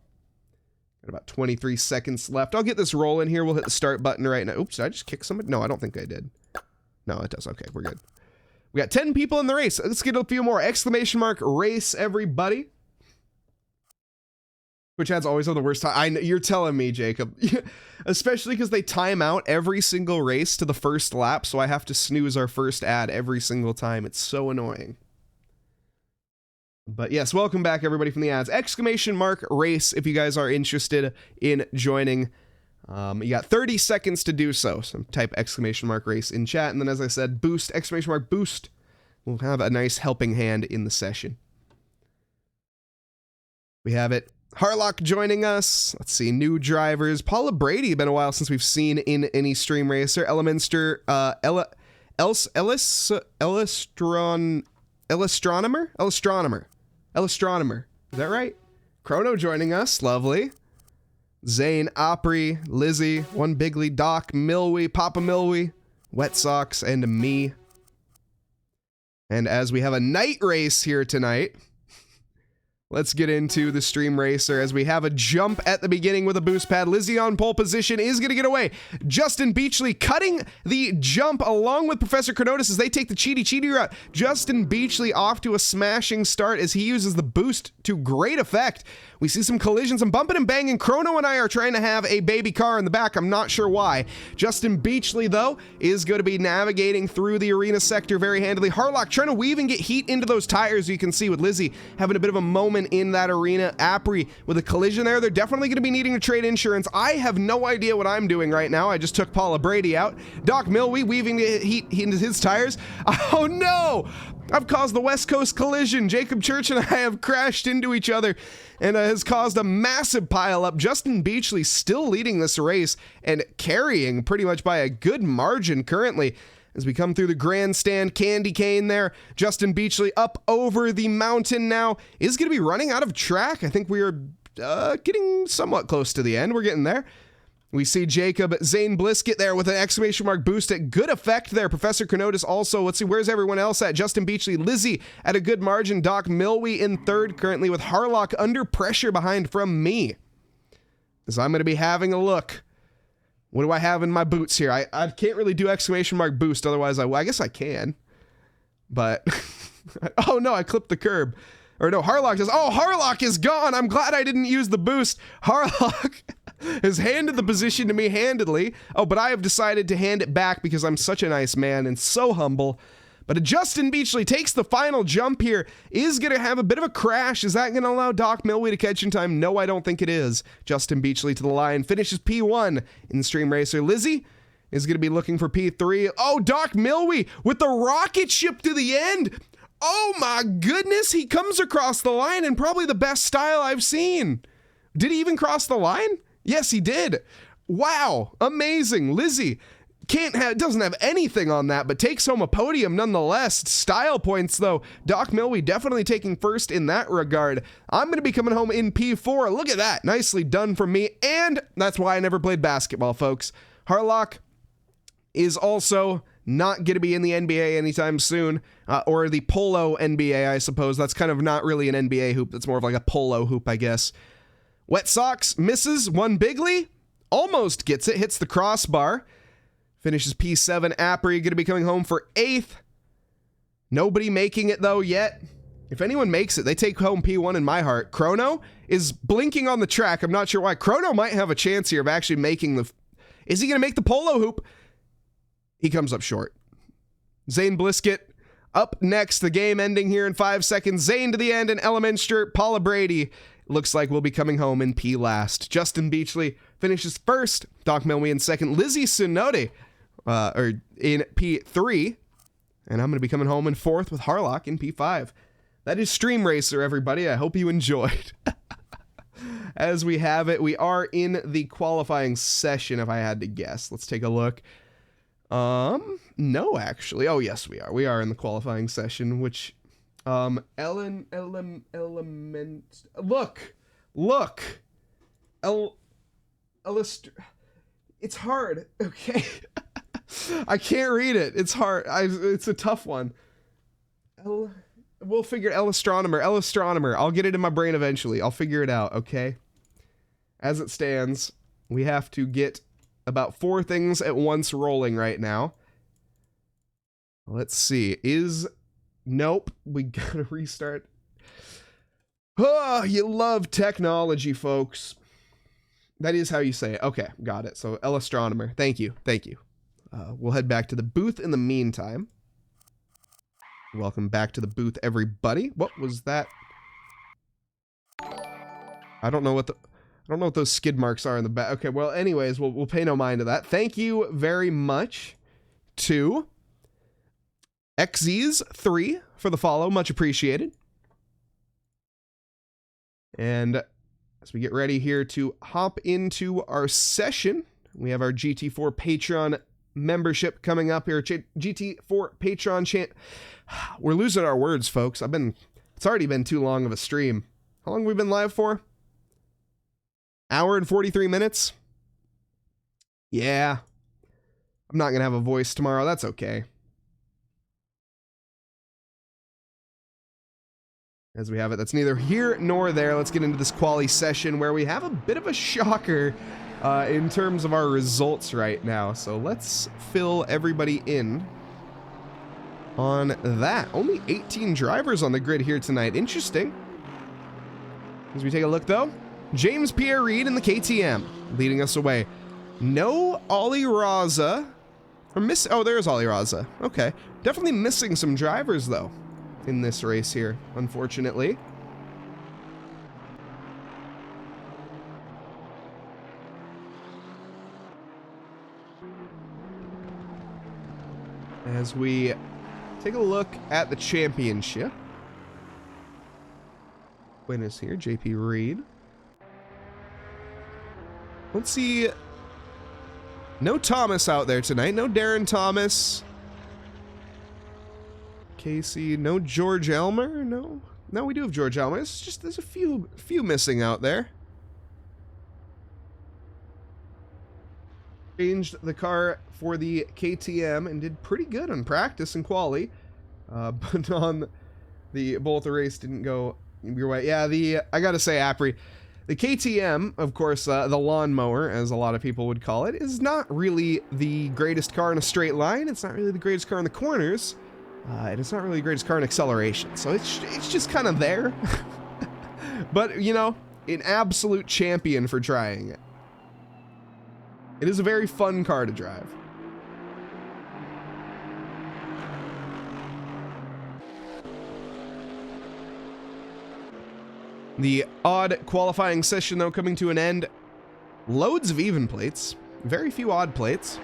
Got about 23 seconds left. I'll get this rolling here. We'll hit the start button right now. Oops, did I just kick somebody? No, I don't think I did. No, it does. Okay, we're good. We got 10 people in the race. Let's get a few more. Exclamation mark race, everybody. Which ads always have the worst time. You're telling me, Jacob. Especially because they time out every single race to the first lap, so I have to snooze our first ad every single time. It's so annoying. But yes, welcome back, everybody, from the ads. Exclamation mark race if you guys are interested in joining. You got 30 seconds to do so. So type exclamation mark race in chat. And then, as I said, boost, exclamation mark boost. We'll have a nice helping hand in the session. We have it. Harlock joining us. Let's see, new drivers. Paula Brady, been a while since we've seen in any stream racer. Elemenster, Elastronomer. Is that right? Chrono joining us. Lovely. Zane, Opry, Lizzie, One Bigly, Doc, Milwy, Papa Milwy, Wet Socks, and me. And as we have a night race here tonight, let's get into the stream racer as we have a jump at the beginning with a boost pad. Lizzie on pole position is going to get away. Justin Beachley cutting the jump along with Professor Chronotis as they take the cheaty route. Justin Beachley off to a smashing start as he uses the boost to great effect. We see some collisions, some bumping and banging. Chrono and I are trying to have a baby car in the back. I'm not sure why. Justin Beachley, though, is going to be navigating through the arena sector very handily. Harlock trying to weave and get heat into those tires, you can see, with Lizzie having a bit of a moment in that arena. Apri with a collision there. They're definitely going to be needing to trade insurance. I have no idea what I'm doing right now. I just took Paula Brady out. Doc Milwy weaving heat into his tires. Oh, no! I've caused the West Coast collision. Jacob Church and I have crashed into each other and has caused a massive pileup. Justin Beachley still leading this race and carrying pretty much by a good margin currently as we come through the grandstand candy cane there. Justin Beachley up over the mountain now is going to be running out of track. I think we are getting somewhat close to the end. We're getting there. We see Jacob Zane Blisket there with an exclamation mark boost at good effect there. Professor Chronotis also. Let's see, where's everyone else at? Justin Beachley, Lizzie at a good margin. Doc Milwy in third currently with Harlock under pressure behind from me. As I'm going to be having a look. What do I have in my boots here? I can't really do exclamation mark boost, otherwise I guess I can. But, oh no, I clipped the curb. Or no, Harlock does. Oh, Harlock is gone. I'm glad I didn't use the boost. Harlock has handed the position to me handedly. Oh, but I have decided to hand it back because I'm such a nice man and so humble. But Justin Beachley takes the final jump here. Is going to have a bit of a crash. Is that going to allow Doc Milwy to catch in time? No, I don't think it is. Justin Beachley to the line. Finishes P1 in Stream Racer. Lizzie is going to be looking for P3. Oh, Doc Milwy with the rocket ship to the end. Oh my goodness, he comes across the line in probably the best style I've seen. Did he even cross the line? Yes, he did. Wow, amazing. Lizzie doesn't have anything on that, but takes home a podium nonetheless. Style points though. Doc Milwy definitely taking first in that regard. I'm going to be coming home in P4. Look at that. Nicely done from me. And that's why I never played basketball, folks. Harlock is also not going to be in the NBA anytime soon, or the polo NBA, I suppose. That's kind of not really an NBA hoop. That's more of like a polo hoop, I guess. Wet Socks misses. One Bigly almost gets it, hits the crossbar, finishes P7. Apri going to be coming home for 8th. Nobody making it though yet. If anyone makes it, they take home P1 in my heart. Chrono is blinking on the track. I'm not sure why. Chrono might have a chance here of actually making the... Is he going to make the polo hoop? He comes up short. Zane Blisket up next. The game ending here in 5 seconds. Zane to the end and Elemenster. Paula Brady looks like we'll be coming home in P last. Justin Beachley finishes first. Doc Milwy in second. Lizzie Tsunoda in P3. And I'm going to be coming home in fourth with Harlock in P5. That is Stream Racer, everybody. I hope you enjoyed. As we have it, we are in the qualifying session, if I had to guess. Let's take a look. No, actually. Oh, yes, we are. We are in the qualifying session, which, look. It's hard, okay? I can't read it. It's hard. It's a tough one. We'll figure Elastronomer. I'll get it in my brain eventually. I'll figure it out, okay? as it stands, we have to get about 4 things at once rolling right now. Let's see. Nope. We gotta restart. Oh, you love technology, folks. That is how you say it. Okay, got it. So, Astronomer. Thank you. Thank you. We'll head back to the booth in the meantime. Welcome back to the booth, everybody. What was that? I don't know what those skid marks are in the back. Okay, well, anyways, we'll pay no mind to that. Thank you very much to XZs3 for the follow. Much appreciated. And as we get ready here to hop into our session, we have our GT4 Patreon membership coming up here. GT4 Patreon we're losing our words, folks. It's already been too long of a stream. How long have we been live for? Hour and 43 minutes? Yeah. I'm not going to have a voice tomorrow. That's okay. As we have it, that's neither here nor there. Let's get into this quali session where we have a bit of a shocker in terms of our results right now. So let's fill everybody in on that. Only 18 drivers on the grid here tonight. Interesting. As we take a look, though, James Pierre Reed in the KTM leading us away. No Ollie Raza. Oh, there's Ollie Raza. Okay. Definitely missing some drivers, though, in this race here, unfortunately. As we take a look at the championship. Winners here, JP Reed. Let's see. No Thomas out there tonight. No Darren Thomas. Casey. No George Elmer. No, we do have George Elmer. It's just there's a few missing out there. Changed the car for the KTM and did pretty good on practice and quali, but on the both the race didn't go your way. Yeah, I gotta say, Apri, the KTM, of course, the lawnmower, as a lot of people would call it, is not really the greatest car in a straight line. It's not really the greatest car in the corners, and it's not really the greatest car in acceleration. So it's just kind of there. But you know, an absolute champion for trying it. It is a very fun car to drive. The odd qualifying session, though, coming to an end. Loads of even plates, very few odd plates.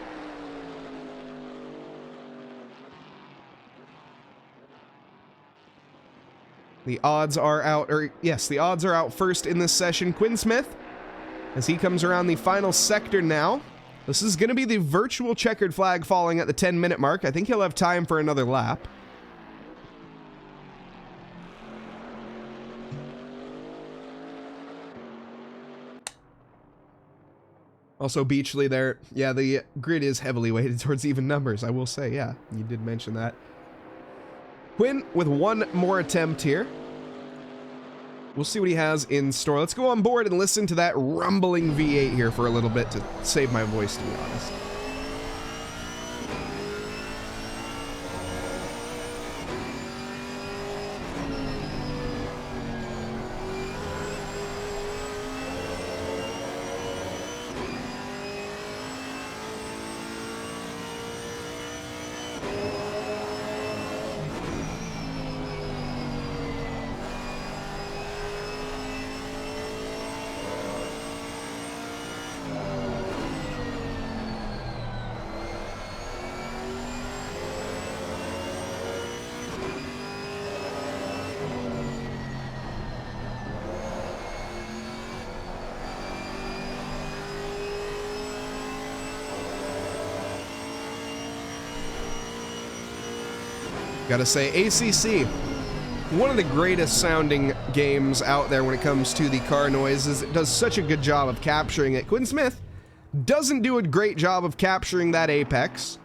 The odds are out, the odds are out first in this session. Quinn Smith, as he comes around the final sector now. This is going to be the virtual checkered flag falling at the 10-minute mark. I think he'll have time for another lap. Also, Beachley there. Yeah, the grid is heavily weighted towards even numbers, I will say. Yeah, you did mention that. Quinn with one more attempt here. We'll see what he has in store. Let's go on board and listen to that rumbling V8 here for a little bit to save my voice, to be honest. Gotta say, ACC, one of the greatest sounding games out there when it comes to the car noises. It does such a good job of capturing it. Quinn Smith doesn't do a great job of capturing that apex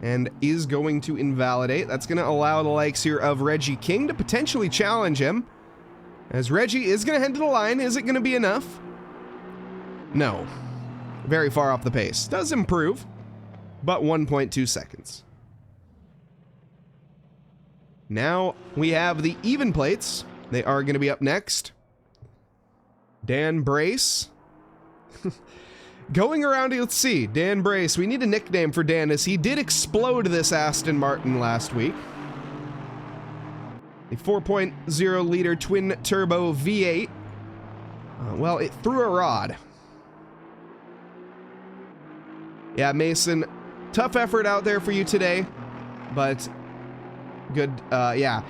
and is going to invalidate. That's going to allow the likes here of Reggie King to potentially challenge him, as Reggie is going to head to the line. Is it going to be enough? No. Very far off the pace. Does improve, but 1.2 seconds. Now we have the even plates. They are going to be up next. Dan Brace. Going around, let's see. Dan Brace. We need a nickname for Dan, as he did explode this Aston Martin last week. The 4.0 liter twin turbo V8. Well, it threw a rod. Yeah, Mason, tough effort out there for you today, but good, yeah.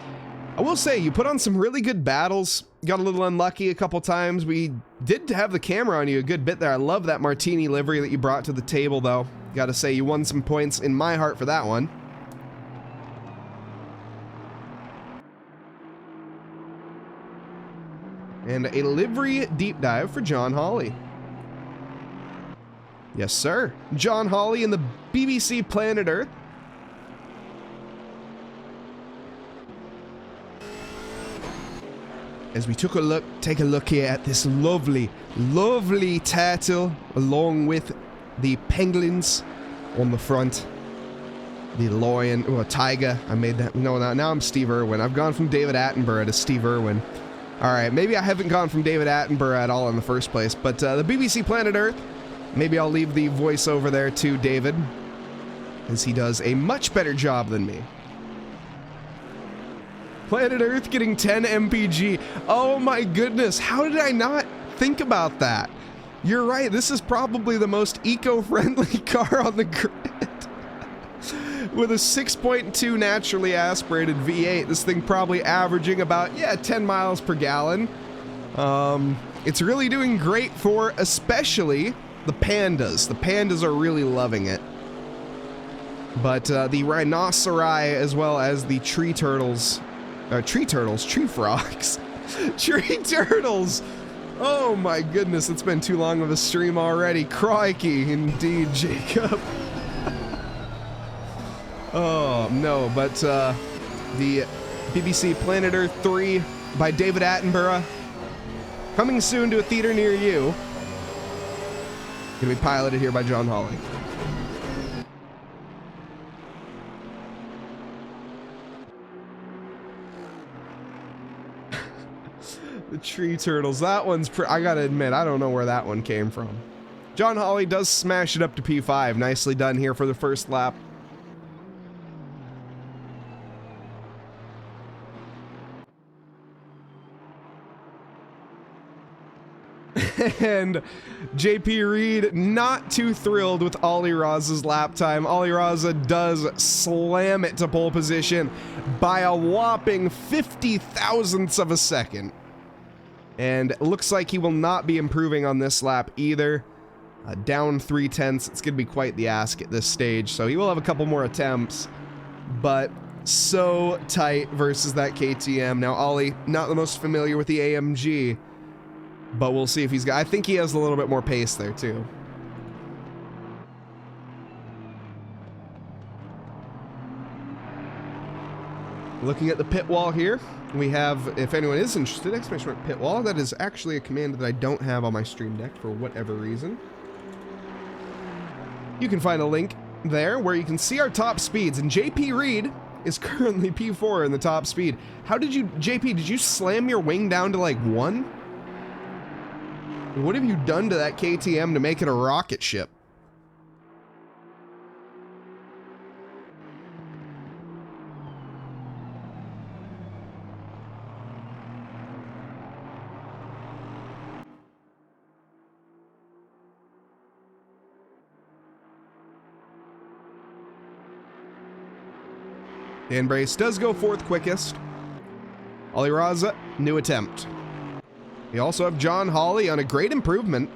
I will say, you put on some really good battles, got a little unlucky a couple times. We did have the camera on you a good bit there. I love that martini livery that you brought to the table, though. Gotta say, you won some points in my heart for that one. And a livery deep dive for John Hawley. Yes, sir. John Hawley in the BBC Planet Earth. As we take a look here at this lovely, lovely turtle, along with the penguins on the front. The lion, or tiger. I made that. No, now I'm Steve Irwin. I've gone from David Attenborough to Steve Irwin. All right, maybe I haven't gone from David Attenborough at all in the first place, but the BBC Planet Earth. Maybe I'll leave the voiceover there to David, as he does a much better job than me. Planet Earth getting 10 MPG. Oh my goodness, how did I not think about that? You're right, this is probably the most eco-friendly car on the grid. With a 6.2 naturally aspirated V8, this thing probably averaging about, 10 miles per gallon. It's really doing great for especially the pandas. The pandas are really loving it. But the rhinoceri, as well as the tree turtles, tree frogs, tree turtles. Oh my goodness, it's been too long of a stream already. Crikey, indeed, Jacob. Oh no, but the BBC Planet Earth 3 by David Attenborough, coming soon to a theater near you. Gonna be piloted here by John Hawley. The tree turtles, that one's I gotta admit, I don't know where that one came from. John Hawley does smash it up to P5. Nicely done here for the first lap. And JP Reed not too thrilled with Ollie Raza's lap time. Ollie Raza does slam it to pole position by a whopping 50 thousandths of a second. And it looks like he will not be improving on this lap either. Down 3/10. It's going to be quite the ask at this stage. So he will have a couple more attempts. But so tight versus that KTM. Now Ollie, not the most familiar with the AMG. But we'll see if he's got... I think he has a little bit more pace there, too. Looking at the pit wall here, we have, if anyone is interested, exclamation mark pit wall. That is actually a command that I don't have on my stream deck for whatever reason. You can find a link there where you can see our top speeds. And JP Reed is currently P4 in the top speed. How did you... JP, did you slam your wing down to, like, 1? What have you done to that KTM to make it a rocket ship? Dan Brace does go fourth quickest. Ollie Raza, new attempt. We also have John Hawley on a great improvement.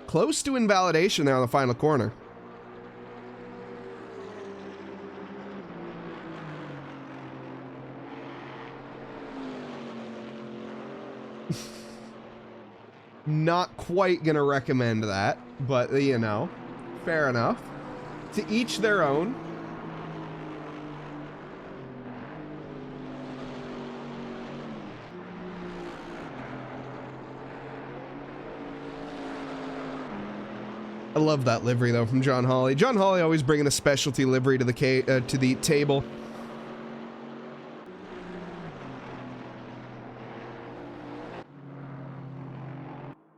Close to invalidation there on the final corner. Not quite gonna recommend that, but you know, fair enough. To each their own. I love that livery though from John Hawley. John Hawley always bringing a specialty livery to the table.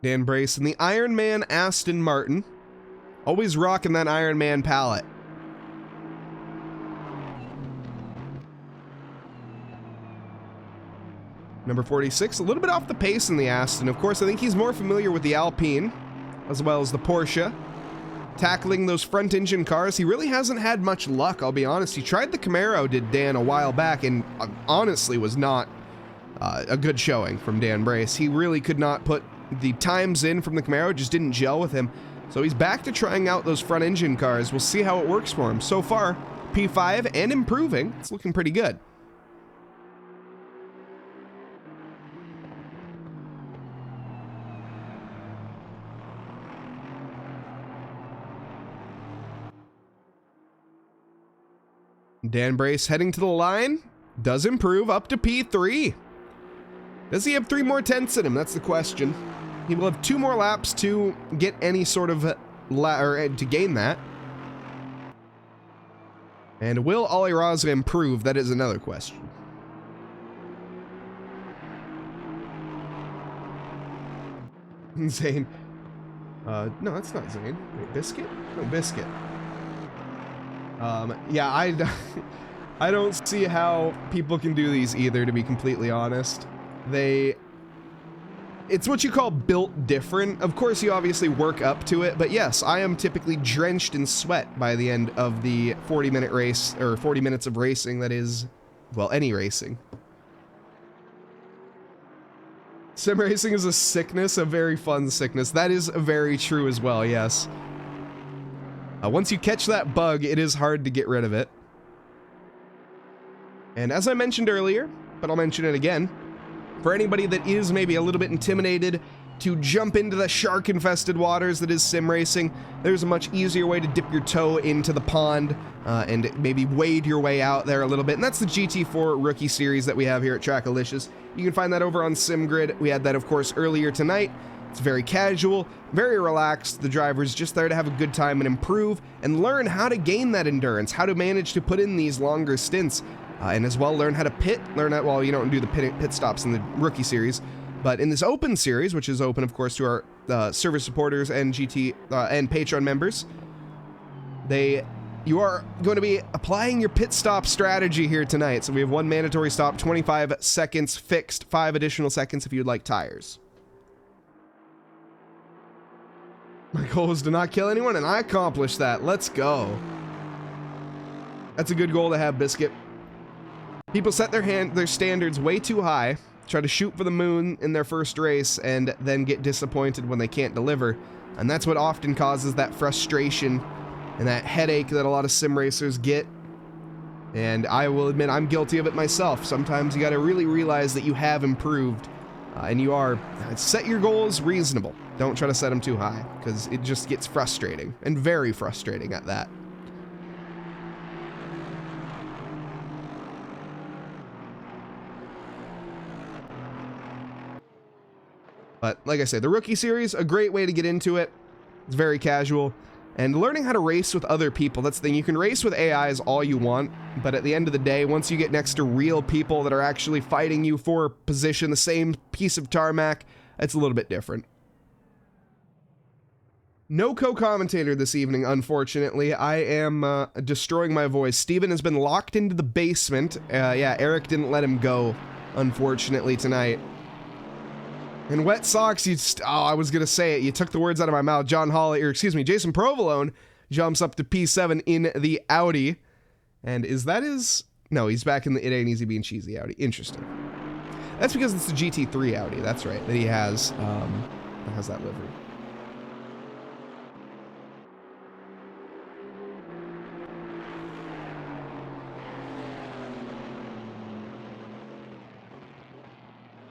Dan Brace and the Iron Man Aston Martin, always rocking that Iron Man palette. Number 46, a little bit off the pace in the Aston. Of course, I think he's more familiar with the Alpine, as well as the Porsche. Tackling those front engine cars, he really hasn't had much luck, I'll be honest. He tried the Camaro, did Dan, a while back, and honestly was not a good showing from Dan Brace. He really could not put the times in from the Camaro, just didn't gel with him. So he's back to trying out those front engine cars. We'll see how it works for him. So far, P5 and improving. It's looking pretty good. Dan Brace heading to the line, does improve up to P3. Does he have 3 more tenths in him? That's the question. He will have 2 more laps to get any sort of to gain that. And will Ali Raza improve? That is another question. Zane. No, that's not Zane. Wait, Biscuit? No, Biscuit. Yeah, I don't see how people can do these either, to be completely honest. It's what you call built different. Of course, you obviously work up to it, but yes, I am typically drenched in sweat by the end of the 40-minute race, or 40 minutes of racing that is, well, any racing. Sim racing is a sickness, a very fun sickness. That is very true as well, yes. Once you catch that bug, it is hard to get rid of it. And as I mentioned earlier, but I'll mention it again, for anybody that is maybe a little bit intimidated to jump into the shark-infested waters that is sim racing, there's a much easier way to dip your toe into the pond and maybe wade your way out there a little bit, and that's the GT4 Rookie Series that we have here at TRACKILICIOUS. You can find that over on SimGrid. We had that, of course, earlier tonight. It's very casual, very relaxed. The driver's just there to have a good time and improve and learn how to gain that endurance, how to manage to put in these longer stints, and as well learn how to pit, well, you don't do the pit stops in the Rookie Series, but in this Open Series, which is open, of course, to our service supporters and and Patreon members, you are going to be applying your pit stop strategy here tonight. So we have 1 mandatory stop, 25 seconds fixed, 5 additional seconds if you'd like tires. My goal was to not kill anyone, and I accomplished that. Let's go. That's a good goal to have, Biscuit. People set their standards way too high, try to shoot for the moon in their first race, and then get disappointed when they can't deliver. And that's what often causes that frustration and that headache that a lot of sim racers get. And I will admit, I'm guilty of it myself. Sometimes you gotta really realize that you have improved, and you are, set your goals reasonable. Don't try to set them too high, because it just gets frustrating, and very frustrating at that. But like I said, the Rookie Series, a great way to get into it. It's very casual. And learning how to race with other people, that's the thing. You can race with AIs all you want, but at the end of the day, once you get next to real people that are actually fighting you for position, the same piece of tarmac, it's a little bit different. No co-commentator this evening, unfortunately. I am destroying my voice. Steven has been locked into the basement. Yeah, Eric didn't let him go, unfortunately, tonight. And Wet Socks, I was going to say it. You took the words out of my mouth. Jason Provolone jumps up to P7 in the Audi. And is that his? No, he's back in the It Ain't Easy Being Cheesy Audi. Interesting. That's because it's the GT3 Audi. That's right. That he has. That has that livery.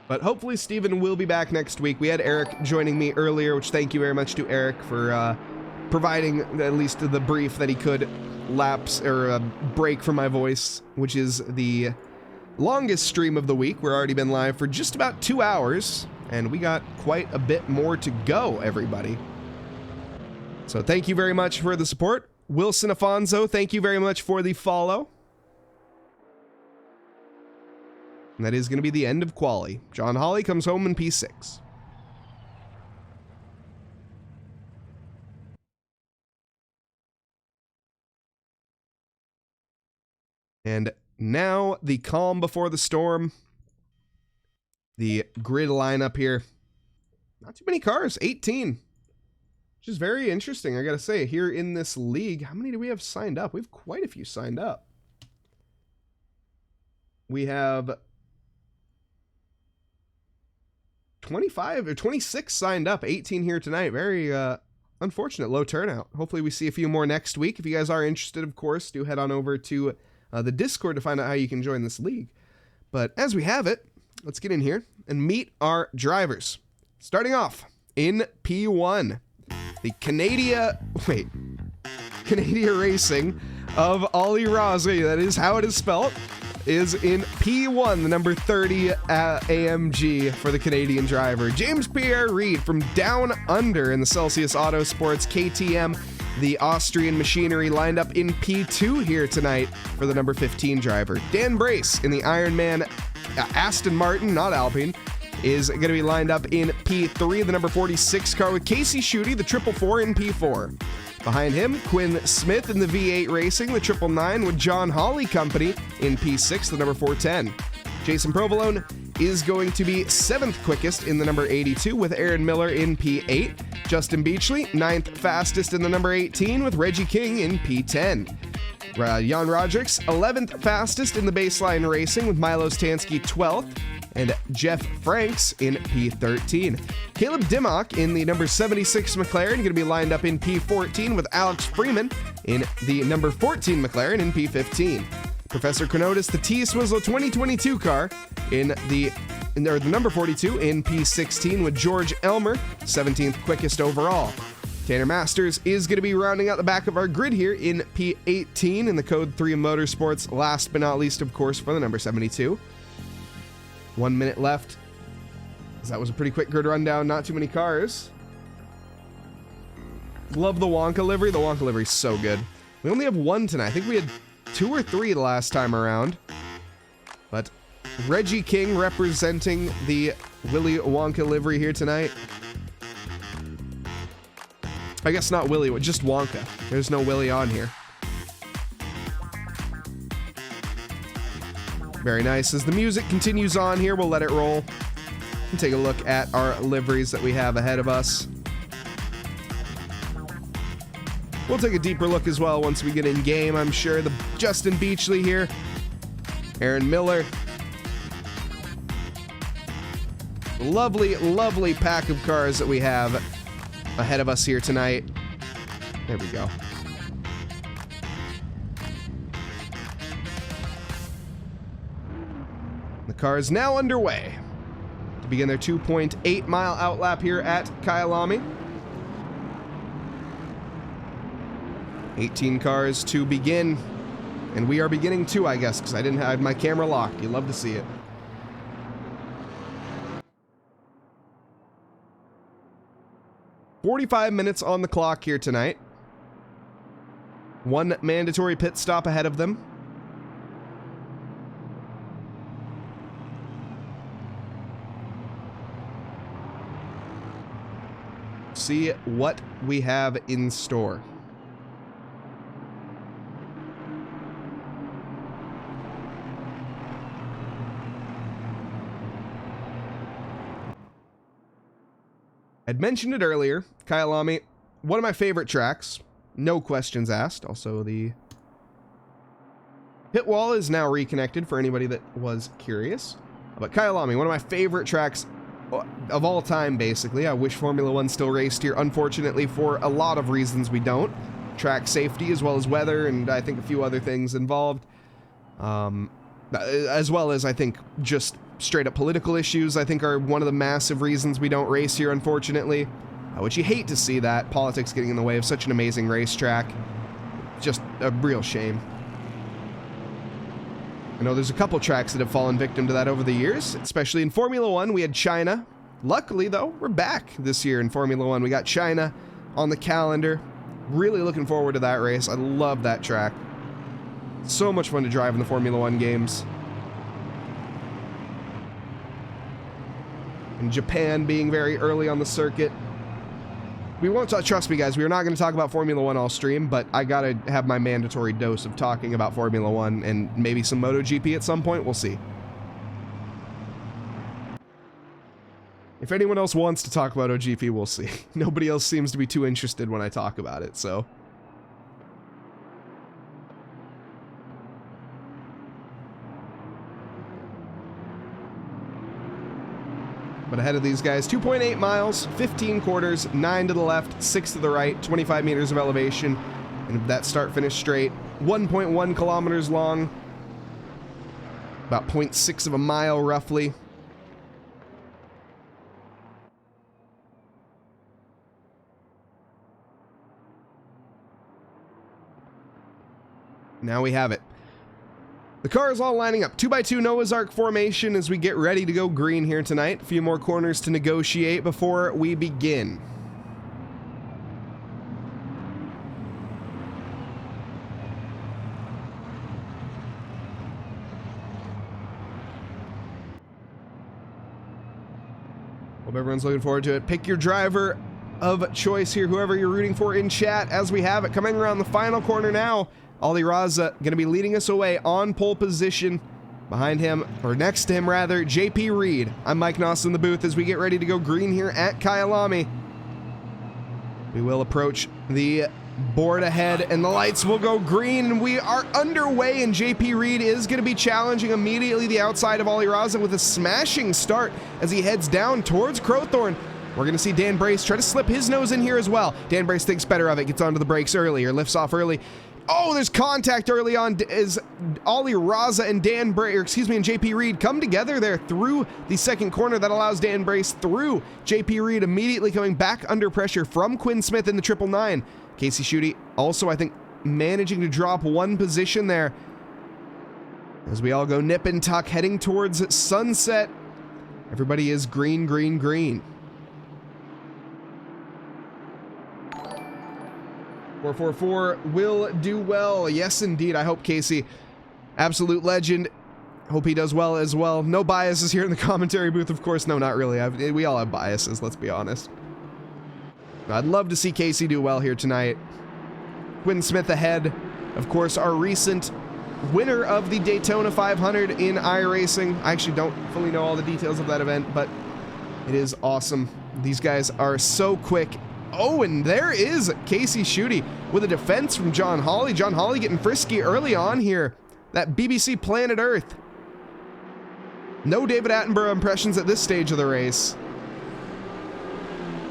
But hopefully Steven will be back next week. We had Eric joining me earlier, which thank you very much to Eric for providing at least the brief that he could lapse or break from my voice, which is the longest stream of the week. We're already been live for just about 2 hours, and we got quite a bit more to go, everybody. So thank you very much for the support. Wilson Afonso, thank you very much for the follow. And that is going to be the end of quali. John Hawley comes home in P6. And now the calm before the storm. The grid lineup here. Not too many cars, 18. Which is very interesting, I gotta say. Here in this league, how many do we have signed up? We have quite a few signed up. We have 25 or 26 signed up, 18 here tonight. Very unfortunate, low turnout. Hopefully we see a few more next week. If you guys are interested, of course, do head on over to the Discord to find out how you can join this league. But as we have it, let's get in here and meet our drivers. Starting off in P1, the Canada Racing of Ollie Rossi, that is how it is spelled, is in P1, the number 30 AMG for the Canadian driver. James Pierre Reed from Down Under in the Celsius Autosports KTM, the Austrian machinery, lined up in P2 here tonight for the number 15 driver. Dan Brace in the Ironman Aston Martin, not Alpine, is going to be lined up in P3, the number 46 car, with Casey Schutte, the 444 in P4. Behind him, Quinn Smith in the V8 Racing, the 999, with John Hawley Company in P6, the number 410. Jason Provolone is going to be 7th quickest in the number 82, with Aaron Miller in P8. Justin Beachley, 9th fastest in the number 18, with Reggie King in P10. Jan Rodricks, 11th fastest in the baseline racing, with Milo Stansky 12th, and Jeff Franks in P13. Caleb Dimmock in the number 76 McLaren, going to be lined up in P14, with Alex Freeman in the number 14 McLaren in P15. Professor Conotis, the T-Swizzle 2022 car, in the number 42 in P16, with George Elmer, 17th quickest overall. Tanner Masters is going to be rounding out the back of our grid here in P18 in the Code 3 Motorsports, last but not least, of course, for the number 72. 1 minute left. That was a pretty quick grid rundown, not too many cars. Love the Wonka livery. The Wonka livery is so good. We only have one tonight. I think we had 2 or 3 the last time around. But Reggie King representing the Willy Wonka livery here tonight. I guess not Willy, just Wonka. There's no Willy on here. Very nice. As the music continues on here, we'll let it roll and take a look at our liveries that we have ahead of us. We'll take a deeper look as well once we get in game, I'm sure. The Justin Beachley here. Aaron Miller. Lovely, lovely pack of cars that we have ahead of us here tonight. There we go. The car is now underway to begin their 2.8 mile outlap here at Kyalami. 18 cars to begin, and we are beginning too, I guess, because I didn't have my camera locked. You'd love to see it. "45 minutes on the clock here tonight. 1 mandatory pit stop ahead of them. See what we have in store. I'd mentioned it earlier, Kyalami, one of my favorite tracks, no questions asked. Also, the pit wall is now reconnected for anybody that was curious. But Kyalami, one of my favorite tracks of all time, basically. I wish Formula 1 still raced here. Unfortunately, for a lot of reasons, we don't. Track safety, as well as weather, and I think a few other things involved. As well as, I think, just straight up political issues, I think, are one of the massive reasons we don't race here, unfortunately. Which you hate to see that. Politics getting in the way of such an amazing racetrack. Just a real shame. I know there's a couple tracks that have fallen victim to that over the years, especially in Formula 1. We had China. Luckily, though, we're back this year in Formula 1. We got China on the calendar. Really looking forward to that race. I love that track. So much fun to drive in the Formula One games. And Japan being very early on the circuit. We won't talk, trust me guys, we are not going to talk about Formula One all stream, but I gotta have my mandatory dose of talking about Formula One and maybe some MotoGP at some point. We'll see. If anyone else wants to talk MotoGP, we'll see. Nobody else seems to be too interested when I talk about it, so. But ahead of these guys, 2.8 miles, 15 quarters, 9 to the left, 6 to the right, 25 meters of elevation, and that start-finish straight, 1.1 kilometers long, about 0.6 of a mile roughly. Now we have it. The car is all lining up. 2x2 Noah's Ark formation as we get ready to go green here tonight. A few more corners to negotiate before we begin. Hope everyone's looking forward to it. Pick your driver of choice here, whoever you're rooting for in chat as we have it. Coming around the final corner now. Ali Raza going to be leading us away on pole position. Behind him, or next to him rather, JP Reed. I'm Mike Nause in the booth as we get ready to go green here at Kyalami. We will approach the board ahead and the lights will go green and we are underway, and JP Reed is going to be challenging immediately the outside of Ali Raza with a smashing start as he heads down towards Crowthorne. We're going to see Dan Brace try to slip his nose in here as well. Dan Brace thinks better of it, gets onto the brakes early or lifts off early. Oh, there's contact early on as Ali Raza and Dan Brace, and JP Reed come together there through the second corner. That allows Dan Brace through. JP Reed immediately coming back under pressure from Quinn Smith in the 999. Casey Schutte also, I think, managing to drop one position there. As we all go nip and tuck, heading towards sunset. Everybody is green, green, green. 444 will do well. Yes, indeed. I hope Casey, absolute legend. Hope he does well as well. No biases here in the commentary booth, of course. No, not really. We all have biases, let's be honest. I'd love to see Casey do well here tonight. Quinn Smith ahead. Of course, our recent winner of the Daytona 500 in iRacing. I actually don't fully know all the details of that event, but it is awesome. These guys are so quick. Oh, and there is Casey Schutte with a defense from John Hawley. John Hawley getting frisky early on here. That BBC Planet Earth. No David Attenborough impressions at this stage of the race.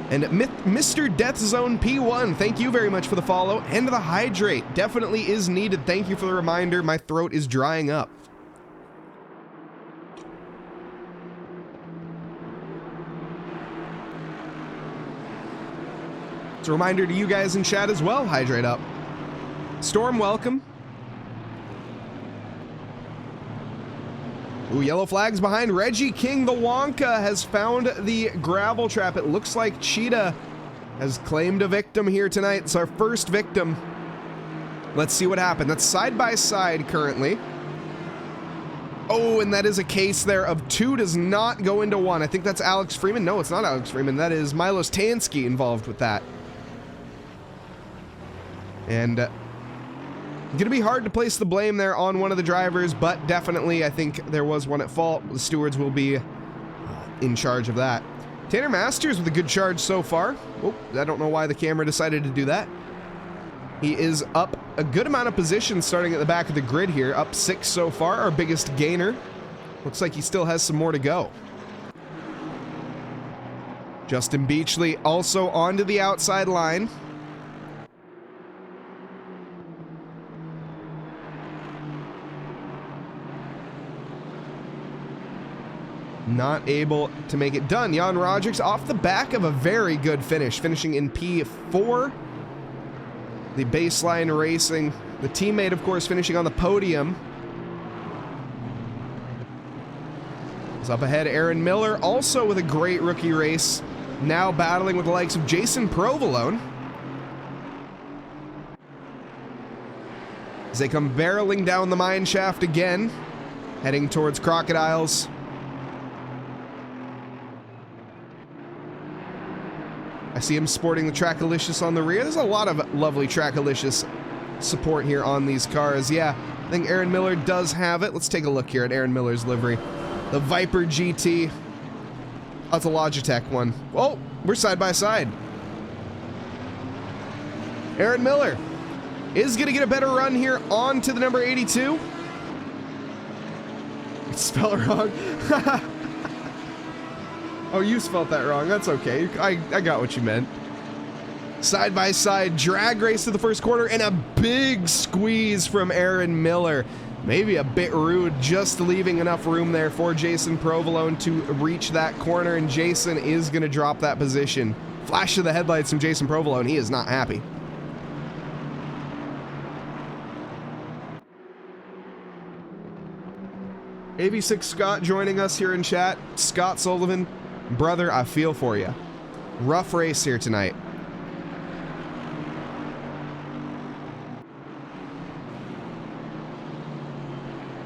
And Mr. Death Zone P1, thank you very much for the follow. And the hydrate definitely is needed. Thank you for the reminder. My throat is drying up. It's a reminder to you guys in chat as well, hydrate up. Storm, welcome. Ooh, yellow flags behind. Reggie King, the Wonka, has found the gravel trap. It looks like Cheetah has claimed a victim here tonight. It's our first victim. Let's see what happened. That's side by side currently. Oh, and that is a case there of 2 does not go into 1. I think that's Alex Freeman. No, it's not Alex Freeman. That is Milos Tansky involved with that. And going to be hard to place the blame there on one of the drivers, but definitely I think there was one at fault. The stewards will be in charge of that. Tanner Masters with a good charge so far. Oh, I don't know why the camera decided to do that. He is up a good amount of positions starting at the back of the grid here. Up 6 so far, our biggest gainer. Looks like he still has some more to go. Justin Beachley also onto the outside line. Not able to make it done. Jan Rodrigues off the back of a very good finish, finishing in P4. The baseline racing. The teammate, of course, finishing on the podium. Is up ahead, Aaron Miller, also with a great rookie race. Now battling with the likes of Jason Provolone. as they come barreling down the mine shaft again, heading towards Crocodiles. I see him sporting the Trackalicious on the rear. There's a lot of lovely Trackalicious support here on these cars. Yeah, I think Aaron Miller does have it. Let's take a look here at Aaron Miller's livery. The Viper GT. That's a Logitech one. Oh, we're side by side. Aaron Miller is going to get a better run here on to the number 82. Spell it wrong. Oh, you spelled that wrong. That's okay. I got what you meant. Side by side drag race to the first corner and a big squeeze from Aaron Miller. Maybe a bit rude, just leaving enough room there for Jason Provolone to reach that corner, and Jason is going to drop that position. Flash of the headlights from Jason Provolone. He is not happy. AV6 Scott joining us here in chat. Scott Sullivan, brother, I feel for you. Rough race here tonight.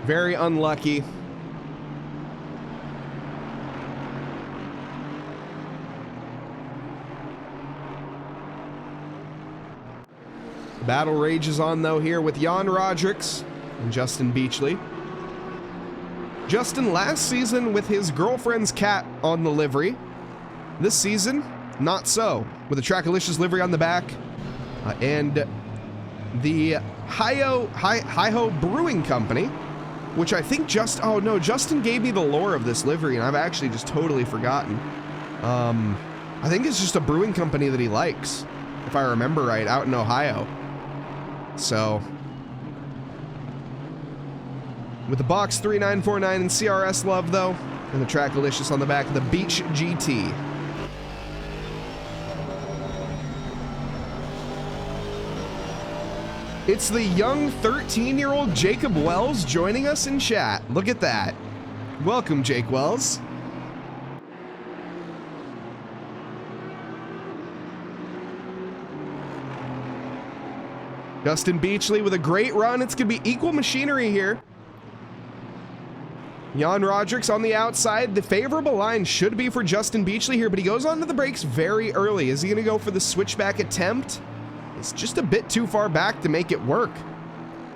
Very unlucky. Battle rages on though here with Jan Rodricks and Justin Beachley. Justin last season with his girlfriend's cat on the livery. This season, not so. With a Trackalicious livery on the back and the Hi-Ho Brewing Company, which I think Justin gave me the lore of this livery, and I've actually just totally forgotten. I think it's just a brewing company that he likes, if I remember right, out in Ohio. So, with the box 3949 and CRS love, though, and the Trackalicious on the back of the Beach GT. It's the young 13-year-old Jacob Wells joining us in chat. Look at that. Welcome, Jake Wells. Justin Beachley with a great run. It's going to be equal machinery here. Jan Rodricks on the outside. The favorable line should be for Justin Beachley here, but he goes onto the brakes very early. Is he going to go for the switchback attempt? It's just a bit too far back to make it work.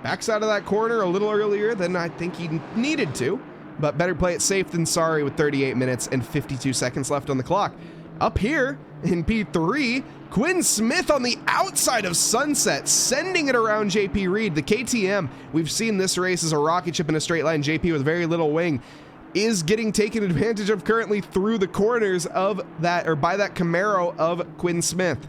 Backs out of that corner a little earlier than I think he needed to, but better play it safe than sorry with 38 minutes and 52 seconds left on the clock. Up here in P3, Quinn Smith on the outside of Sunset, sending it around JP Reed. The KTM, we've seen this race as a rocket ship in a straight line. JP with very little wing is getting taken advantage of currently through the corners of that, or by that Camaro of Quinn Smith.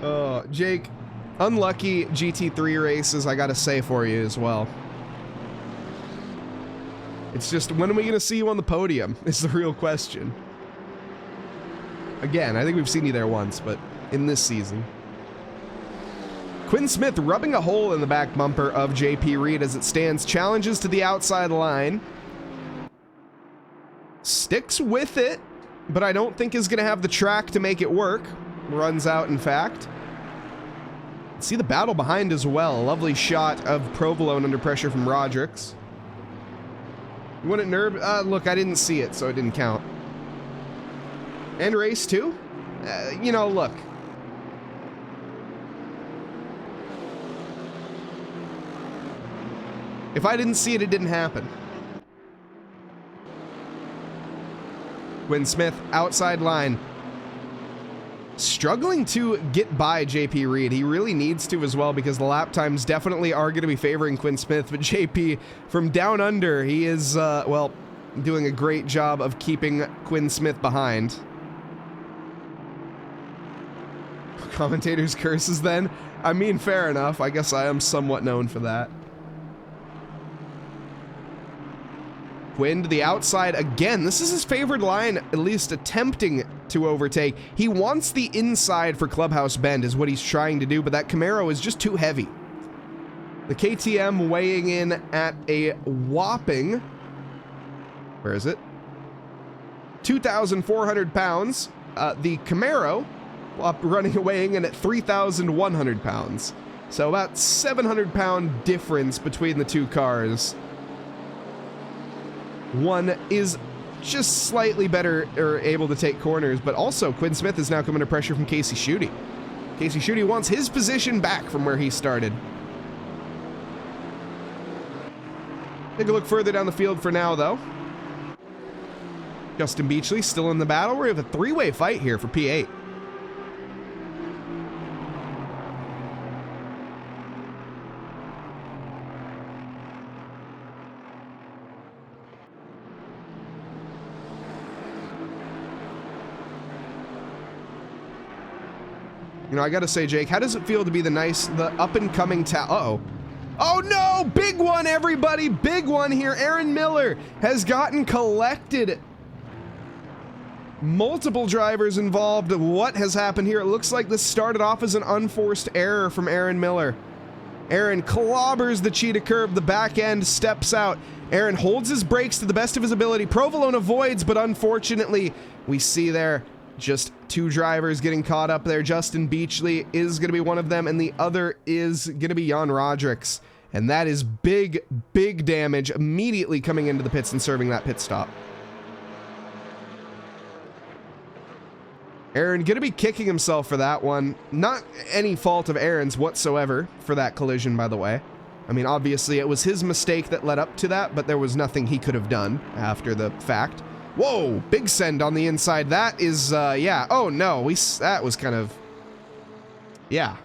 Oh, Jake, unlucky GT3 races, I gotta say for you as well. It's just, when are we gonna see you on the podium is the real question. Again, I think we've seen you there once, but in this season. Quinn Smith rubbing a hole in the back bumper of JP Reed as it stands, challenges to the outside line. Sticks with it, but I don't think is gonna have the track to make it work. Runs out, in fact. See the battle behind as well. A lovely shot of Provolone under pressure from Rodricks. You want it, Nerb? Look, I didn't see it, so it didn't count. And race 2? You know, look. If I didn't see it, it didn't happen. Quinn Smith, outside line. Struggling to get by JP Reed. He really needs to as well, because the lap times definitely are going to be favoring Quinn Smith. But JP from down under, he is, well, doing a great job of keeping Quinn Smith behind. Commentators curses then? I mean, fair enough. I guess I am somewhat known for that. Quinn to the outside again. This is his favored line, at least attempting to overtake. He wants the inside for Clubhouse Bend is what he's trying to do, but that Camaro is just too heavy. The KTM weighing in at a whopping, where is it? 2,400 pounds. The Camaro weighing in at 3,100 pounds. So about 700-pound difference between the two cars. One is just slightly better or able to take corners, but also Quinn Smith is now coming to pressure from Casey Schutte. Casey Schutte wants his position back from where he started. Take a look further down the field for now, though. Justin Beachley still in the battle. We have a three-way fight here for P8. You know, I gotta say, Jake, how does it feel to be the up-and-coming uh-oh. Oh no! Big one, everybody! Big one here. Aaron Miller has gotten collected. Multiple drivers involved. What has happened here? It looks like this started off as an unforced error from Aaron Miller. Aaron clobbers the cheetah curb. The back end steps out. Aaron holds his brakes to the best of his ability. Provolone avoids, but unfortunately, we see there just two drivers getting caught up there. Justin Beachley is going to be one of them, and the other is going to be Jan Rodricks. And that is big, big damage immediately coming into the pits and serving that pit stop. Aaron going to be kicking himself for that one. Not any fault of Aaron's whatsoever for that collision, by the way. I mean, obviously it was his mistake that led up to that, but there was nothing he could have done after the fact. Whoa, big send on the inside. That is, yeah. Oh no, that was kind of, yeah,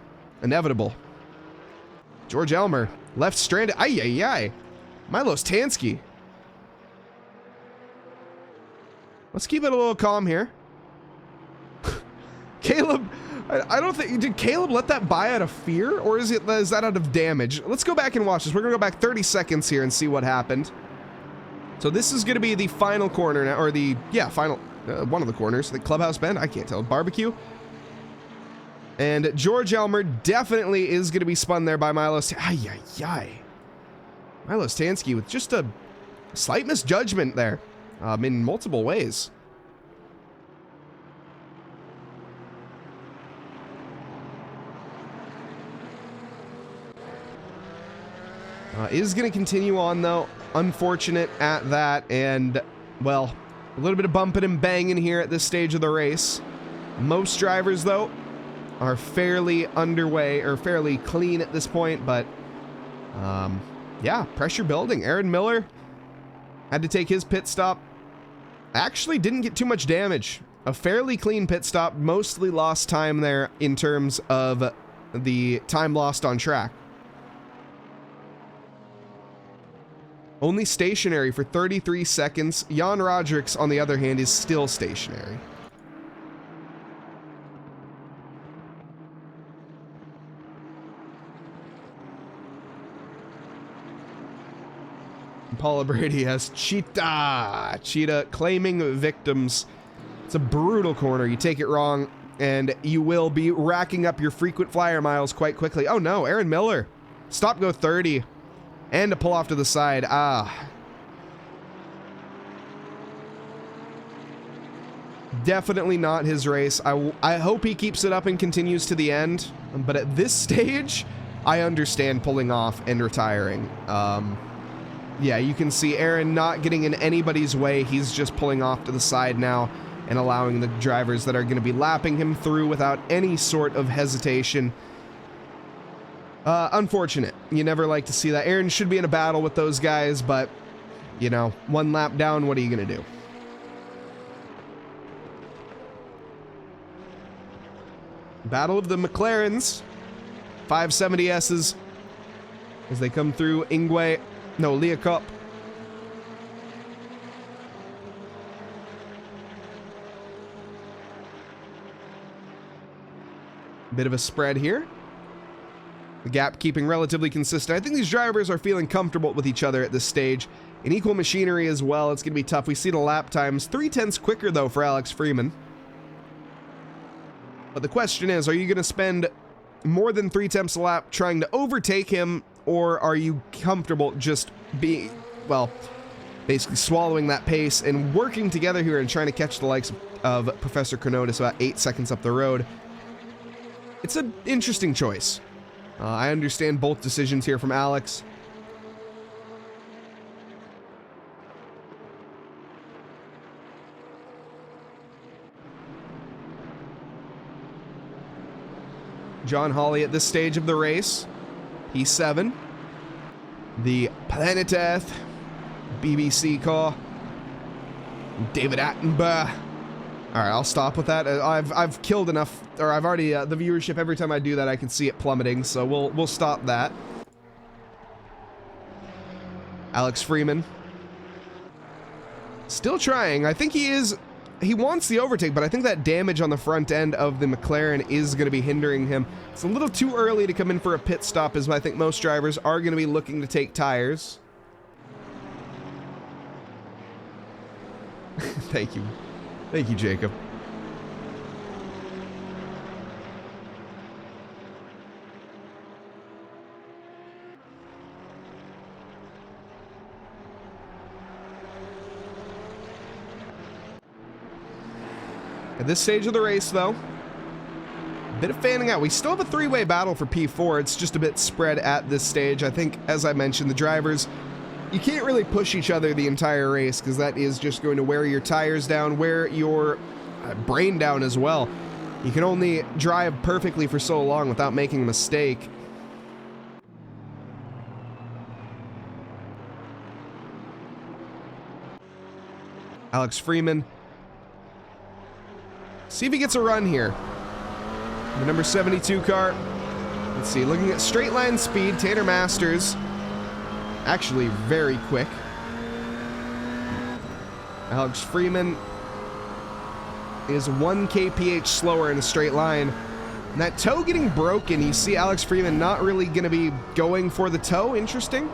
inevitable. George Elmer, left stranded. Ay, ay, ay. Milos Tansky. Let's keep it a little calm here. Caleb, I don't think, did Caleb let that by out of fear, or is that out of damage? Let's go back and watch this. We're gonna go back 30 seconds here and see what happened. So this is going to be the final corner now, or the, yeah, final, one of the corners, the clubhouse bend, I can't tell, barbecue. And George Elmer definitely is going to be spun there by Milos. Ay, ay, ay. Milos Tansky with just a slight misjudgment there, in multiple ways. Is going to continue on, though. Unfortunate at that, and, well, a little bit of bumping and banging here at this stage of the race. Most drivers, though, are fairly underway, or fairly clean at this point, but, yeah, pressure building. Aaron Miller had to take his pit stop. Actually didn't get too much damage. A fairly clean pit stop, mostly lost time there in terms of the time lost on track. Only stationary for 33 seconds. Jan Rodricks, on the other hand, is still stationary. Paula Brady has Cheetah claiming victims. It's a brutal corner. You take it wrong, and you will be racking up your frequent flyer miles quite quickly. Oh no, Aaron Miller. Stop go 30. And a pull off to the side. Definitely not his race. I hope he keeps it up and continues to the end. But at this stage, I understand pulling off and retiring. Yeah, you can see Aaron not getting in anybody's way. He's just pulling off to the side now and allowing the drivers that are going to be lapping him through without any sort of hesitation. Unfortunate. You never like to see that. Aaron should be in a battle with those guys, but, you know, one lap down, what are you going to do? Battle of the McLarens. 570Ss as they come through Leah Cup. Bit of a spread here. The gap keeping relatively consistent. I think these drivers are feeling comfortable with each other at this stage. In equal machinery as well, it's going to be tough. We see the lap times. 3/10 quicker, though, for Alex Freeman. But the question is, are you going to spend more than 3 tenths a lap trying to overtake him, or are you comfortable just being, well, basically swallowing that pace and working together here and trying to catch the likes of Professor Chronotis about 8 seconds up the road? It's an interesting choice. I understand both decisions here from Alex. John Hawley at this stage of the race. P7. The Planet Earth. BBC car. David Attenborough. All right, I'll stop with that. I've killed enough, or I've already the viewership. Every time I do that, I can see it plummeting. So we'll stop that. Alex Freeman, still trying. I think he wants the overtake, but I think that damage on the front end of the McLaren is going to be hindering him. It's a little too early to come in for a pit stop, as I think most drivers are going to be looking to take tires. Thank you. Thank you, Jacob. At this stage of the race, though, a bit of fanning out. We still have a three-way battle for P4. It's just a bit spread at this stage. I think, as I mentioned, the drivers, you can't really push each other the entire race because that is just going to wear your tires down, wear your brain down as well. You can only drive perfectly for so long without making a mistake. Alex Freeman. See if he gets a run here. The number 72 car. Let's see, looking at straight line speed, Tanner Masters. Actually very quick. Alex Freeman is 1 kph slower in a straight line. And that toe getting broken, you see Alex Freeman not really going to be going for the toe. Interesting.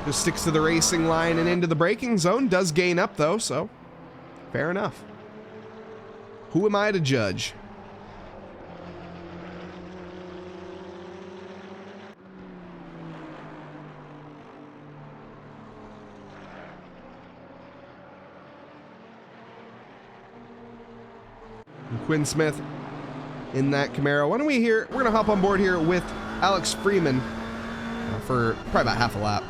Just sticks to the racing line and into the braking zone. Does gain up though, so fair enough. Who am I to judge? Quinn Smith in that Camaro. Why don't we're going to hop on board here with Alex Freeman for probably about half a lap.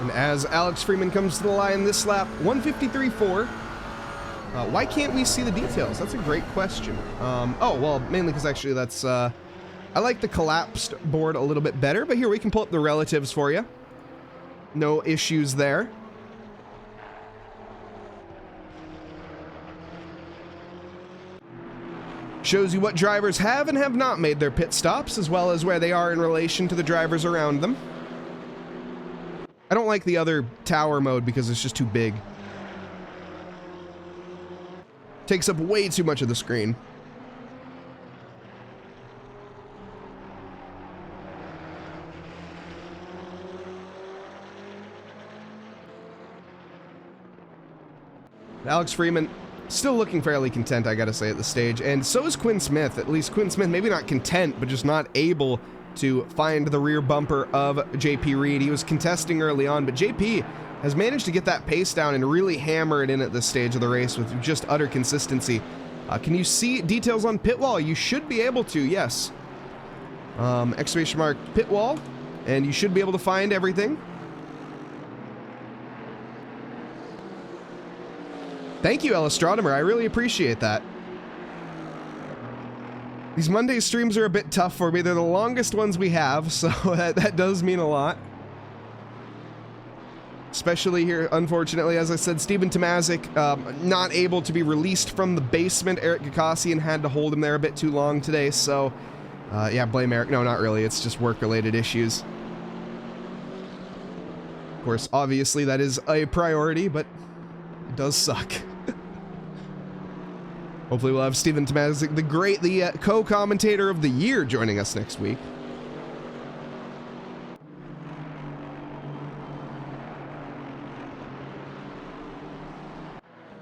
And as Alex Freeman comes to the line this lap, 153.4. Why can't we see the details? That's a great question. Oh, well, mainly because actually that's... I like the collapsed board a little bit better, but here we can pull up the relatives for you. No issues there. Shows you what drivers have and have not made their pit stops, as well as where they are in relation to the drivers around them. I don't like the other tower mode because it's just too big. Takes up way too much of the screen. Alex Freeman still looking fairly content, I gotta say, at this stage. And so is Quinn Smith. At least Quinn Smith, maybe not content, but just not able to find the rear bumper of JP Reed. He was contesting early on, but JP has managed to get that pace down and really hammer it in at this stage of the race with just utter consistency. Can you see details on pit wall? You should be able to, yes. Exclamation mark pit wall, and you should be able to find everything. Thank you, Astronomer. I really appreciate that. These Monday streams are a bit tough for me. They're the longest ones we have, so that does mean a lot. Especially here, unfortunately, as I said, Steven Tomazic not able to be released from the basement. Eric Ghoukasian had to hold him there a bit too long today, so yeah, blame Eric. No, not really. It's just work-related issues. Of course, obviously, that is a priority, but it does suck. Hopefully we'll have Steven Tomazic, the co-commentator of the year, joining us next week.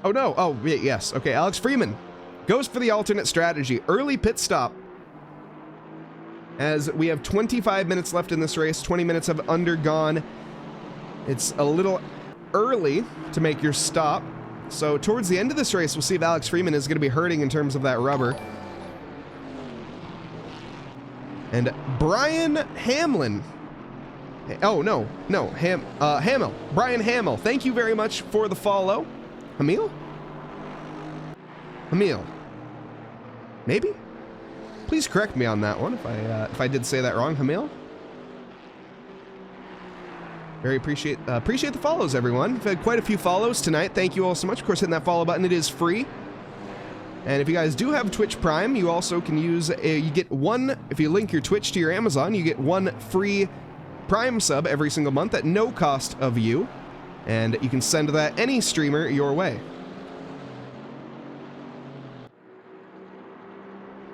Oh no, oh yes, okay, Alex Freeman goes for the alternate strategy. Early pit stop. As we have 25 minutes left in this race, 20 minutes have undergone. It's a little early to make your stop. So towards the end of this race, we'll see if Alex Freeman is going to be hurting in terms of that rubber. And Brian Hamlin. Oh, no. Hamill. Brian Hamill. Thank you very much for the follow. Hamil? Maybe? Please correct me on that one if I did say that wrong. Hamil? Very appreciate the follows, everyone. We've had quite a few follows tonight. Thank you all so much. Of course, hitting that follow button, it is free. And if you guys do have Twitch Prime, you also can use, you get one, if you link your Twitch to your Amazon, you get one free Prime sub every single month at no cost of you. And you can send that any streamer your way.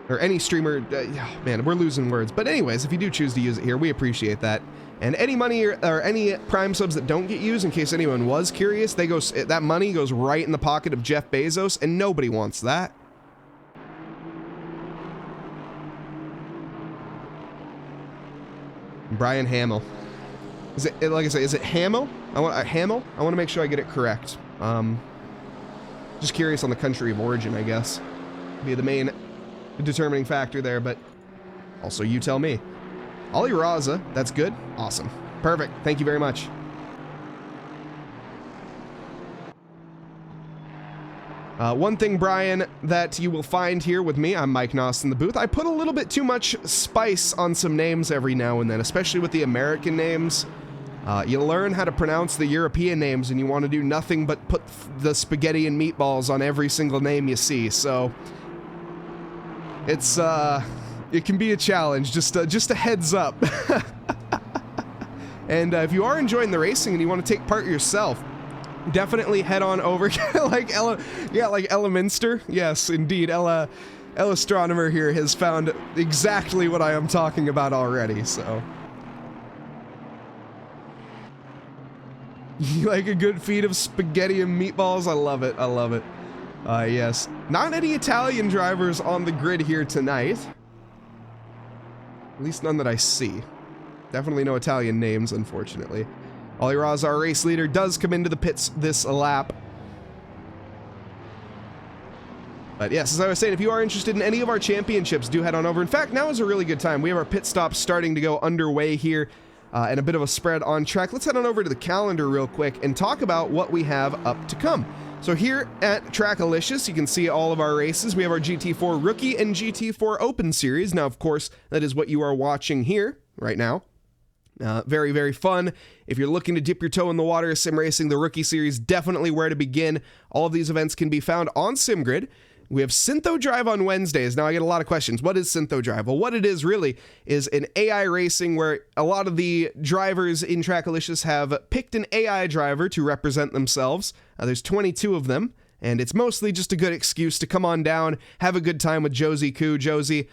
Or any streamer, man, we're losing words. But anyways, if you do choose to use it here, we appreciate that. And any money or any Prime subs that don't get used, in case anyone was curious, that money goes right in the pocket of Jeff Bezos, and nobody wants that. Brian Hamill. Is it, like I say, is it Hamill? Hamill? I want to make sure I get it correct. Just curious on the country of origin, I guess. Be the main determining factor there, but also you tell me. Ali Raza, that's good. Awesome. Perfect. Thank you very much. One thing, Brian, that you will find here with me, I'm Mike Nause in the booth, I put a little bit too much spice on some names every now and then, especially with the American names. You learn how to pronounce the European names, and you want to do nothing but put the spaghetti and meatballs on every single name you see, so it's, it can be a challenge, just a heads up. And if you are enjoying the racing and you want to take part yourself, definitely head on over like Ella Minster. Yes, indeed. Ella Astronomer here has found exactly what I am talking about already, so. You like a good feed of spaghetti and meatballs? I love it. I love it. Yes. Not any Italian drivers on the grid here tonight. At least none that I see. Definitely no Italian names, unfortunately. Ali Raz, our race leader, does come into the pits this lap. But yes, as I was saying, if you are interested in any of our championships, do head on over. In fact, now is a really good time. We have our pit stops starting to go underway here, and a bit of a spread on track. Let's head on over to the calendar real quick and talk about what we have up to come. So here at TRACKILICIOUS, you can see all of our races. We have our GT4 Rookie and GT4 Open Series. Now, of course, that is what you are watching here right now. Very, very fun. If you're looking to dip your toe in the water of Simracing, the Rookie Series, definitely where to begin. All of these events can be found on SimGrid. We have Syntho Drive on Wednesdays. Now, I get a lot of questions. What is Syntho Drive? Well, what it is really is an AI racing where a lot of the drivers in TRACKILICIOUS have picked an AI driver to represent themselves. There's 22 of them, and it's mostly just a good excuse to come on down, have a good time with Josie Koo. Josie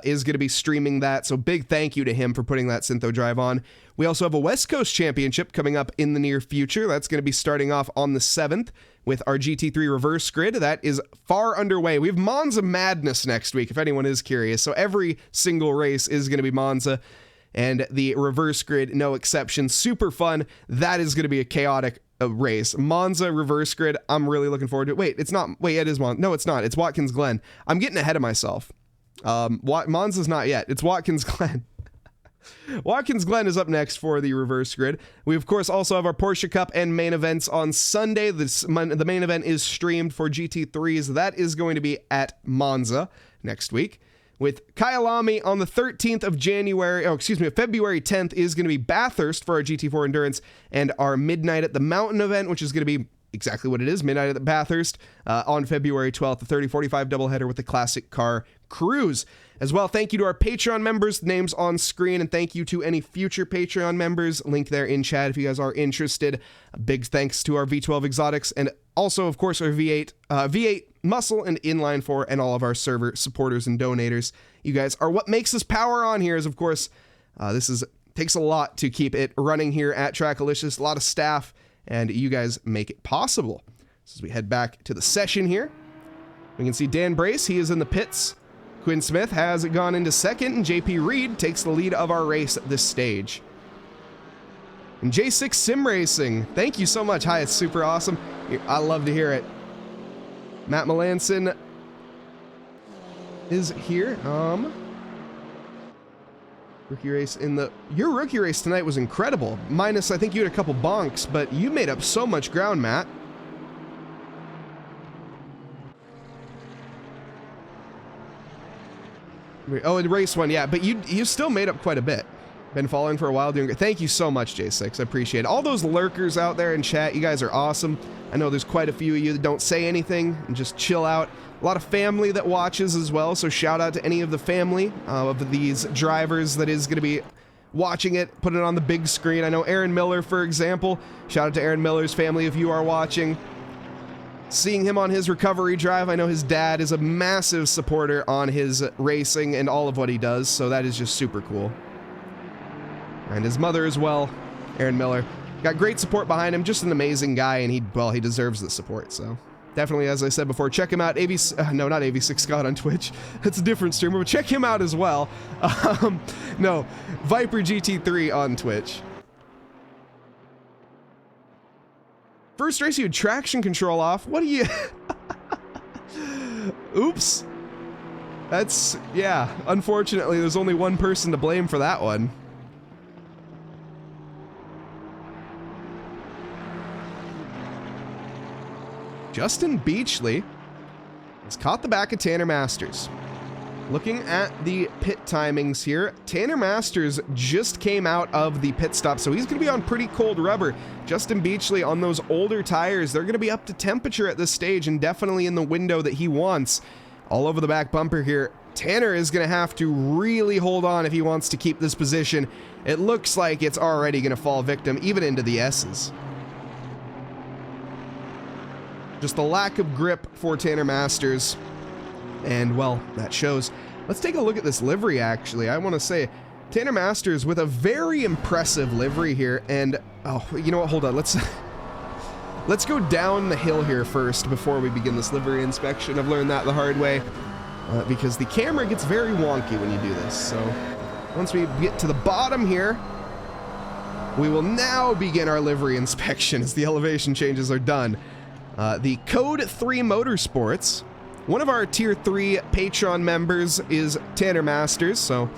is going to be streaming that, so big thank you to him for putting that Syntho Drive on. We also have a West Coast Championship coming up in the near future. That's going to be starting off on the 7th with our GT3 Reverse Grid. That is far underway. We have Monza Madness next week, if anyone is curious. So every single race is going to be Monza. and the reverse grid, no exception. Super fun. That is going to be a chaotic race. Monza reverse grid, I'm really looking forward to it. Wait, it's not. Wait, it is Monza. No, it's not. It's Watkins Glen. I'm getting ahead of myself. Monza's not yet. It's Watkins Glen. Watkins Glen is up next for the reverse grid. We, of course, also have our Porsche Cup and main events on Sunday. The main event is streamed for GT3s. That is going to be at Monza next week. With Kyalami on the 13th of January, February 10th is going to be Bathurst for our GT4 Endurance, and our Midnight at the Mountain event, which is going to be exactly what it is, Midnight at the Bathurst, on February 12th, the 30-45 doubleheader with the Classic Car Cruise. As well, thank you to our Patreon members, names on screen, and thank you to any future Patreon members, link there in chat if you guys are interested. A big thanks to our V12 Exotics, and also, of course, our V8 Muscle and Inline 4, and all of our server supporters and donators. You guys are what makes this power on here, is, of course, takes a lot to keep it running here at TRACKILICIOUS, a lot of staff, and you guys make it possible. So as we head back to the session here, we can see Dan Brace, he is in the pits. Quinn Smith has gone into second, and JP Reed takes the lead of our race at this stage. And J6 Simracing, thank you so much. Hi, it's super awesome. I love to hear it. Matt Melanson is here. Rookie race your rookie race tonight was incredible. Minus, I think you had a couple bonks, but you made up so much ground, Matt. Oh, in race one, yeah, but you still made up quite a bit. Been following for a while, doing great. Thank you so much, J6. I appreciate it. All those lurkers out there in chat, you guys are awesome. I know there's quite a few of you that don't say anything and just chill out. A lot of family that watches as well, so shout out to any of the family of these drivers that is going to be watching it, put it on the big screen. I know Aaron Miller, for example. Shout out to Aaron Miller's family if you are watching. Seeing him on his recovery drive, I know his dad is a massive supporter on his racing and all of what he does, so that is just super cool. And his mother as well, Aaron Miller. Got great support behind him, just an amazing guy, and he deserves the support, so definitely, as I said before, check him out. No, not AV6 Scott on Twitch. That's a different streamer, but check him out as well. No, Viper GT3 on Twitch. First race, you had traction control off. What do you... Oops. That's... yeah, unfortunately, there's only one person to blame for that one. Justin Beachley has caught the back of Tanner Masters. Looking at the pit timings here, Tanner Masters just came out of the pit stop, so he's going to be on pretty cold rubber. Justin Beachley on those older tires, they're going to be up to temperature at this stage and definitely in the window that he wants. All over the back bumper here, Tanner is going to have to really hold on if he wants to keep this position. It looks like it's already going to fall victim, even into the S's. Just the lack of grip for Tanner Masters. And, well, that shows. Let's take a look at this livery, actually. I want to say, Tanner Masters with a very impressive livery here. And, oh, you know what? Hold on. Let's go down the hill here first before we begin this livery inspection. I've learned that the hard way because the camera gets very wonky when you do this. So, once we get to the bottom here, we will now begin our livery inspection as the elevation changes are done. The Code 3 Motorsports, one of our Tier 3 Patreon members is Tanner Masters, so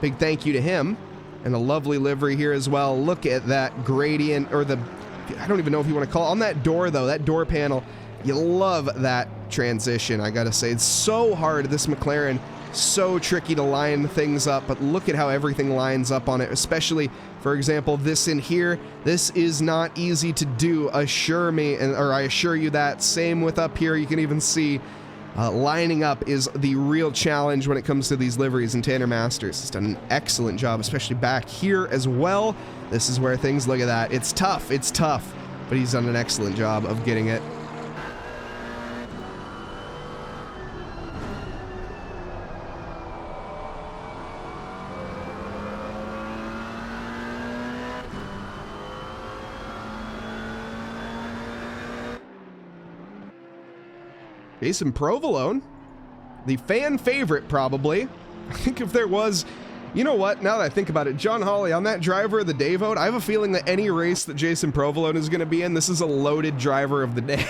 big thank you to him. And a lovely livery here as well. Look at that gradient, or I don't even know if you want to call it, on that door though, that door panel. You love that transition, I gotta say. It's so hard, this McLaren, so tricky to line things up, but look at how everything lines up on it, especially, for example, this in here. This is not easy to do, assure me, or I assure you that. Same with up here, you can even see lining up is the real challenge when it comes to these liveries, and Tanner Masters has done an excellent job, especially back here as well. This is where things, look at that. It's tough, but he's done an excellent job of getting it. Jason Provolone, the fan favorite probably. I think if there was You know what? Now that I think about it, John Hawley, on that driver of the day vote, I have a feeling that any race that Jason Provolone is going to be in, this is a loaded driver of the day.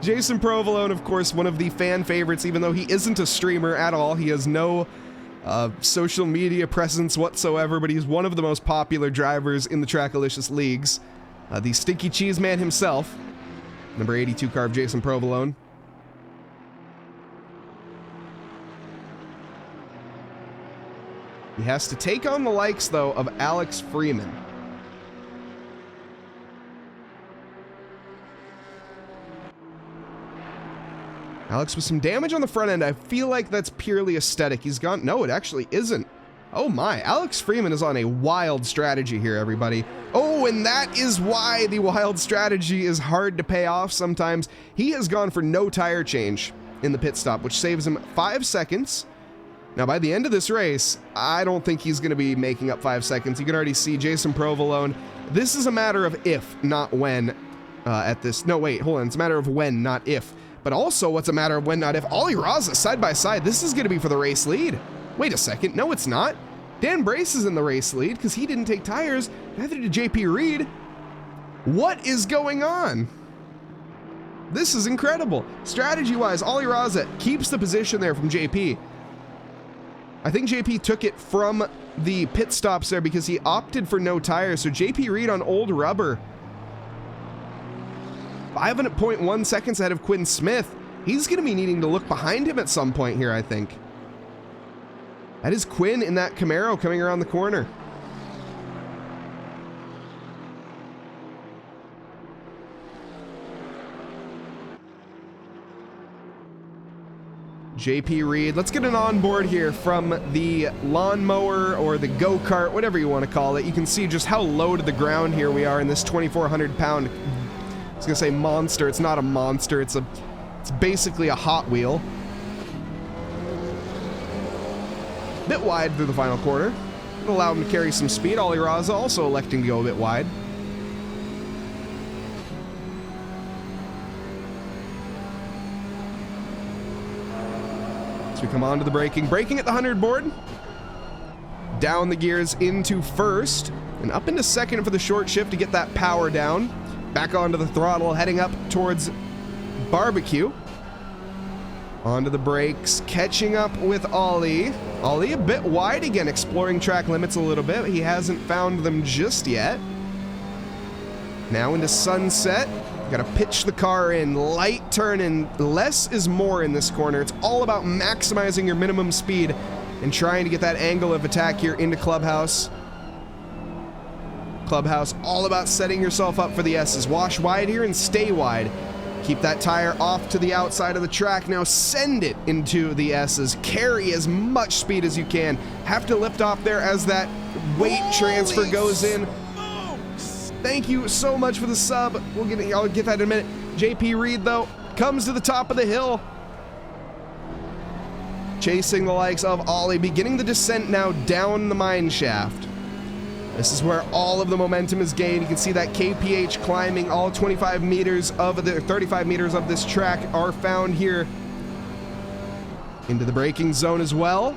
Jason Provolone, of course, one of the fan favorites, even though he isn't a streamer at all. He has no social media presence whatsoever, but he's one of the most popular drivers in the Trackalicious leagues. The Stinky Cheese Man himself, number 82 car of Jason Provolone. He has to take on the likes, though, of Alex Freeman. Alex with some damage on the front end. I feel like that's purely aesthetic. He's gone... No, it actually isn't. Oh my, Alex Freeman is on a wild strategy here, everybody. Oh, and that is why the wild strategy is hard to pay off sometimes. He has gone for no tire change in the pit stop, which saves him 5 seconds. Now, by the end of this race, I don't think he's going to be making up 5 seconds. You can already see Jason Provolone. This is a matter of if, not when, at this... No, wait, hold on. It's a matter of when, not if. But also, what's a matter of when, not if? Ollie Raza, side by side. This is going to be for the race lead. Wait a second. No, it's not. Dan Brace is in the race lead because he didn't take tires. Neither did JP Reed. What is going on? This is incredible. Strategy-wise, Ollie Raza keeps the position there from JP. I think JP took it from the pit stops there because he opted for no tires. So JP Reed on old rubber. 5.1 seconds ahead of Quinn Smith. He's going to be needing to look behind him at some point here, I think. That is Quinn in that Camaro coming around the corner. JP Reed. Let's get an onboard here from the lawnmower or the go-kart, whatever you want to call it. You can see just how low to the ground here we are in this 2,400 pound, I was gonna say monster. It's not a monster. It's basically a Hot Wheel. Bit wide through the final corner. It'll allow him to carry some speed. Ollie Raza also electing to go a bit wide. So we come on to the braking. Braking at the 100 board. Down the gears into first. And up into second for the short shift to get that power down. Back onto the throttle, heading up towards barbecue. Onto the brakes, catching up with Ollie. Ollie a bit wide again, exploring track limits a little bit. He hasn't found them just yet. Now into sunset. Got to pitch the car in, light turn, and less is more in this corner. It's all about maximizing your minimum speed and trying to get that angle of attack here into Clubhouse. Clubhouse, all about setting yourself up for the S's. Wash wide here and stay wide. Keep that tire off to the outside of the track. Now send it into the S's. Carry as much speed as you can. Have to lift off there as that weight transfer goes in. Thank you so much for the sub. I'll get that in a minute. JP Reed, though, comes to the top of the hill. Chasing the likes of Ollie, beginning the descent now down the mine shaft. This is where all of the momentum is gained. You can see that KPH climbing. All 25 meters of the 35 meters of this track are found here. Into the braking zone as well.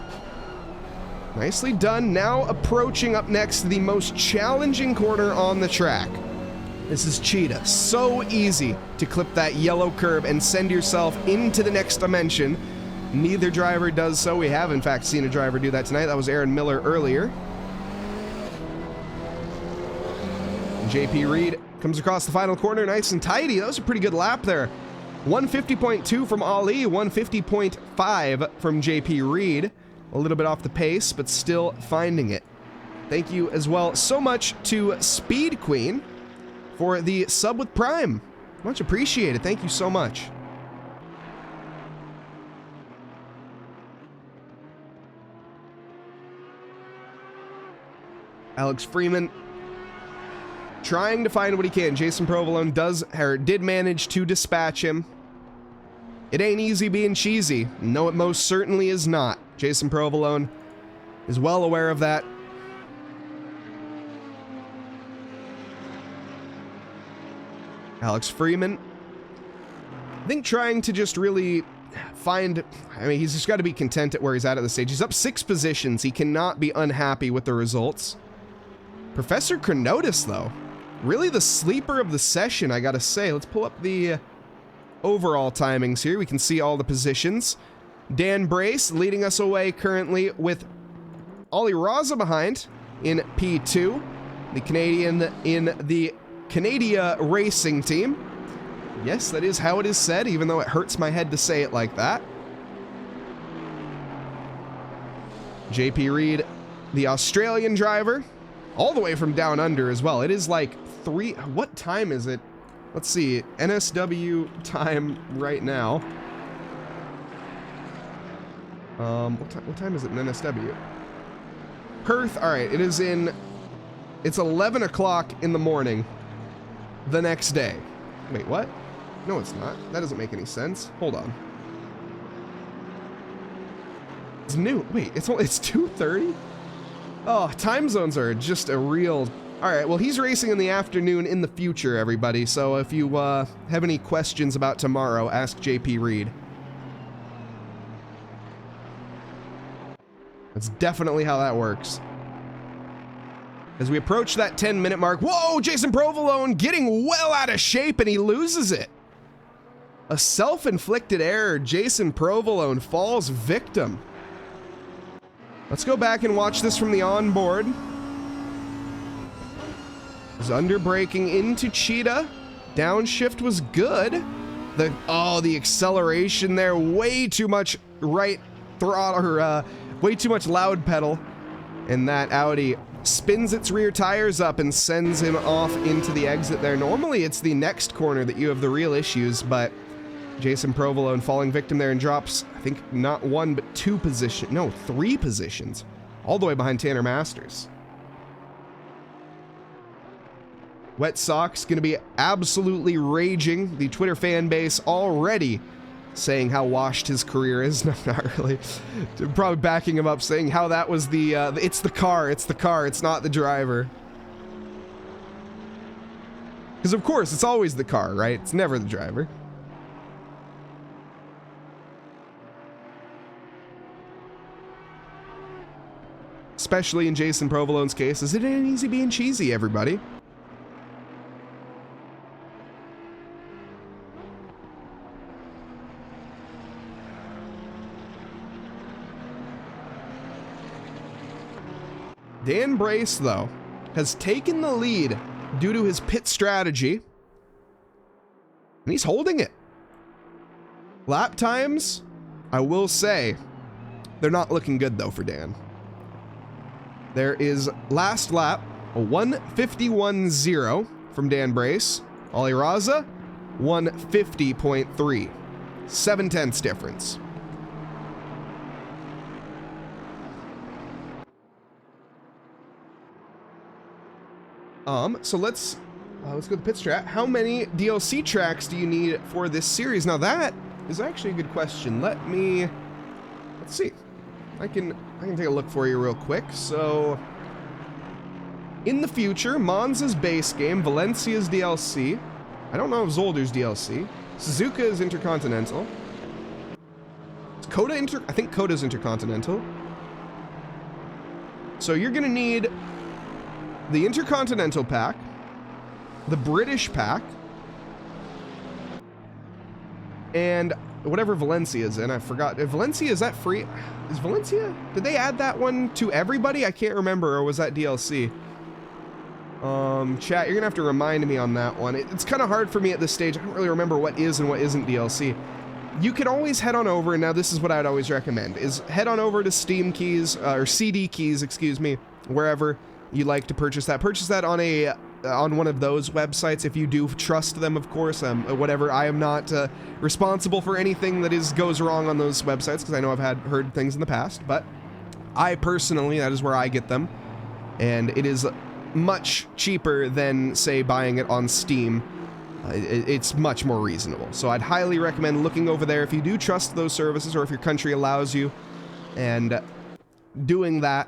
Nicely done. Now approaching up next the most challenging corner on the track. This is Cheetah. So easy to clip that yellow curb and send yourself into the next dimension. Neither driver does so. We have, in fact, seen a driver do that tonight. That was Aaron Miller earlier. JP Reed comes across the final corner nice and tidy. That was a pretty good lap there. 150.2 from Ali, 150.5 from JP Reed. A little bit off the pace, but still finding it. Thank you as well so much to Speed Queen for the sub with Prime. Much appreciated. Thank you so much. Alex Freeman trying to find what he can. Jason Provolone did manage to dispatch him. It ain't easy being cheesy. No, it most certainly is not. Jason Provolone is well aware of that. Alex Freeman, I think, trying to just really find, I mean, he's just got to be content at where he's at this stage. He's up 6 positions. He cannot be unhappy with the results. Professor Chronotis, though, really the sleeper of the session, I gotta say. Let's pull up the overall timings here. We can see all the positions. Dan Brace leading us away currently with Ollie Raza behind in P2, the Canadian in the Canada Racing Team. Yes, that is how it is said, even though it hurts my head to say it like that. JP Reed, the Australian driver, all the way from down under as well. It is like what time is it? Let's see, NSW time right now. What time is it in NSW? Perth, all right, it's 11 o'clock in the morning the next day. Wait, what? No, it's not. That doesn't make any sense. Hold on. It's new. Wait, it's 2:30? Oh, time zones are just a real... All right, well, he's racing in the afternoon in the future, everybody. So if you have any questions about tomorrow, ask JP Reed. That's definitely how that works. As we approach that 10-minute mark, whoa, Jason Provolone getting well out of shape and he loses it. A self-inflicted error, Jason Provolone falls victim. Let's go back and watch this from the onboard. Was under braking into Cheetah. Downshift was good. The acceleration there, way too much right throttle, or way too much loud pedal. And that Audi spins its rear tires up and sends him off into the exit there. Normally it's the next corner that you have the real issues, but Jason Provolone falling victim there and drops, I think, not 1, but 3 positions, all the way behind Tanner Masters. Wet Sox going to be absolutely raging. The Twitter fan base already saying how washed his career is. No, not really. Probably backing him up, saying how that was it's the car, it's not the driver. Because of course, it's always the car, right? It's never the driver. Especially in Jason Provolone's case, is it ain't easy being cheesy, everybody? Dan Brace, though, has taken the lead due to his pit strategy, and he's holding it. Lap times, I will say, they're not looking good, though, for Dan. There is last lap, a 1:51.0 from Dan Brace. Ollie Raza, 1:50.3. 7/10 difference. So let's go to the pit strat. How many DLC tracks do you need for this series? Now that is actually a good question. Let's see. I can take a look for you real quick. So in the future, Monza's base game, Valencia's DLC. I don't know if Zolder's DLC. Suzuka is Intercontinental. I think Coda's Intercontinental. So you're gonna need the Intercontinental pack, the British pack, and whatever Valencia is in. I forgot. Valencia, is that free? Is Valencia? Did they add that one to everybody? I can't remember, or was that DLC? Chat, you're gonna have to remind me on that one. It's kind of hard for me at this stage. I don't really remember what is and what isn't DLC. You can always head on over, and now this is what I'd always recommend, is head on over to Steam Keys, or CD Keys, excuse me, wherever you like to purchase that. Purchase that on one of those websites if you do trust them, of course. Whatever, I am not responsible for anything that goes wrong on those websites, because I know I've heard things in the past, but I personally, that is where I get them, and it is much cheaper than, say, buying it on Steam. It's much more reasonable. So I'd highly recommend looking over there if you do trust those services, or if your country allows you, and doing that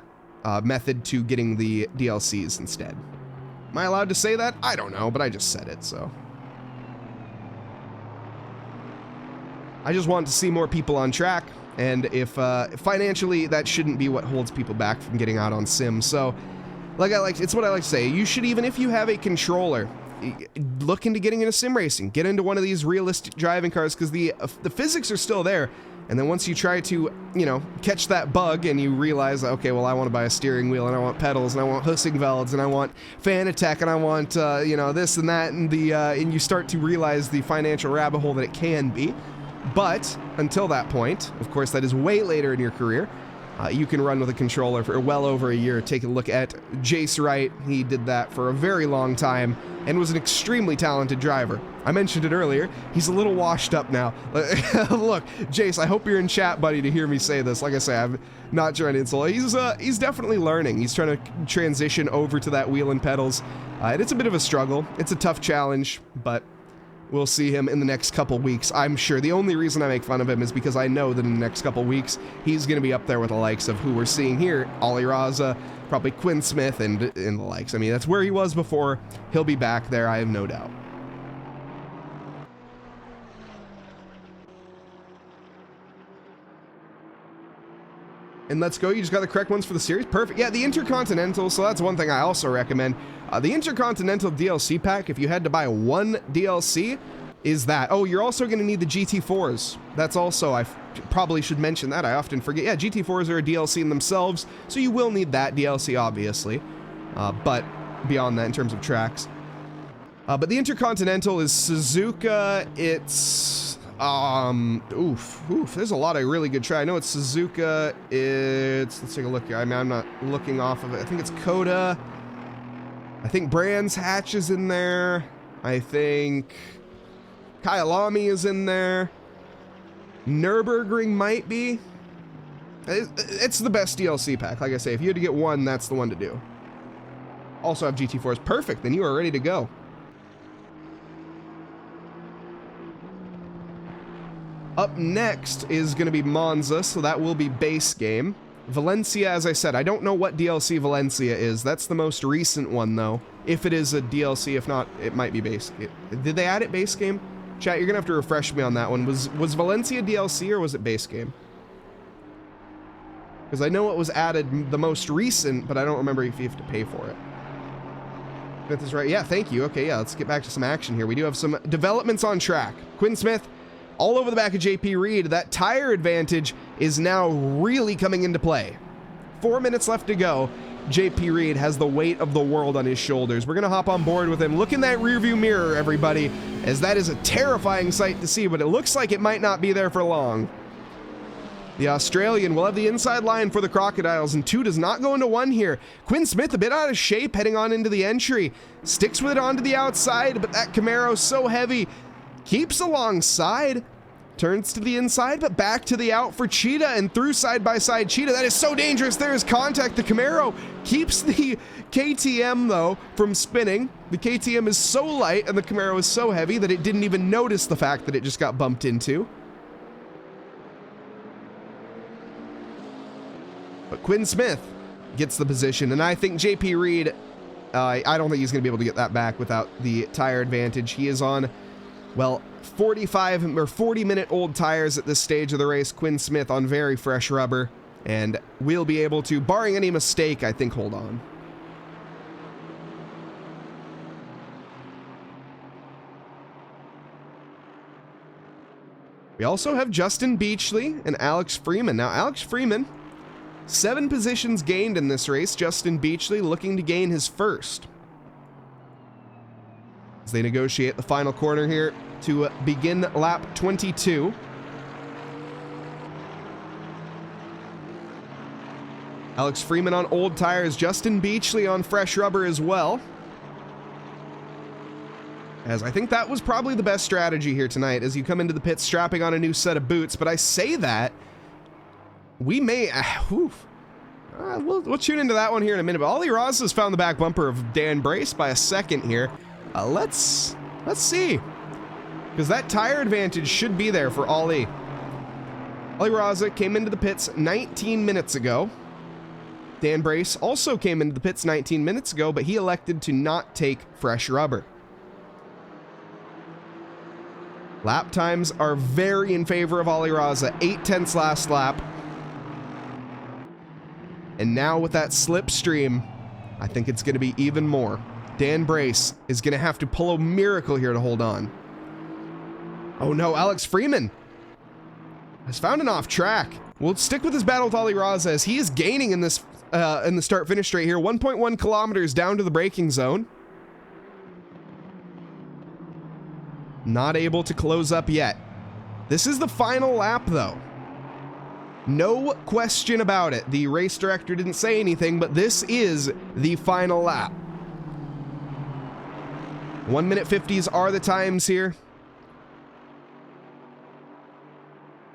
method to getting the DLCs instead. Am I allowed to say that? I don't know, but I just said it, so. I just want to see more people on track, and if financially, that shouldn't be what holds people back from getting out on sim. So, it's what I like to say. You should, even if you have a controller, look into getting into sim racing. Get into one of these realistic driving cars, because the physics are still there. And then once you try to, catch that bug and you realize, okay, well, I want to buy a steering wheel, and I want pedals, and I want Husingvelds, and I want fan attack, and I want, this and that, and and you start to realize the financial rabbit hole that it can be. But until that point, of course, that is way later in your career, you can run with a controller for well over a year. Take a look at Jace Wright. He did that for a very long time and was an extremely talented driver. I mentioned it earlier. He's a little washed up now. Look, Jace, I hope you're in chat, buddy, to hear me say this. Like I say, I'm not trying to insult. He's definitely learning. He's trying to transition over to that wheel and pedals. And it's a bit of a struggle. It's a tough challenge, but we'll see him in the next couple weeks, I'm sure. The only reason I make fun of him is because I know that in the next couple weeks, he's going to be up there with the likes of who we're seeing here, Ollie Raza, probably Quinn Smith, and the likes. I mean, that's where he was before. He'll be back there, I have no doubt. And let's go. You just got the correct ones for the series. Perfect. Yeah, the Intercontinental. So that's one thing I also recommend. The Intercontinental DLC pack, if you had to buy one DLC, is that. Oh, you're also going to need the GT4s. That's also, I probably should mention that. I often forget. Yeah, GT4s are a DLC in themselves, so you will need that DLC, obviously. But beyond that, in terms of tracks. But the Intercontinental is Suzuka. It's... there's a lot of really good try. I know it's Suzuka. Let's take a look here. I mean, I'm not looking off of it. I think it's Coda. I think Brands Hatch is in there. I think Kyalami is in there. Nürburgring might be. It's the best DLC pack. Like I say, if you had to get one, that's the one to do. Also have GT4s. Perfect. Then you are ready to go. Up next is going to be Monza, so that will be base game. Valencia, as I said, I don't know what DLC Valencia is. That's the most recent one, though. If it is a DLC, if not, it might be base. Did they add it base game? Chat, you're going to have to refresh me on that one. Was Valencia DLC or was it base game? Because I know it was added the most recent, but I don't remember if you have to pay for it. Smith is right. Yeah, thank you. Okay, yeah, let's get back to some action here. We do have some developments on track. Quinn Smith, all over the back of JP Reed. That tire advantage is now really coming into play. 4 minutes left to go. JP Reed has the weight of the world on his shoulders. We're going to hop on board with him. Look in that rearview mirror, everybody, as that is a terrifying sight to see, but it looks like it might not be there for long. The Australian will have the inside line for the Crocodiles, and 2 does not go into 1 here. Quinn Smith a bit out of shape heading on into the entry. Sticks with it onto the outside, but that Camaro so heavy. Keeps alongside, turns to the inside, but back to the out for Cheetah and through side by side Cheetah. That is so dangerous. There is contact. The Camaro keeps the KTM, though, from spinning. The KTM is so light and the Camaro is so heavy that it didn't even notice the fact that it just got bumped into. But Quinn Smith gets the position, and I think JP Reed, I don't think he's going to be able to get that back without the tire advantage. He is on, well, 45 or 40-minute-old tires at this stage of the race. Quinn Smith on very fresh rubber, and we'll be able to, barring any mistake, I think, hold on. We also have Justin Beachley and Alex Freeman. Now, Alex Freeman, 7 positions gained in this race. Justin Beachley looking to gain his first. As they negotiate the final corner here to begin lap 22. Alex Freeman on old tires, Justin Beachley on fresh rubber as well. As I think that was probably the best strategy here tonight as you come into the pits strapping on a new set of boots. But I say that, we may, we'll tune into that one here in a minute. But Ollie Ross has found the back bumper of Dan Brace by a second here. Let's see. Because that tire advantage should be there for Ollie. Ollie Raza came into the pits 19 minutes ago. Dan Brace also came into the pits 19 minutes ago, but he elected to not take fresh rubber. Lap times are very in favor of Ollie Raza. 8/10 last lap. And now with that slipstream, I think it's going to be even more. Dan Brace is going to have to pull a miracle here to hold on. Oh no, Alex Freeman has found an off track. We'll stick with his battle with Ollie Raza as he is gaining in this in the start-finish straight here. 1.1 kilometers down to the braking zone. Not able to close up yet. This is the final lap, though. No question about it. The race director didn't say anything, but this is the final lap. 1 minute 50s are the times here.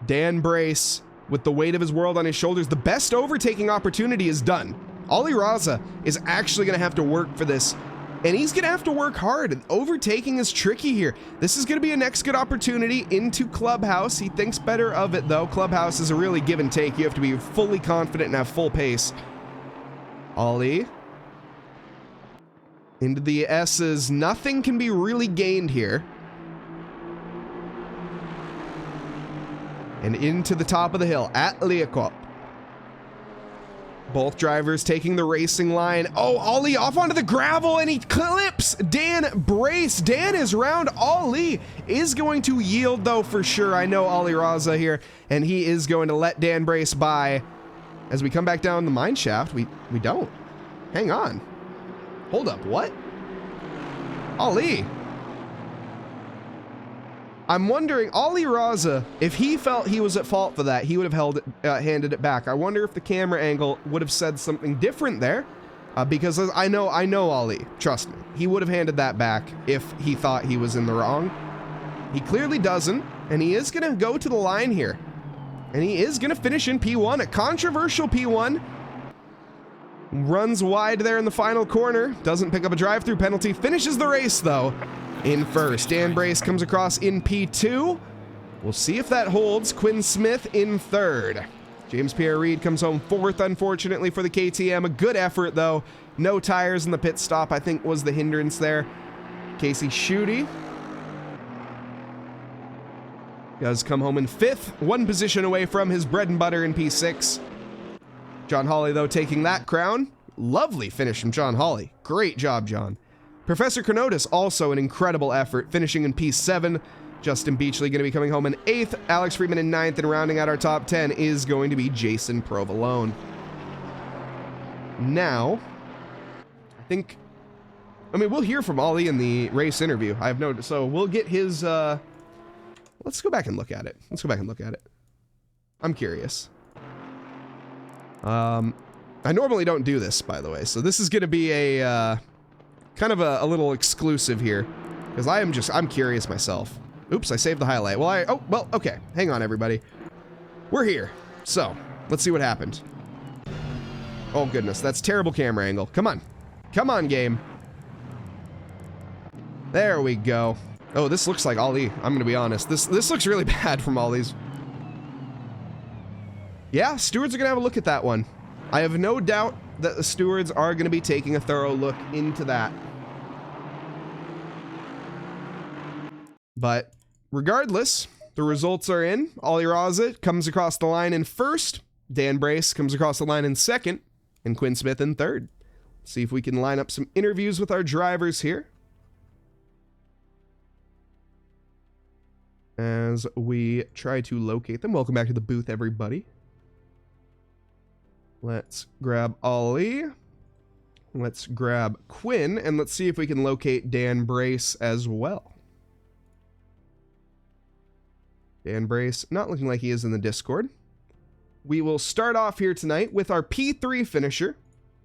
Dan Brace, with the weight of his world on his shoulders, the best overtaking opportunity is done. Ollie Raza is actually going to have to work for this, and he's going to have to work hard. Overtaking is tricky here. This is going to be a next good opportunity into Clubhouse. He thinks better of it, though. Clubhouse is a really give and take. You have to be fully confident and have full pace. Ollie into the S's. Nothing can be really gained here. And into the top of the hill at Leacock. Both drivers taking the racing line. Oh, Ollie off onto the gravel, and he clips Dan Brace. Dan is round. Ollie is going to yield, though, for sure. I know Ollie Raza here, and he is going to let Dan Brace by. As we come back down the mine shaft, we don't. Hang on. Hold up, what? Ollie. I'm wondering, Ollie Raza, if he felt he was at fault for that, he would have handed it back. I wonder if the camera angle would have said something different there, because I know Ollie. Trust me, he would have handed that back if he thought he was in the wrong. He clearly doesn't, and he is going to go to the line here, and he is going to finish in P1, a controversial P1. Runs wide there in the final corner, doesn't pick up a drive-through penalty, finishes the race though in first. Dan Brace comes across in P2. We'll see if that holds. Quinn Smith in third. James Pierre Reed comes home fourth, unfortunately, for the KTM. A good effort, though. No tires in the pit stop, I think, was the hindrance there. Casey Schutte does come home in fifth, one position away from his bread and butter in P6. John Hawley, though, taking that crown. Lovely finish from John Hawley. Great job, John. Professor Kronotis, also an incredible effort, finishing in P7. Justin Beachley going to be coming home in 8th. Alex Freeman in 9th, and rounding out our top 10 is going to be Jason Provolone. Now, we'll hear from Ollie in the race interview. I have no, so we'll get his, let's go back and look at it. I'm curious. I normally don't do this, by the way, so this is going to be a, kind of a little exclusive here, because I'm curious myself. Oops, I saved the highlight. Well, okay. Hang on, everybody. We're here. So, let's see what happened. Oh, goodness. That's terrible camera angle. Come on. Come on, game. There we go. Oh, this looks like Ollie. I'm going to be honest. This looks really bad from Ollie's. Yeah, stewards are going to have a look at that one. I have no doubt that the stewards are going to be taking a thorough look into that. But regardless, the results are in. Ollie Raza comes across the line in first. Dan Brace comes across the line in second. And Quinn Smith in third. See if we can line up some interviews with our drivers here, as we try to locate them. Welcome back to the booth, everybody. Let's grab Ollie. Let's grab Quinn. And let's see if we can locate Dan Brace as well. Dan Brace, not looking like he is in the Discord. We will start off here tonight with our P3 finisher,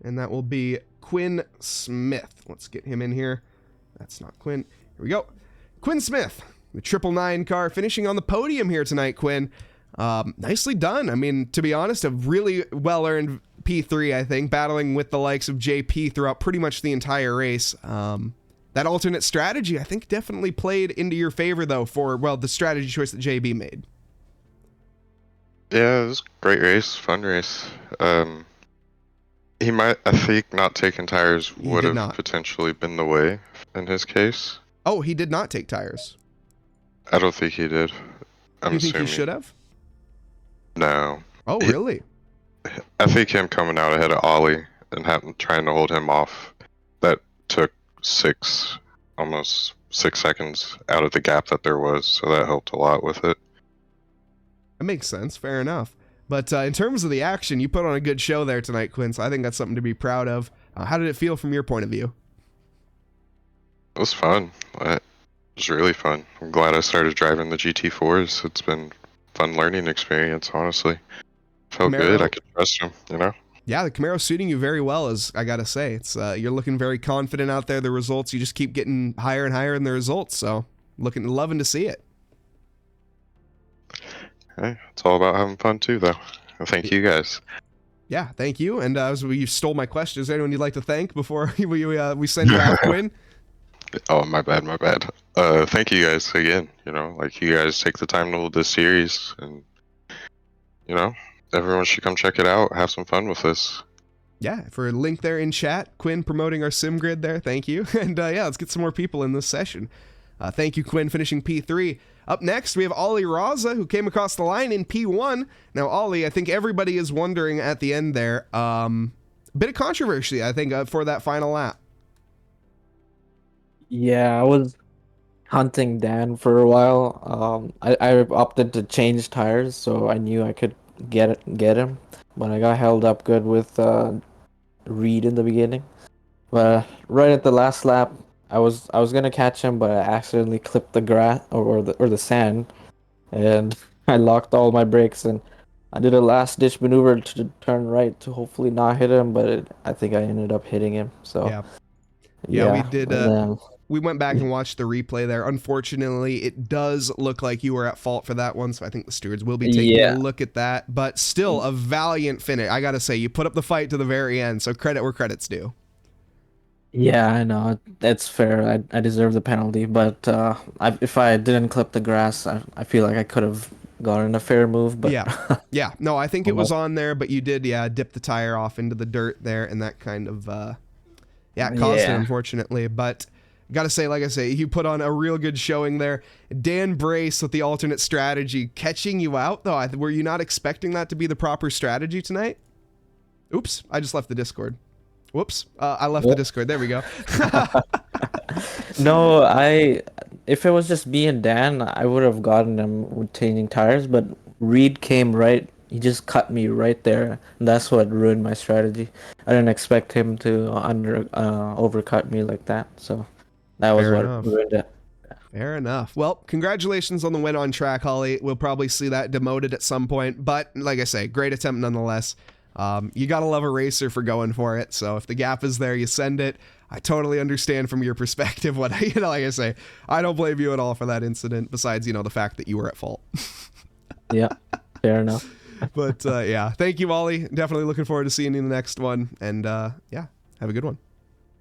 and that will be Quinn Smith. Let's get him in here. That's not Quinn. Here we go. Quinn Smith, the 999 car, finishing on the podium here tonight, Quinn. Nicely done. I mean, to be honest, a really well-earned P3, I think, battling with the likes of JP throughout pretty much the entire race. That alternate strategy, I think, definitely played into your favor, though, for, well, the strategy choice that JB made. Yeah, it was a great race, fun race. He might, I think, not taking tires would have potentially been the way in his case. Oh, he did not take tires. I don't think he did. I'm You think assuming. he should have? No. Oh, He- really? I think him coming out ahead of Ollie and trying to hold him off, that took almost 6 seconds out of the gap that there was, so that helped a lot with it. That makes sense. Fair enough. But in terms of the action, you put on a good show there tonight, Quinn, so I think that's something to be proud of. How did it feel from your point of view? It was fun. It was really fun. I'm glad I started driving the GT4s. It's been a fun learning experience, honestly. Felt good. I could trust him, you know? Yeah, the Camaro's suiting you very well, as I gotta say. It's you're looking very confident out there. The results, you just keep getting higher and higher in the results. So, loving to see it. Hey, it's all about having fun too, though. And thank you guys. Yeah, thank you. And as you stole my question, is there anyone you'd like to thank before we send you off, Quinn? Oh, my bad. Thank you guys again. You know, like, you guys take the time to hold this series, and you know, everyone should come check it out. Have some fun with this. Yeah, for a link there in chat, Quinn promoting our SimGrid there. Thank you. And yeah, let's get some more people in this session. Thank you, Quinn, finishing P3. Up next, we have Ollie Raza, who came across the line in P1. Now, Ollie, I think everybody is wondering at the end there, bit of controversy, I think, for that final lap. Yeah, I was hunting Dan for a while. I opted to change tires, so I knew I could get him, but I got held up good with Reed in the beginning. But right at the last lap, I was gonna catch him, but I accidentally clipped the grass or the sand, and I locked all my brakes, and I did a last ditch maneuver to turn right to hopefully not hit him, but I think I ended up hitting him. So yeah, we did. and then, We went back and watched the replay there. Unfortunately, it does look like you were at fault for that one, so I think the stewards will be taking a look at that. But still, a valiant finish. I gotta say, you put up the fight to the very end, so credit where credit's due. Yeah, I know. That's fair. I deserve the penalty, but if I didn't clip the grass, I feel like I could have gotten a fair move. But yeah. No, I think it was on there, but you did, dip the tire off into the dirt there, and that kind of, it caused it, unfortunately. But gotta say, like I say, you put on a real good showing there. Dan Brace with the alternate strategy, catching you out, though. Were you not expecting that to be the proper strategy tonight? Oops, I just left the Discord. Whoops, I left the Discord. There we go. No, if it was just me and Dan, I would have gotten him with changing tires, but Reed came right. He just cut me right there, and that's what ruined my strategy. I didn't expect him to overcut me like that, so that was what ruined it. Fair enough. Well, congratulations on the win on track, Holly. We'll probably see that demoted at some point, but like I say, great attempt nonetheless. You gotta love a racer for going for it. So if the gap is there, you send it. I totally understand from your perspective what like I say, I don't blame you at all for that incident. Besides, the fact that you were at fault. Yeah, fair enough. But yeah, thank you, Ollie. Definitely looking forward to seeing you in the next one. And yeah, have a good one.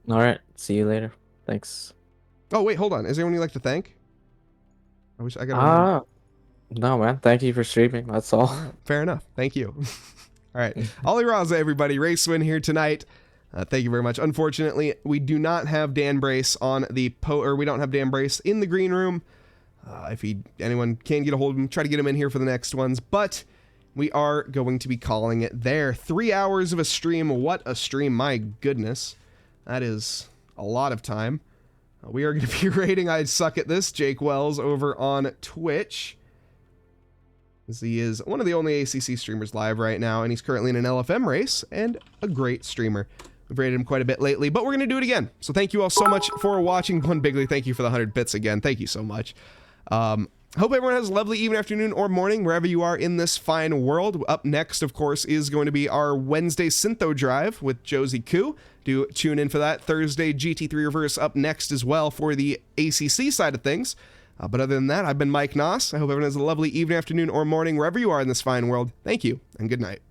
All right, see you later. Thanks. Oh wait, hold on. Is there anyone you'd like to thank? I wish I got. No, man. Thank you for streaming. That's all. Fair enough. Thank you. All right, Ollie Raza, everybody, race win here tonight. Thank you very much. Unfortunately, we do not have Dan Brace on the we don't have Dan Brace in the green room. If anyone can get a hold of him, try to get him in here for the next ones. But we are going to be calling it there. 3 hours of a stream. What a stream! My goodness, that is a lot of time. We are going to be rating I Suck at This, Jake Wells, over on Twitch. He is one of the only ACC streamers live right now, and he's currently in an LFM race, and a great streamer. We've rated him quite a bit lately, but we're going to do it again. So thank you all so much for watching. Bun Bigley, thank you for the 100 bits again. Thank you so much. Hope everyone has a lovely evening, afternoon, or morning, wherever you are in this fine world. Up next, of course, is going to be our Wednesday Syntho Drive with Josie Koo. Do tune in for that. Thursday, GT3 Reverse up next as well for the ACC side of things. But other than that, I've been Mike Nause. I hope everyone has a lovely evening, afternoon, or morning, wherever you are in this fine world. Thank you, and good night.